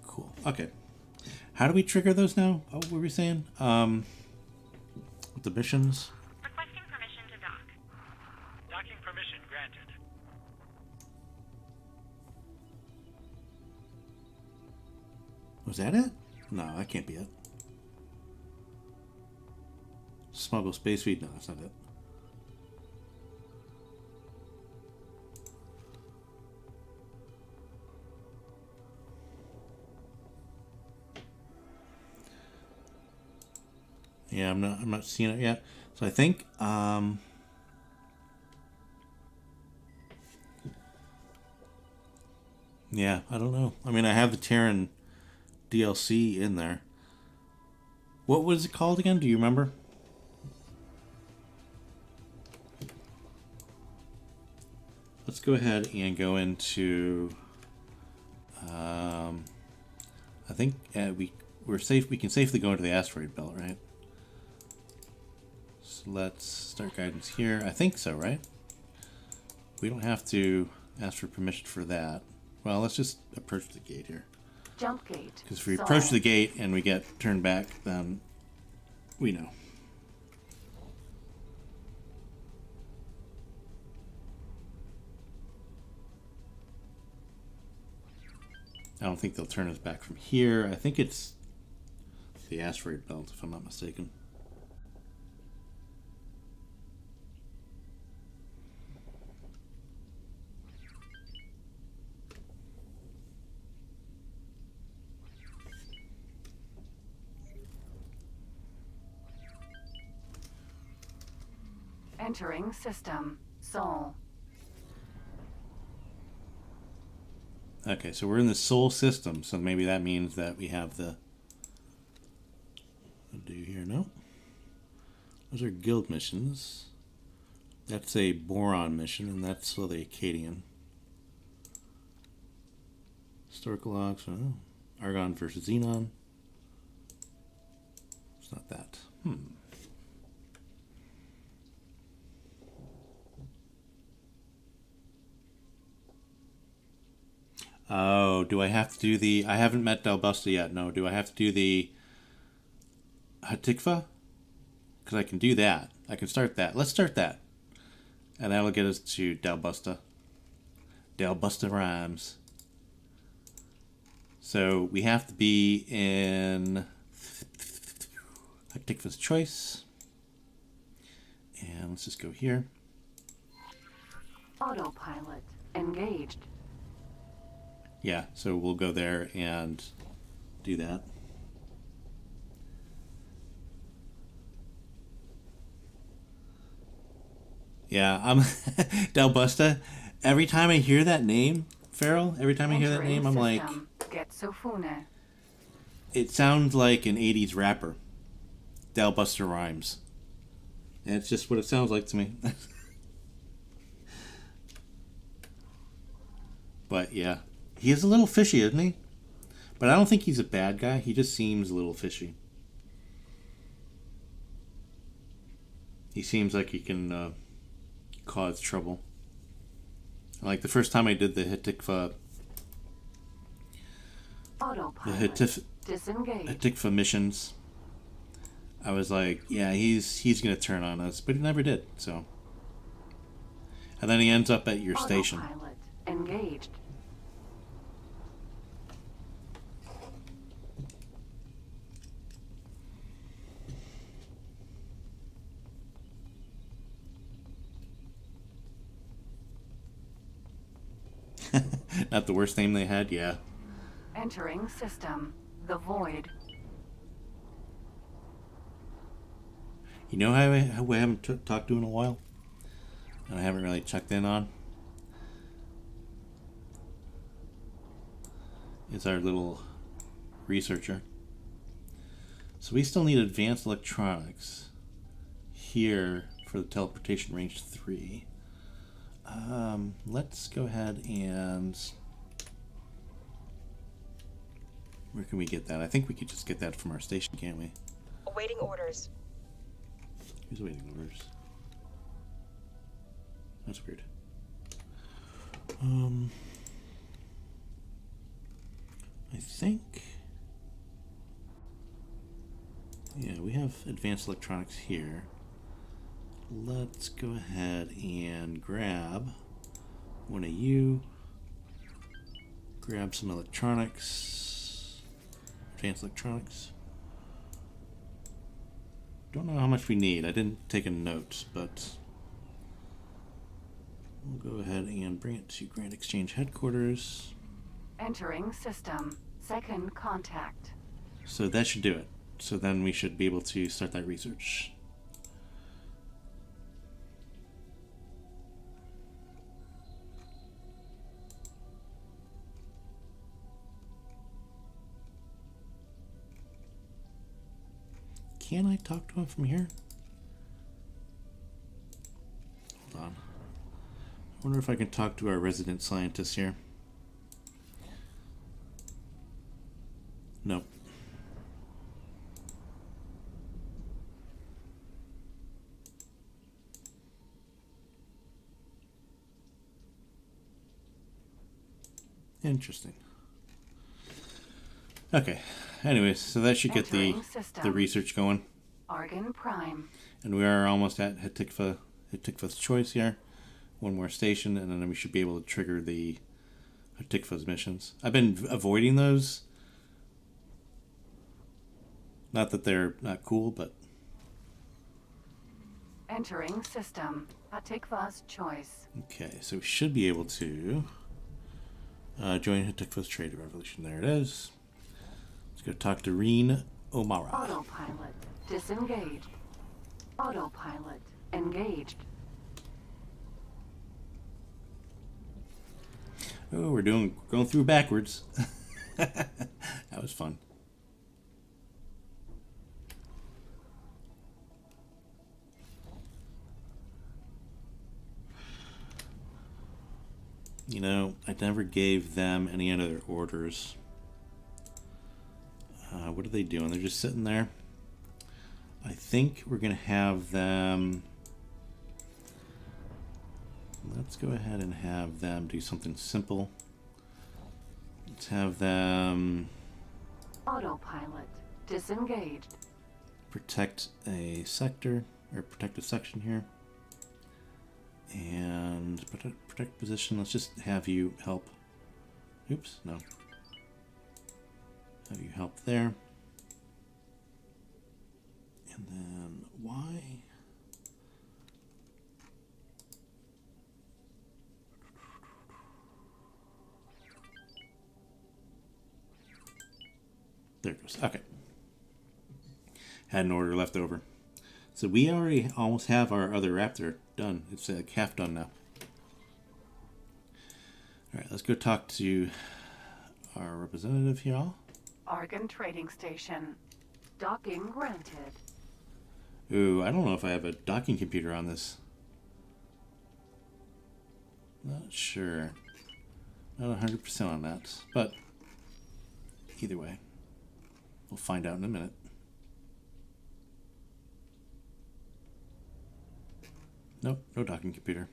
Cool. Okay. How do we trigger those now? Oh, what were we saying? With the missions? Requesting permission to dock. Docking permission granted. Was that it? No, that can't be it. Smuggle space feed? No, that's not it. Yeah, I'm not seeing it yet. So I think yeah, I don't know. I mean, I have the Terran DLC in there. What was it called again? Do you remember? Let's go ahead and go into I think we're safe. We can safely go into the asteroid belt, right? So let's start guidance here. I think so, right? We don't have to ask for permission for that. Well, let's just approach the gate here. Jump gate. Because if we approach the gate and we get turned back, then we know. I don't think they'll turn us back from here. I think it's the asteroid belt, if I'm not mistaken. Entering system. Sol. Okay, so we're in the Sol system, so maybe that means that we have the... What do you hear? No? Those are guild missions. That's a boron mission, and that's still the Acadian. Historical logs. Oh. Argon versus Xenon. It's not that. Oh, do I have to do the... I haven't met Delbusta yet. No, do I have to do the Hatikvah? Because I can do that. I can start that. Let's start that. And that'll get us to Delbusta. Delbusta rhymes. So we have to be in Hatikvah's choice. And let's just go here. Autopilot. Engaged. Yeah, so we'll go there and do that. Yeah, I'm Delbusta. Every time I hear that name, Farrell, every time I hear that name, I'm like, Getsofune. it sounds like an 80s rapper. Delbusta rhymes. And it's just what it sounds like to me. But yeah. He is a little fishy, isn't he? But I don't think he's a bad guy. He just seems a little fishy. He seems like he can cause trouble. Like the first time I did the Hatikvah... Autopilot. Disengage. Hatikvah missions, I was like, yeah, he's going to turn on us. But he never did, so... And then he ends up at your station. Autopilot. Engaged. Not the worst name they had, yeah. Entering system. The void. You know how I haven't talked to in a while? And I haven't really checked in on? Is our little researcher. So we still need advanced electronics here for the teleportation range 3. Let's go ahead and... Where can we get that? I think we could just get that from our station, can't we? Awaiting orders. Who's waiting orders? That's weird. I think... Yeah, we have advanced electronics here. Let's go ahead and grab one of you. Grab some electronics. Advanced electronics. Don't know how much we need. I didn't take a note, but we'll go ahead and bring it to Grand Exchange headquarters. Entering system. Second contact. So that should do it. So then we should be able to start that research. Can I talk to him from here? Hold on. I wonder if I can talk to our resident scientist here. Nope. Interesting. Okay. Anyways, so that should get the research going. Argon Prime. And we are almost at Hatikvah's choice here. One more station, and then we should be able to trigger the Hatikvah's missions. I've been avoiding those. Not that they're not cool, but... Entering system. Hatikvah's choice. Okay, so we should be able to join Hatikvah's trade revolution. There it is. Let's go talk to Reen O'Mara. Autopilot. Disengaged. Autopilot. Engaged. Oh, we're going through backwards. That was fun. You know, I never gave them any other orders. What are they doing? They're just sitting there. I think we're going to have them... Let's go ahead and have them do something simple. Let's have them... Autopilot. Disengaged. Protect a sector, or protect a section here. And protect position. Let's just have you help. Oops, no. Have you help there. And then why? There it goes. Okay. Had an order left over. So we already almost have our other raptor done. It's like half done now. Alright, let's go talk to our representative here. Argon Trading Station. Docking granted. Ooh, I don't know if I have a docking computer on this. Not sure. Not 100% on that. But either way, we'll find out in a minute. Nope, no docking computer.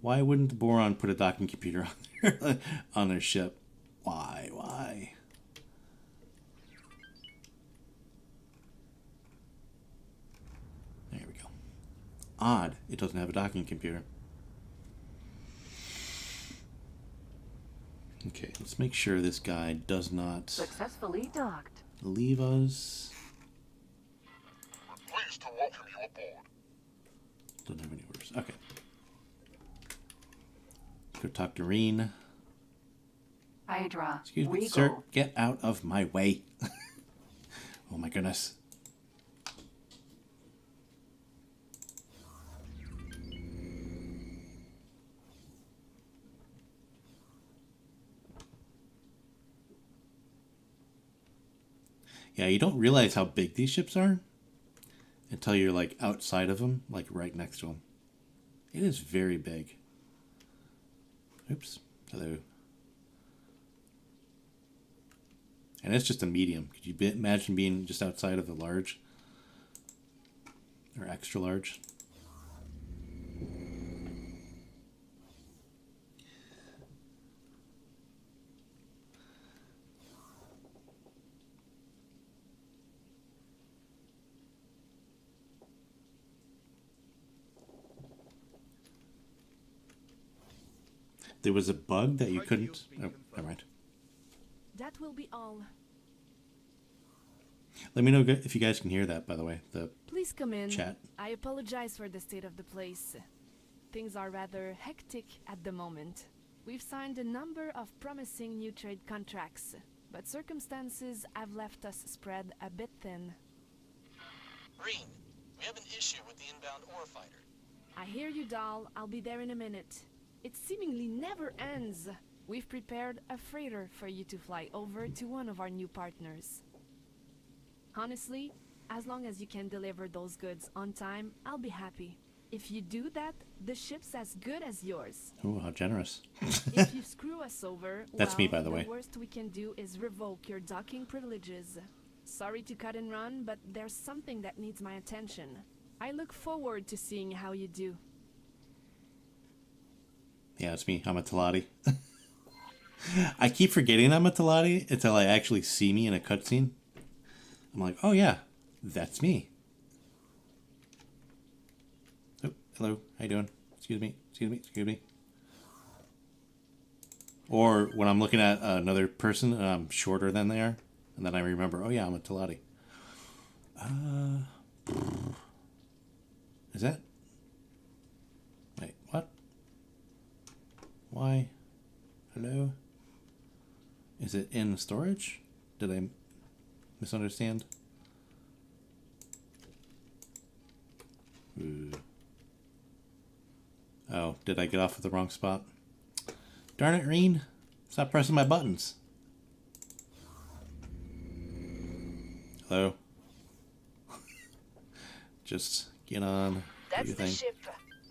Why wouldn't the Boron put a docking computer on their ship? Why? There we go. Odd, it doesn't have a docking computer. Okay, let's make sure this guy does not Successfully docked. leave us. We're pleased to welcome you aboard. Don't have any orders. Okay. Go talk to Reen. Hydra. Excuse me, Regal. sir. Get out of my way. Oh my goodness. Yeah, you don't realize how big these ships are until you're like outside of them, like right next to them. It is very big. Oops. Hello. And it's just a medium. Could you imagine being just outside of a large? Or extra large? There was a bug that you couldn't... Oh, never mind. That will be all. Let me know if you guys can hear that, by the way. The Please come in. chat. I apologize for the state of the place. Things are rather hectic at the moment. We've signed a number of promising new trade contracts, but circumstances have left us spread a bit thin. Reen, we have an issue with the inbound ore fighter. I hear you, doll. I'll be there in a minute. It seemingly never ends. We've prepared a freighter for you to fly over to one of our new partners. Honestly, as long as you can deliver those goods on time, I'll be happy. If you do that, the ship's as good as yours. Oh, how generous. If you screw us over, That's me, by the way. The worst we can do is revoke your docking privileges. Sorry to cut and run, but there's something that needs my attention. I look forward to seeing how you do. Yeah, it's me. I'm a Taladi. I keep forgetting I'm a Taladi until I actually see me in a cutscene. I'm like, oh yeah, that's me. Oh, hello. How you doing? Excuse me. Excuse me. Excuse me. Or when I'm looking at another person and I'm shorter than they are, and then I remember, oh yeah, I'm a Taladi. Is that? Wait, what? Why? Hello? Is it in storage? Did I misunderstand? Ooh. Oh, did I get off at the wrong spot? Darn it, Reen. Stop pressing my buttons. Hello? Just get on. Do That's your the thing. ship.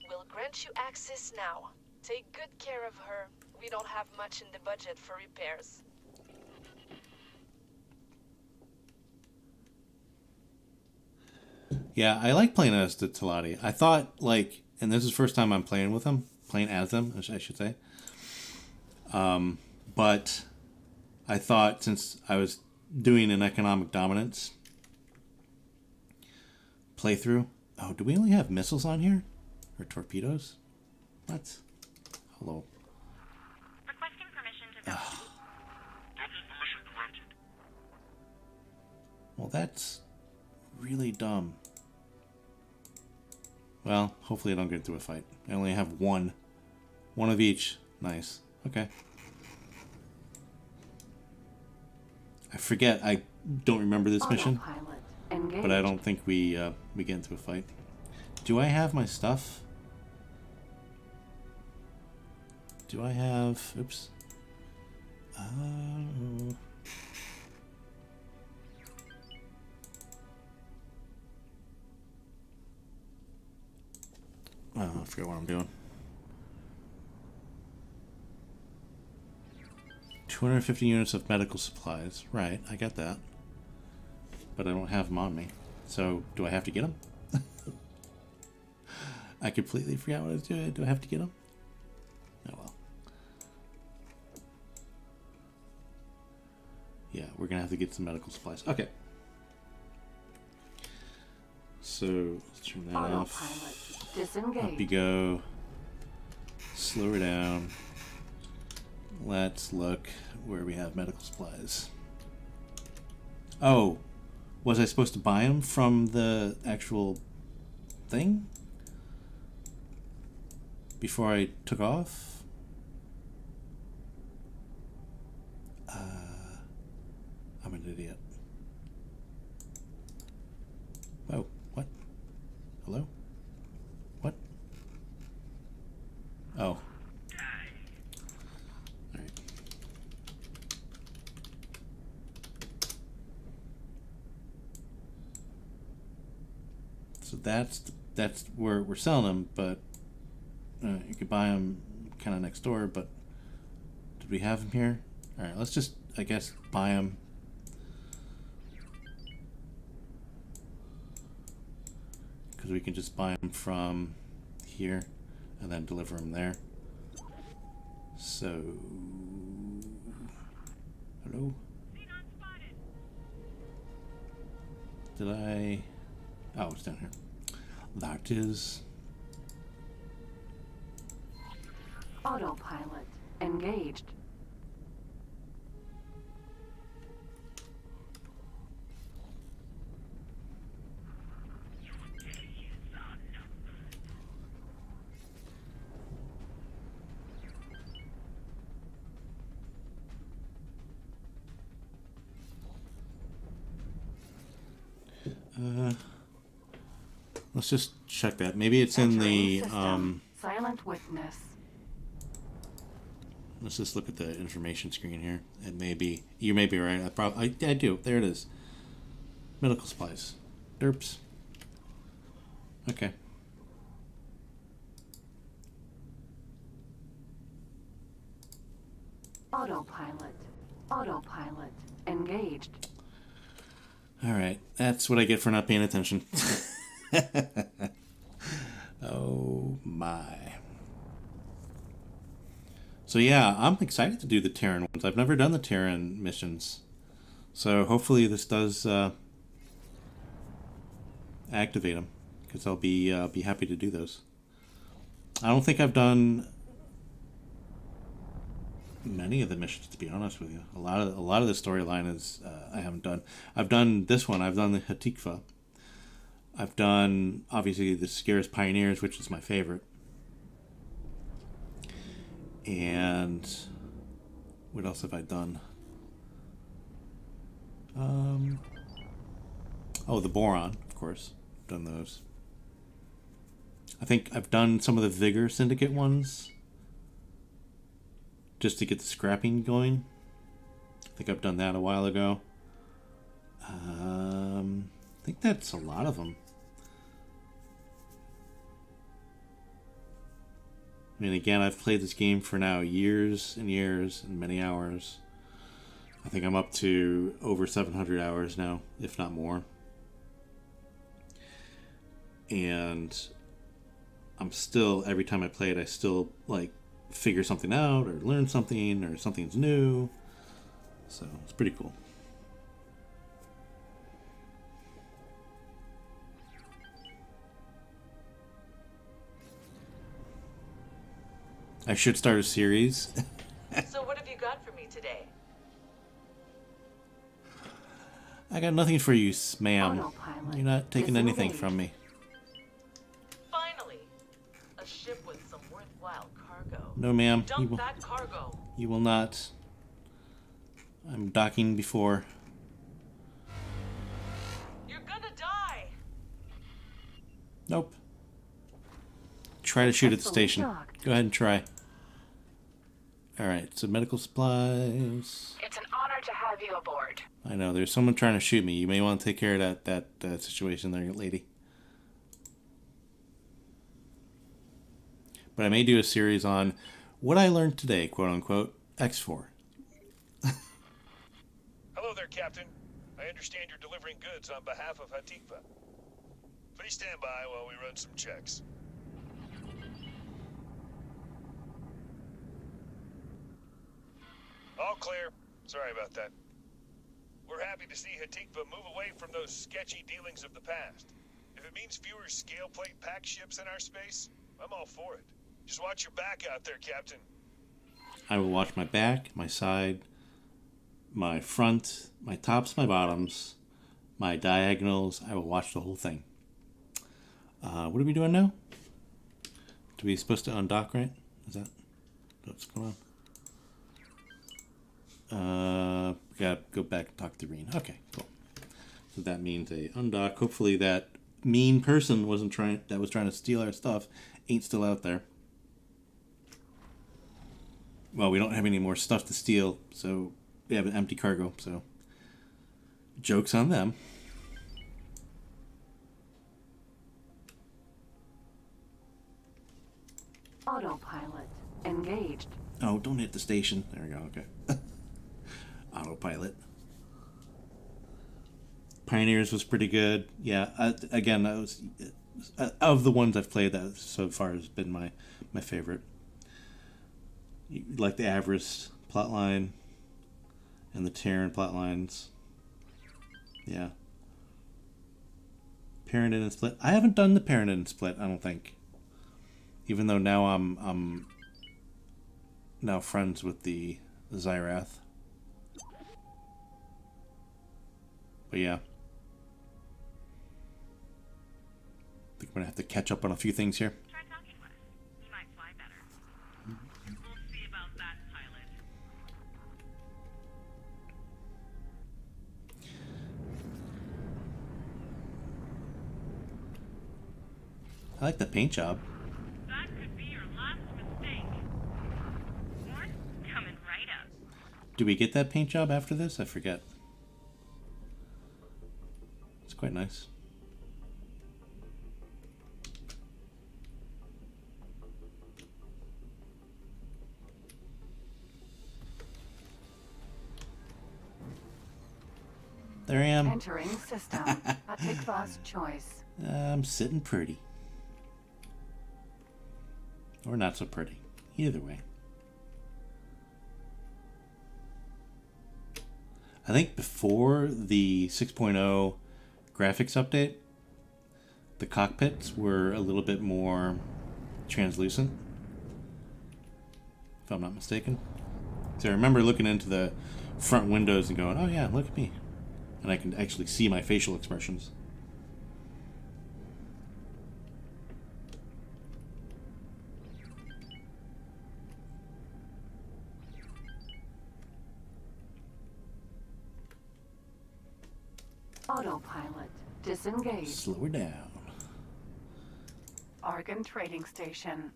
We'll grant you access now. Take good care of her. We don't have much in the budget for repairs. Yeah, I like playing as the Taladi. I thought, like, and this is the first time I'm playing with them, playing as them, I should say. But I thought since I was doing an economic dominance playthrough, oh, do we only have missiles on here? Or torpedoes? What? Hello. Requesting permission to dock. Docking permission granted. Well, that's really dumb. Well, hopefully I don't get into a fight. I only have one. One of each. Nice. Okay. I forget. I don't remember this mission. Autopilot engaged. But I don't think we get into a fight. Do I have my stuff? Do I have... Oops. Oh, I forget what I'm doing. 250 units of medical supplies. Right, I got that. But I don't have them on me. So, do I have to get them? I completely forgot what I was doing. Do I have to get them? Oh well. Yeah, we're going to have to get some medical supplies. Okay. So, let's turn that off. Autopilot Up you disengaged. go. Slow her down. Let's look where we have medical supplies. Oh, was I supposed to buy them from the actual thing? Before I took off? an idiot. Oh, what? Hello? What? Oh. Alright. So that's where we're selling them, but you could buy them kind of next door, but did we have them here? Alright, let's just, I guess, buy them. Because we can just buy them from here and then deliver them there. So, hello? Did I? Oh, it's down here. That is. Autopilot engaged. Let's just check that. Maybe it's in the Silent witness. let's just look at the information screen here. It may be, you may be right. I do. There it is. Medical supplies. Derps. Okay. Autopilot. Autopilot engaged. All right. That's what I get for not paying attention. Oh my. So yeah, I'm excited to do the Terran ones. I've never done the Terran missions. So hopefully this does activate them, because I'll be happy to do those. I don't think I've done many of the missions, to be honest with you. A lot of the storyline is I haven't done. I've done this one. I've done the Hatikvah. I've done, obviously, the Scarce Pioneers, which is my favorite. And what else have I done? Oh, the Boron, of course. I've done those. I think I've done some of the Vigor Syndicate ones, just to get the scrapping going. I think I've done that a while ago. I think that's a lot of them. I mean, again, I've played this game for now years and years and many hours. I think I'm up to over 700 hours now, if not more. And I'm still, every time I play it, I still, like, figure something out or learn something or something's new. So, it's pretty cool. I should start a series. So what have you got for me today? I got nothing for you, ma'am. Autopilot You're not taking anything from me. Finally, a ship with some worthwhile cargo. No, ma'am. Dump that cargo. You will not. I'm docking before. You're gonna die. Nope. Try to shoot at the station. Go ahead and try. Alright, so medical supplies. It's an honor to have you aboard. I know, there's someone trying to shoot me. You may want to take care of that situation there, lady. But I may do a series on what I learned today, quote unquote, X4. Hello there, Captain. I understand you're delivering goods on behalf of Hatikvah. Please stand by while we run some checks. All clear. Sorry about that. We're happy to see Hatikvah move away from those sketchy dealings of the past. If it means fewer scale plate pack ships in our space, I'm all for it. Just watch your back out there, Captain. I will watch my back, my side, my front, my tops, my bottoms, my diagonals. I will watch the whole thing. What are we doing now? Are we supposed to undock, right? Is that what's going on? We gotta go back and talk to Reen. Okay, cool. So that means a undock. Hopefully that mean person was trying to steal our stuff ain't still out there. Well, we don't have any more stuff to steal, so we have an empty cargo, so joke's on them. Autopilot engaged. Oh, don't hit the station. There we go, okay. Autopilot. Pioneers was pretty good. Yeah, again, that was of the ones I've played, that so far has been my favorite. You like the Avarice plotline and the Terran plotlines. Yeah. Parented and Split. I haven't done the Parented and Split, I don't think. Even though now I'm now friends with the Zyrath. But yeah. I think I'm gonna have to catch up on a few things here. Try talking less. You might fly better. We'll see about that, pilot. I like the paint job. That could be your last mistake. Warren, coming right up. Do we get that paint job after this? I forget. It's quite nice. There I am. Entering system. Hatikvah's choice. I'm sitting pretty. Or not so pretty. Either way. I think before the 6.0 graphics update, the cockpits were a little bit more translucent, if I'm not mistaken. So I remember looking into the front windows and going, oh yeah, look at me. And I can actually see my facial expressions. Autopilot disengaged. Slow her down. Argon trading station.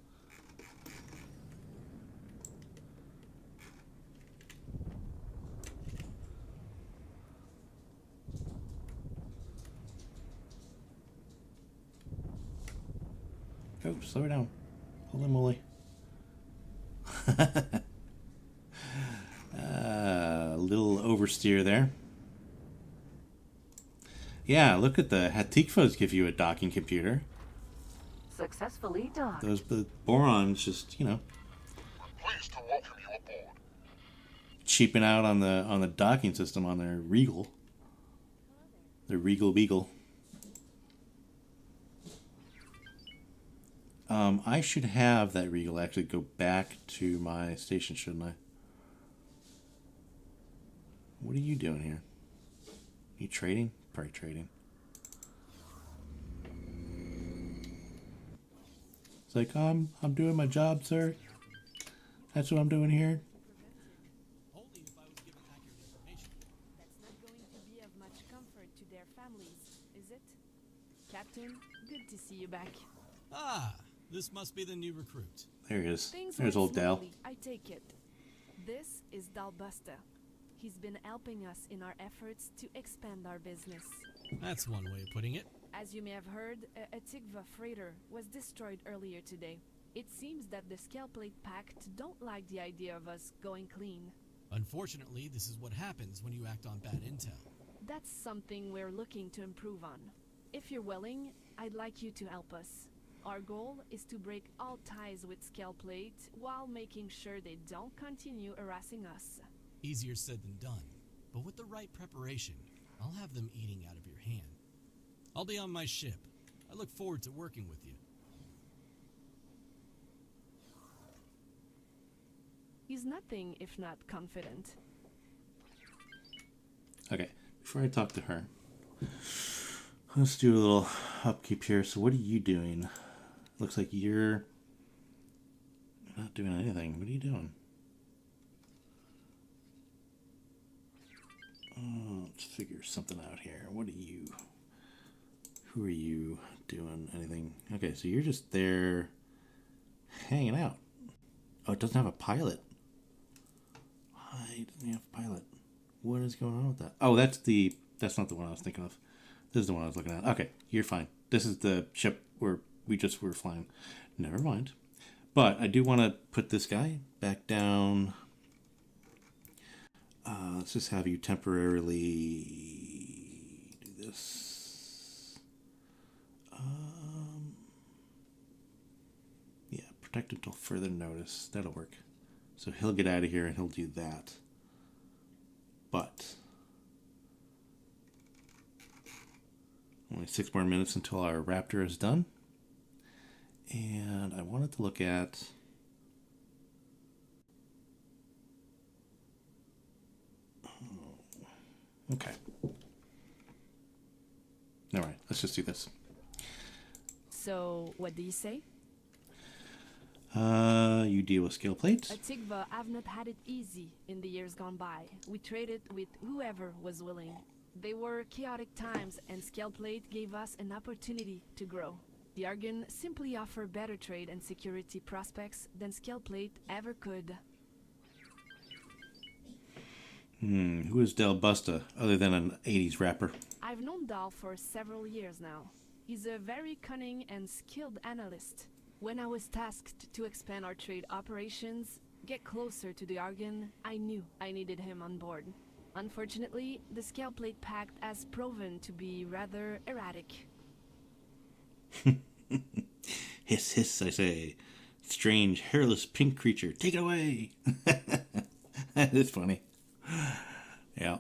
Go, slow her down. Holy moly. A little oversteer there. Yeah, look at the Hatikvahs give you a docking computer. Successfully docked. Those the Borons just, you know, We're pleased to welcome you aboard. cheaping out on the docking system on their Regal. The Regal Beagle. I should have that Regal actually go back to my station, shouldn't I? What are you doing here? You trading? Probably trading. It's like, I'm doing my job, sir. That's what I'm doing here. That's not going to be of much comfort to their families, is it? Captain, good to see you back. Ah, this must be the new recruit. There he is. Things There's went old Dal. smoothly, I take it. This is Dal Busta. He's been helping us in our efforts to expand our business. That's one way of putting it. As you may have heard, a Hatikvah freighter was destroyed earlier today. It seems that the Scaleplate Pact don't like the idea of us going clean. Unfortunately, this is what happens when you act on bad intel. That's something we're looking to improve on. If you're willing, I'd like you to help us. Our goal is to break all ties with Scaleplate while making sure they don't continue harassing us. Easier said than done, but with the right preparation, I'll have them eating out of your hand. I'll be on my ship. I look forward to working with you. He's nothing if not confident. Okay, before I talk to her, let's do a little upkeep here. So what are you doing? Looks like you're not doing anything. What are you doing? figure something out here. What are you? Who are you doing? Anything? Okay, so you're just there hanging out. Oh, it doesn't have a pilot. Why doesn't it have a pilot? What is going on with that? Oh, that's not the one I was thinking of. This is the one I was looking at. Okay, you're fine. This is the ship where we just were flying. Never mind. But I do want to put this guy back down. Let's just have you temporarily do this. Yeah, protect until further notice. That'll work. So he'll get out of here and he'll do that. But only 6 more minutes until our Raptor is done. And I wanted to look at... Okay. All right, let's just do this. So, what do you say? You deal with scale plates. Hatikvah have not had it easy in the years gone by. We traded with whoever was willing. They were chaotic times, and scale plate gave us an opportunity to grow. The Argon simply offer better trade and security prospects than scale plate ever could. Who is Del Busta, other than an 80s rapper? I've known Dal for several years now. He's a very cunning and skilled analyst. When I was tasked to expand our trade operations, get closer to the Argon, I knew I needed him on board. Unfortunately, the Scale Plate Pact has proven to be rather erratic. Hiss, hiss, I say. Strange, hairless pink creature, take it away! That is funny. Yeah.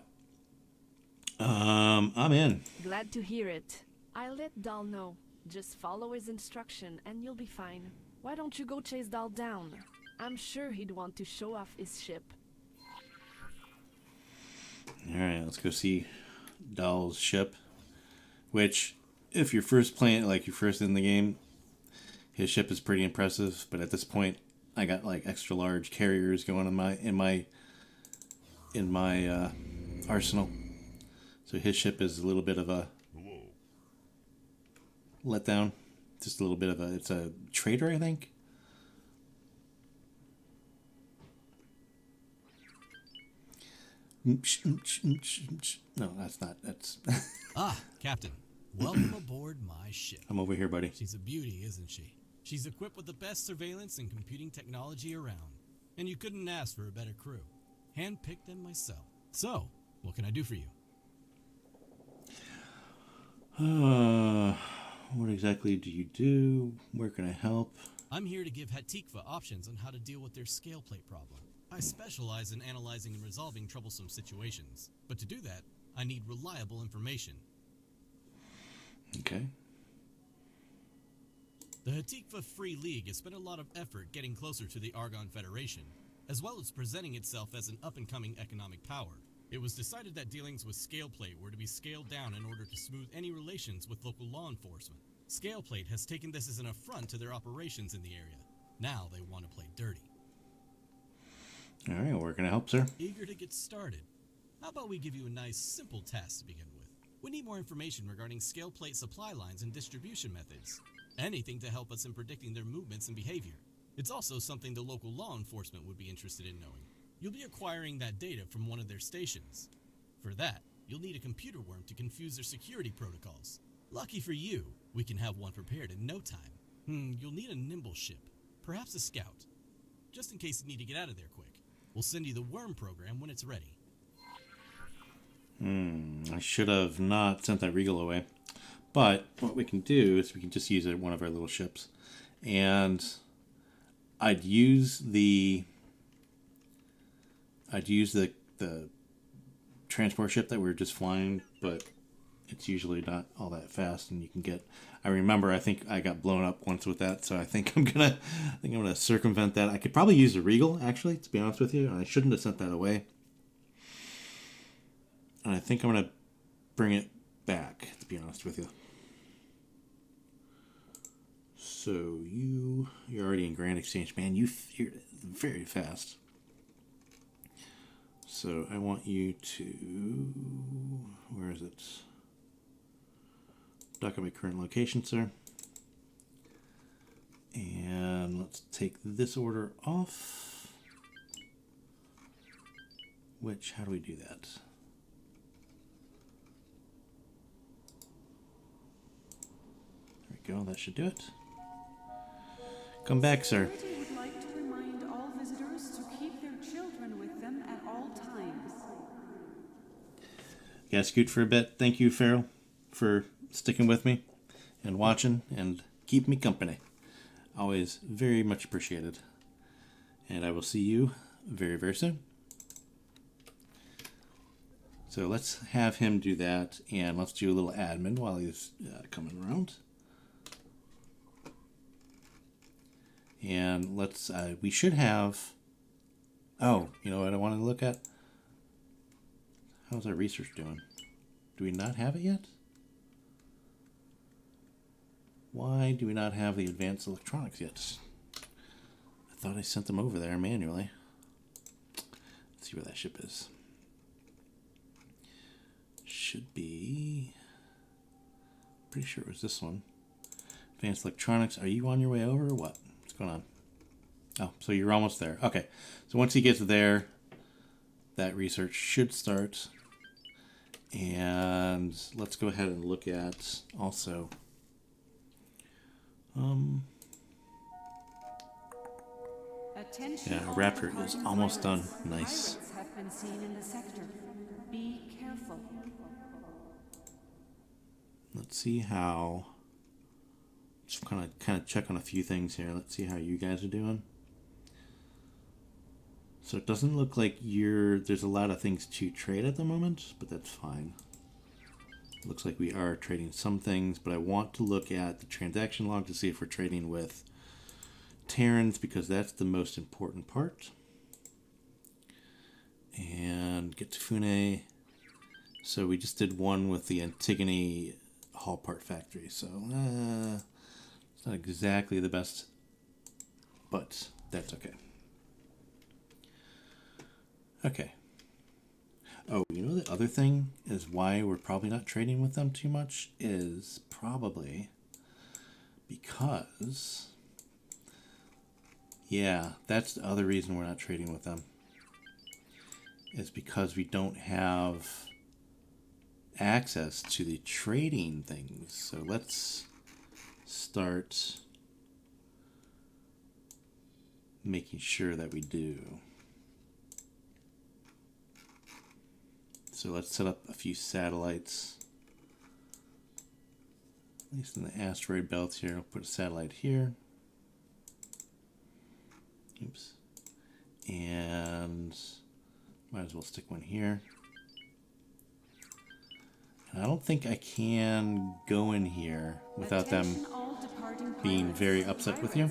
I'm in. Glad to hear it. I'll let Dal know. Just follow his instruction and you'll be fine. Why don't you go chase Dal down? I'm sure he'd want to show off his ship. Alright, let's go see Dal's ship. Which, if you're first playing, like you're first in the game, his ship is pretty impressive. But at this point, I got like extra large carriers going in my arsenal. So his ship is a little bit of a letdown. Just a little bit of it's a trader, I think. No, that's not. That's. Captain. Welcome aboard my ship. I'm over here, buddy. She's a beauty, isn't she? She's equipped with the best surveillance and computing technology around. And you couldn't ask for a better crew. Handpicked them myself. So, what can I do for you? What exactly do you do? Where can I help? I'm here to give Hatikvah options on how to deal with their scale plate problem. I specialize in analyzing and resolving troublesome situations. But to do that, I need reliable information. Okay. The Hatikvah Free League has spent a lot of effort getting closer to the Argon Federation, as well as presenting itself as an up-and-coming economic power. It was decided that dealings with Scaleplate were to be scaled down in order to smooth any relations with local law enforcement. Scaleplate has taken this as an affront to their operations in the area. Now they want to play dirty. Alright, where can I help, sir? Eager to get started. How about we give you a nice, simple task to begin with? We need more information regarding Scaleplate supply lines and distribution methods. Anything to help us in predicting their movements and behavior. It's also something the local law enforcement would be interested in knowing. You'll be acquiring that data from one of their stations. For that, you'll need a computer worm to confuse their security protocols. Lucky for you, we can have one prepared in no time. You'll need a nimble ship, perhaps a scout, just in case you need to get out of there quick. We'll send you the worm program when it's ready. I should have not sent that Regal away. But what we can do is we can just use it one of our little ships. And I'd use the transport ship that we were just flying, but it's usually not all that fast, and you can get. I think I got blown up once with that, so I think I'm gonna circumvent that. I could probably use the Regal, actually, to be honest with you. I shouldn't have sent that away, and I think I'm gonna bring it back, to be honest with you. So you're already in Grand Exchange, man. You're very fast. So I want you to, where is it? Document current location, sir. And let's take this order off. Which, how do we do that? There we go, that should do it. Come back, sir. Security would like to remind all visitors to keep their children with them at all times. Yeah, scoot for a bit. Thank you, Farrell, for sticking with me and watching and keep me company. Always very much appreciated. And I will see you very, very soon. So let's have him do that, and let's do a little admin while he's coming around. And let's, we should have, oh, you know what I wanted to look at? How's our research doing? Do we not have it yet? Why do we not have the advanced electronics yet? I thought I sent them over there manually. Let's see where that ship is. Should be, pretty sure it was this one. Advanced electronics, are you on your way over or what? What's going on? Oh, so you're almost there. Okay, so once he gets there, that research should start. And let's go ahead and look at also yeah, Raptor is almost done. Nice. Pirates have been seen in the sector. Be careful. Let's see how. Just kind of check on a few things here. Let's see how you guys are doing. So it doesn't look like there's a lot of things to trade at the moment, but that's fine. Looks like we are trading some things, but I want to look at the transaction log to see if we're trading with Terrans, because that's the most important part. And get to Fune. So we just did one with the Antigone Hall Part Factory, so it's not exactly the best, but that's okay. Okay. Oh, you know the other thing is why we're probably not trading with them too much is probably because, yeah, that's the other reason we're not trading with them, is because we don't have access to the trading things. So let's start making sure that we do. So let's set up a few satellites, at least in the asteroid belts here. I'll put a satellite here. Oops. And might as well stick one here. And I don't think I can go in here without them being very upset with you.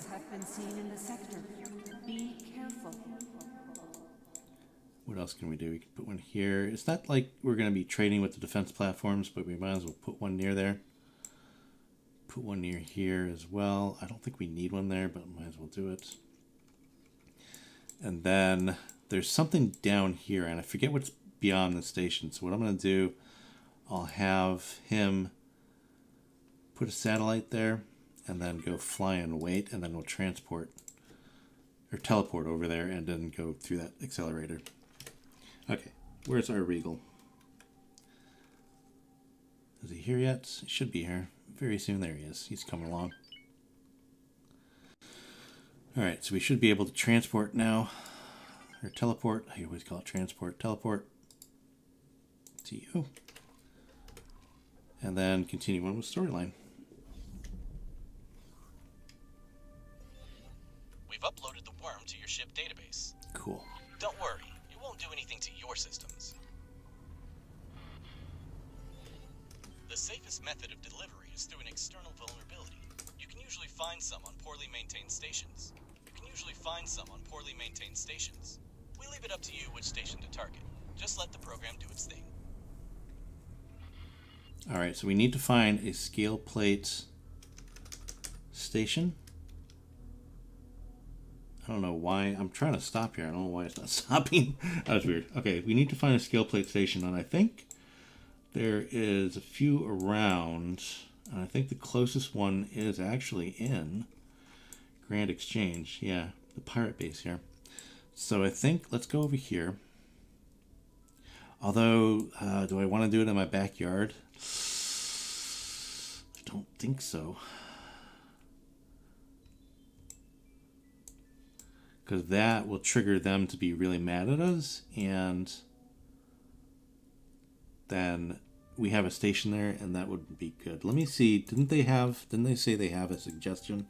What else can we do? We can put one here. It's not like we're going to be trading with the defense platforms, but we might as well put one near there. Put one near here as well. I don't think we need one there, but might as well do it. And then there's something down here, and I forget what's beyond the station. So what I'm going to do, I'll have him put a satellite there, and then go fly and wait, and then we'll transport or teleport over there, and then go through that accelerator. Okay, where's our Regal? Is he here yet? He should be here very soon. There he is. He's coming along. Alright, so we should be able to transport now. Or teleport. I always call it transport. Teleport to you. And then continue on with storyline. We've uploaded the worm to your ship database. Cool. Don't worry, it won't do anything to your systems. The safest method of delivery is through an external vulnerability. You can usually find some on poorly maintained stations. We leave it up to you which station to target. Just let the program do its thing. Alright, so we need to find a scale plate station. I don't know why. I'm trying to stop here. I don't know why it's not stopping. That was weird. Okay, we need to find a scale plate station, and I think there is a few around. And I think the closest one is actually in Grand Exchange. Yeah, the pirate base here. So I think let's go over here. Although, do I want to do it in my backyard? I don't think so. Because that will trigger them to be really mad at us, and then we have a station there, and that would be good. Let me see. Didn't they say they have a suggestion?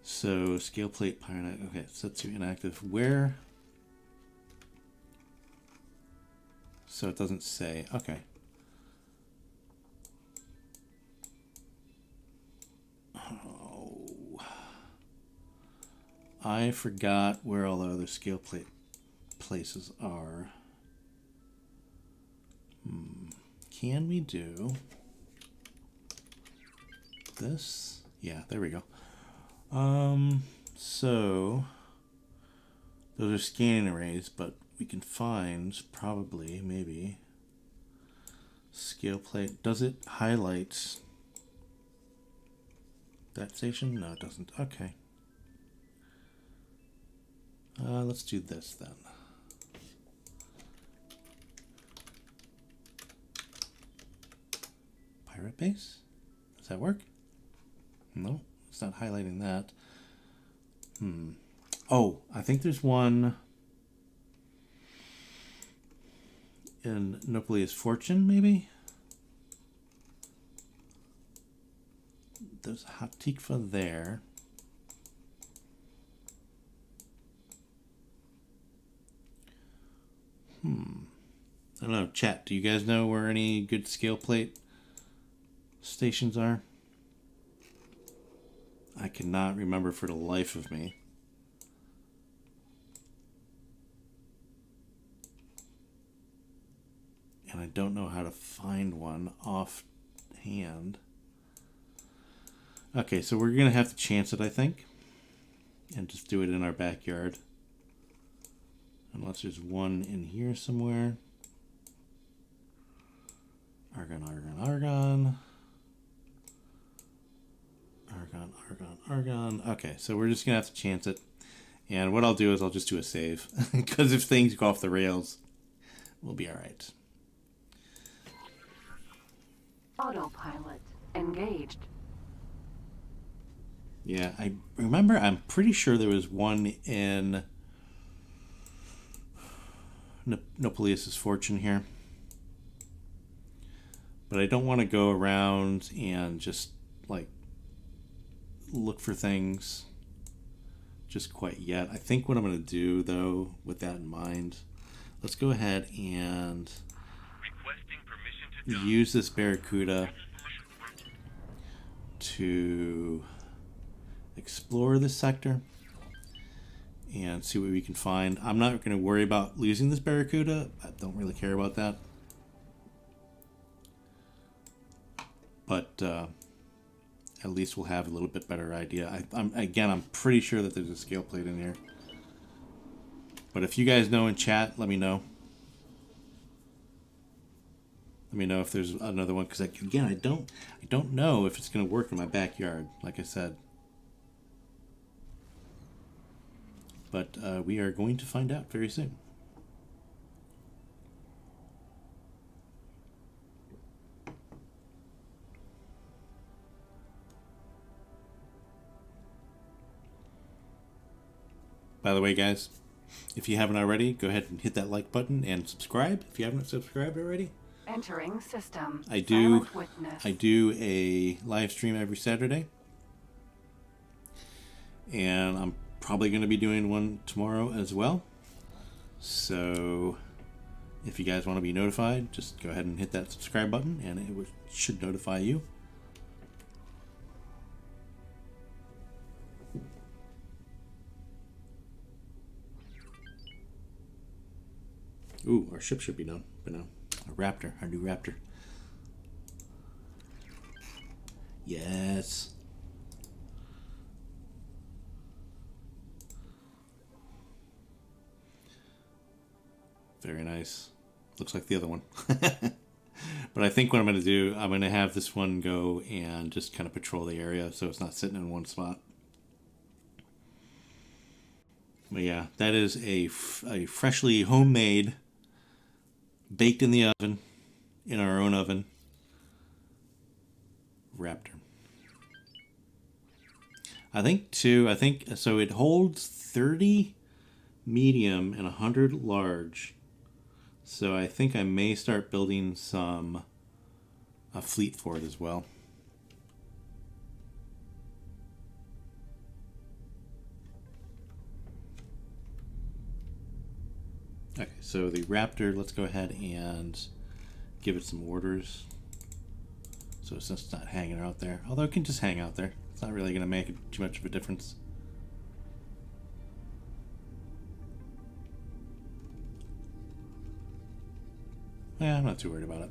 So scale plate pirate. Okay, set to inactive. Where? So it doesn't say. Okay. Oh, I forgot where all the other scale plate places are. Can we do this? Yeah, there we go. So those are scanning arrays, but we can find probably maybe scale plate. Does it highlight that station? No, it doesn't. Okay. Let's do this then. Pirate base? Does that work? No, it's not highlighting that. Oh, I think there's one in Nopolia's Fortune, maybe? There's Hatikvah there. I don't know, chat, do you guys know where any good scale plate stations are? I cannot remember for the life of me. And I don't know how to find one offhand. Okay, so we're going to have to chance it, I think. And just do it in our backyard. Unless there's one in here somewhere. Argon, argon, argon. Argon, argon, argon. Okay, so we're just going to have to chance it. And what I'll do is I'll just do a save. Because if things go off the rails, we'll be alright. Autopilot engaged. Yeah, I remember, I'm pretty sure there was one in Nopolius' Fortune here. But I don't want to go around and just, like, look for things just quite yet. I think what I'm going to do, though, with that in mind, let's go ahead and use this Barracuda to explore this sector and see what we can find. I'm not going to worry about losing this Barracuda. I don't really care about that. But at least we'll have a little bit better idea. I'm pretty sure that there's a scale plate in here. But if you guys know in chat, let me know. Let me know if there's another one, because again, I don't know if it's going to work in my backyard, like I said. But we are going to find out very soon. By the way, guys, if you haven't already, go ahead and hit that like button and subscribe if you haven't subscribed already. Entering system. I do Silent witness. I do a live stream every Saturday. And I'm probably going to be doing one tomorrow as well. So if you guys want to be notified, just go ahead and hit that subscribe button and it should notify you. Ooh, our ship should be done by now. A Raptor, our new Raptor. Yes. Very nice. Looks like the other one. But I think what I'm going to do, I'm going to have this one go and just kind of patrol the area so it's not sitting in one spot. But yeah, that is a freshly homemade, baked in the oven, in our own oven, Raptor. I think so it holds 30 medium and 100 large. So I think I may start building a fleet for it as well. Okay, so the Raptor, let's go ahead and give it some orders. So it's just not hanging out there. Although it can just hang out there. It's not really going to make too much of a difference. Yeah, I'm not too worried about it.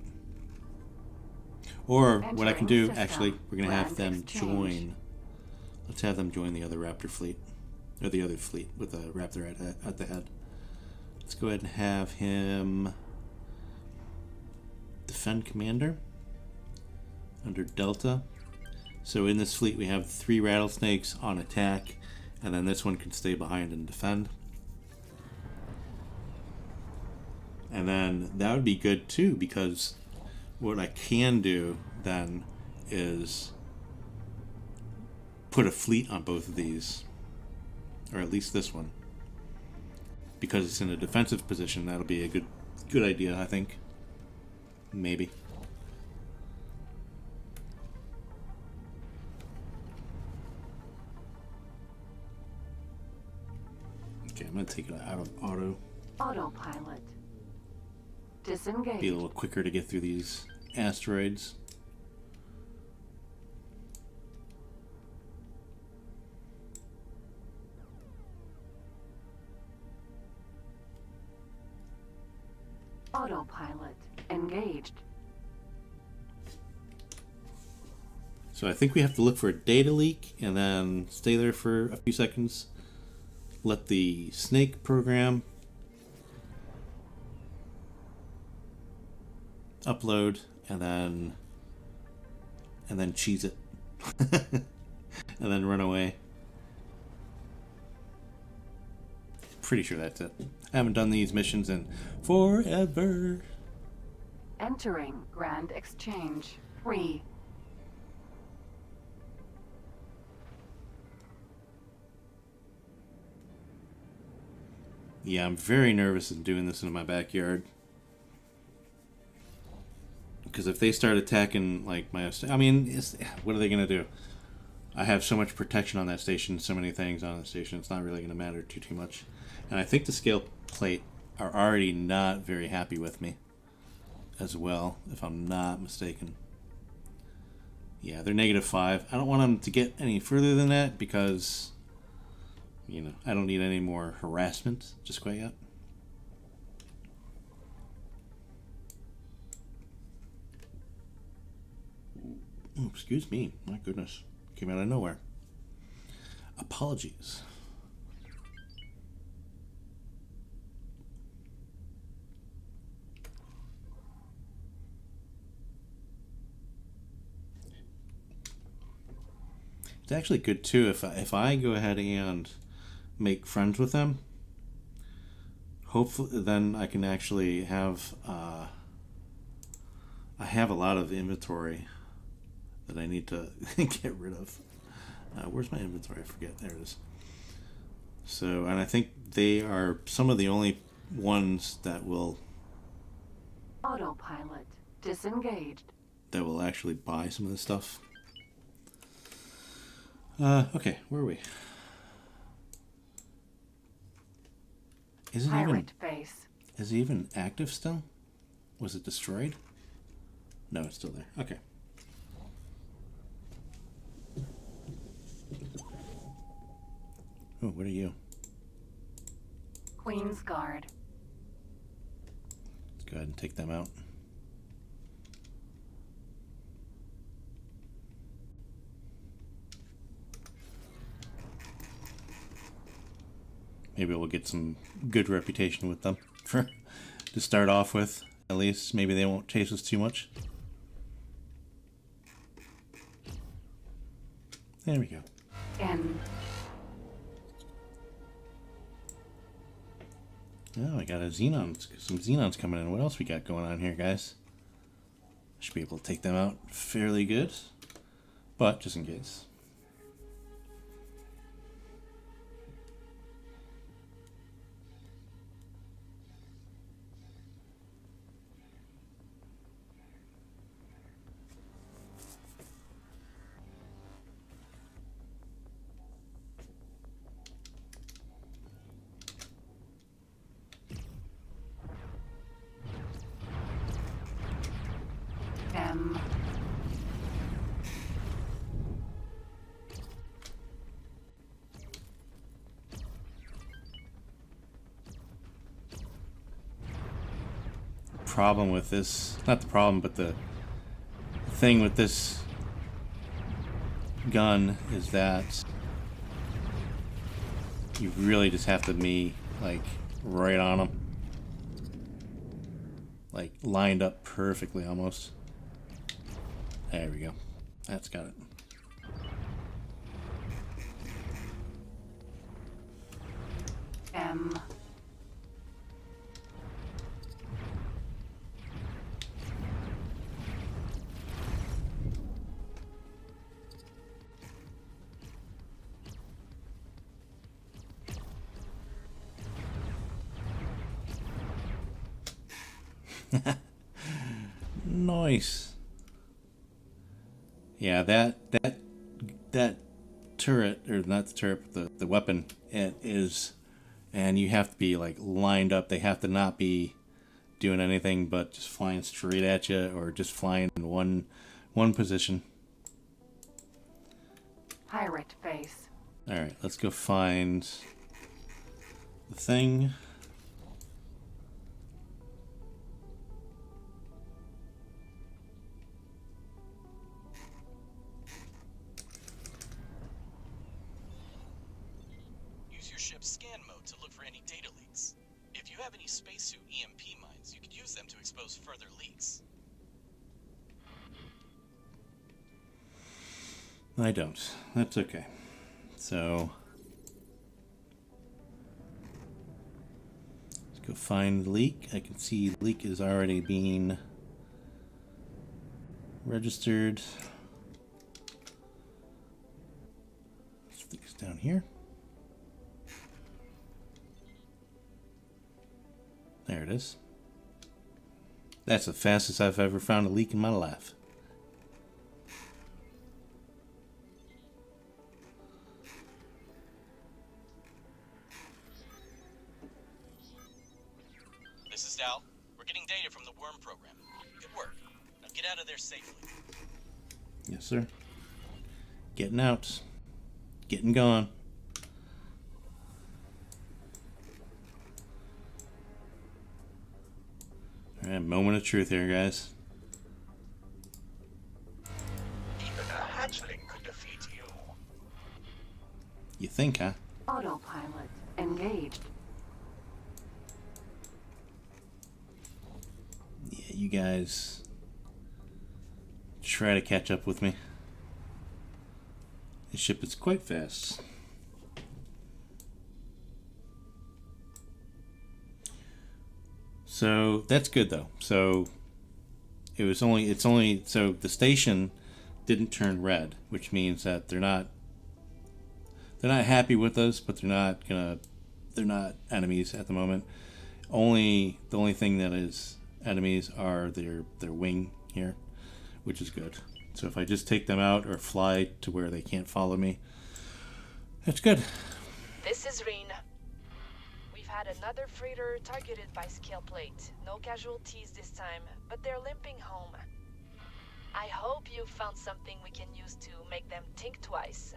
Or what I can do, actually, we're going to have them join. Let's have them join the other Raptor fleet. Or the other fleet with the Raptor at the head. Let's go ahead and have him defend commander under Delta. So in this fleet we have 3 rattlesnakes on attack, and then this one can stay behind and defend. And then that would be good too, because what I can do then is put a fleet on both of these, or at least this one, because it's in a defensive position. That'll be a good idea, I think. Maybe. Okay, I'm gonna take it out of auto. Autopilot. Disengage. Be a little quicker to get through these asteroids. Autopilot engaged. So I think we have to look for a data leak and then stay there for a few seconds. Let the snake program upload and then cheese it. And then run away. Pretty sure that's it. I haven't done these missions in forever. Entering Grand Exchange 3. Yeah, I'm very nervous in doing this in my backyard. Because if they start attacking, like, what are they going to do? I have so much protection on that station, so many things on the station, it's not really going to matter too much. And I think the scale plate are already not very happy with me as well, if I'm not mistaken. Yeah, they're -5. I don't want them to get any further than that because, I don't need any more harassment just quite yet. Oh, excuse me. My goodness. Came out of nowhere. Apologies. It's actually good too if I go ahead and make friends with them. Hopefully then I can actually have I have a lot of inventory that I need to get rid of. Where's my inventory? I forget. There it is. So, and I think they are some of the only ones that will Autopilot disengaged. that will actually buy some of this stuff. Okay, where are we? Is Pirate base. it even active still? Was it destroyed? No, it's still there. Okay. Oh, what are you? Queen's Guard. Let's go ahead and take them out. Maybe we'll get some good reputation with them for to start off with. At least maybe they won't chase us too much. There we go. N. Oh, I got a Xenon. Some Xenons coming in. What else we got going on here, guys? Should be able to take them out fairly good. But, just in case. M. Problem with this, not the problem, but the thing with this gun is that you really just have to be like right on them, like lined up perfectly almost. There we go. That's got it. M. Nice. Yeah, that turret, or not the turret, but the weapon, it is, and you have to be like lined up. They have to not be doing anything but just flying straight at you, or just flying in one position. Pirate face. All right, let's go find the thing. Use your ship's scan mode to look for any data leaks. If you have any spacesuit EMP mines, you could use them to expose further leaks. I don't. That's okay. So let's go find the leak. I can see the leak is already being registered. This leak's down here. There it is. That's the fastest I've ever found a leak in my life. This is Dal. We're getting data from the worm program. Good work. Now get out of there safely. Yes, sir. Getting out. Getting gone. Alright, moment of truth here, guys. Even a hatchling could defeat you. You think, huh? Autopilot engaged. Yeah, you guys try to catch up with me. This ship is quite fast. So that's good though. So it's only so the station didn't turn red, which means that they're not happy with us, but they're not enemies at the moment. The only thing that is enemies are their wing here, which is good. So if I just take them out or fly to where they can't follow me, that's good. This is Reen. We've had another freighter targeted by scale plate. No casualties this time, but they're limping home. I hope you found something we can use to make them think twice.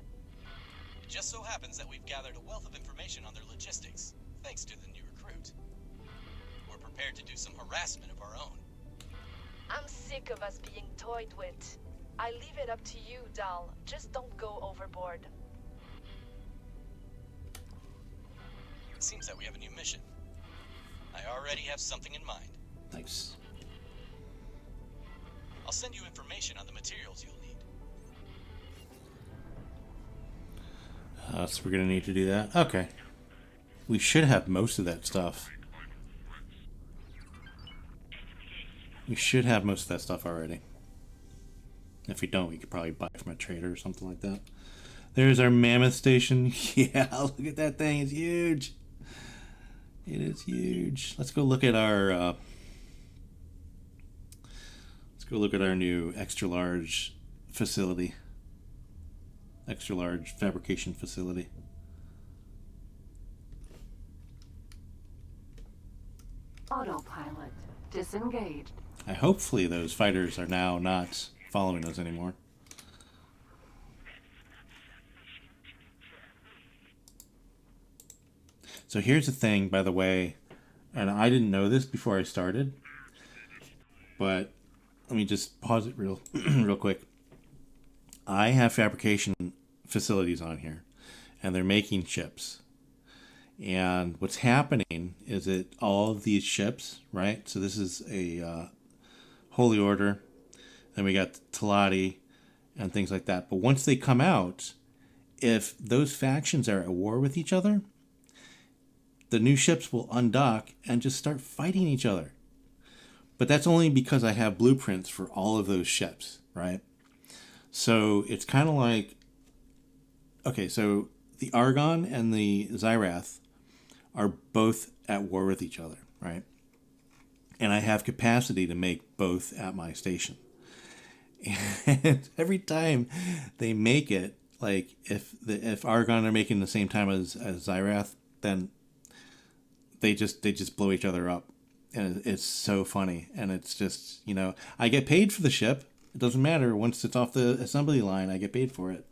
It just so happens that we've gathered a wealth of information on their logistics, thanks to the new recruit. We're prepared to do some harassment of our own. I'm sick of us being toyed with. I leave it up to you, Dal. Just don't go overboard. It seems that we have a new mission. I already already have something in mind. Nice. I'll send you information on the materials you'll need. So we're going to need to do that. Okay. We should have most of that stuff. We should have most of that stuff already. If we don't, we could probably buy from a trader or something like that. There's our mammoth station. Yeah, look at that thing. It's huge. It is huge. Let's go look at our new extra large facility. Extra large fabrication facility. Autopilot disengaged. Hopefully those fighters are now not following us anymore. So here's the thing, by the way, and I didn't know this before I started, but let me just pause it real quick. I have fabrication facilities on here, and they're making ships. And what's happening is that all of these ships, right? So this is a Holy Order, then we got Taladi and things like that. But once they come out, if those factions are at war with each other, the new ships will undock and just start fighting each other. But that's only because I have blueprints for all of those ships, right? So it's kind of like, okay, so the Argon and the Xyrath are both at war with each other, right? And I have capacity to make both at my station. And every time they make it, like if Argon are making the same time as Xyrath, then they just blow each other up. And it's so funny. And it's just, you know, I get paid for the ship. It doesn't matter. Once it's off the assembly line, I get paid for it.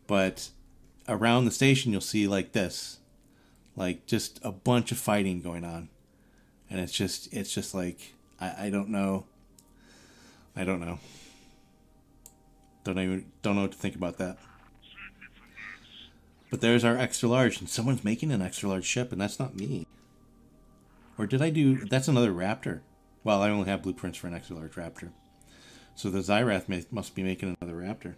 But around the station, you'll see like this. Like just a bunch of fighting going on. And it's just like, I don't know. I don't know. Don't know what to think about that. But there's our extra large, and someone's making an extra large ship, and that's not me. Or did I do... That's another Raptor. Well, I only have blueprints for an extra large Raptor. So the Xyrath must be making another Raptor.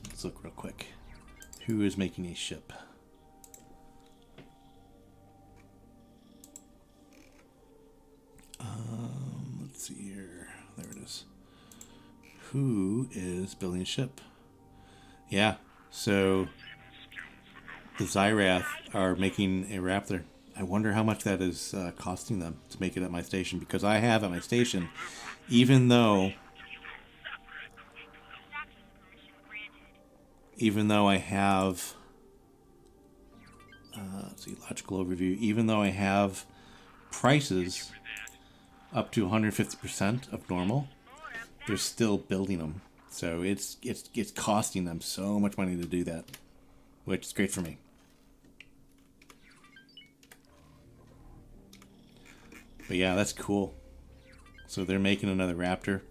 Let's look real quick. Who is making a ship? Let's see here. There it is. Who is building a ship? Yeah, so the Xyrath are making a Raptor. I wonder how much that is costing them to make it at my station, because I have at my station, even though I have, let's see, logical overview, even though I have prices up to 150% of normal, they're still building them. So it's costing them so much money to do that, which is great for me. But yeah, that's cool. So they're making another Raptor.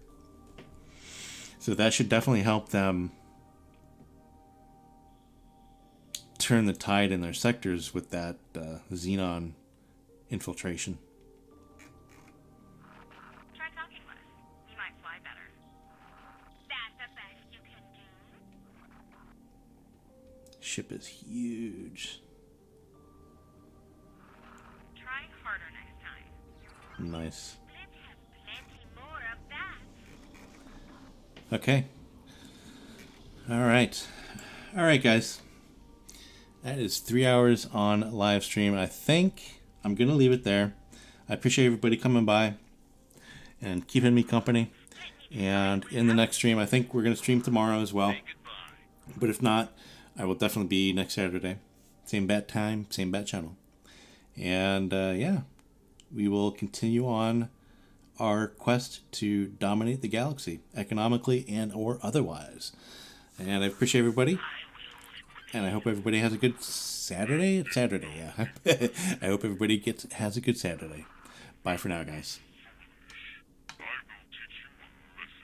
So that should definitely help them turn the tide in their sectors with that Xenon infiltration. Try talking less. You might fly better. That's the best you can do. Ship is huge. Try harder next time. Nice. Let's have plenty more of that. Okay. All right, guys. That is 3 hours on live stream. I think I'm going to leave it there. I appreciate everybody coming by and keeping me company. And in the next stream, I think we're going to stream tomorrow as well. But if not, I will definitely be next Saturday. Same bat time, same bat channel. And yeah, we will continue on our quest to dominate the galaxy, economically and or otherwise. And I appreciate everybody. And I hope everybody has a good Saturday. It's Saturday, yeah. I hope everybody has a good Saturday. Bye for now, guys.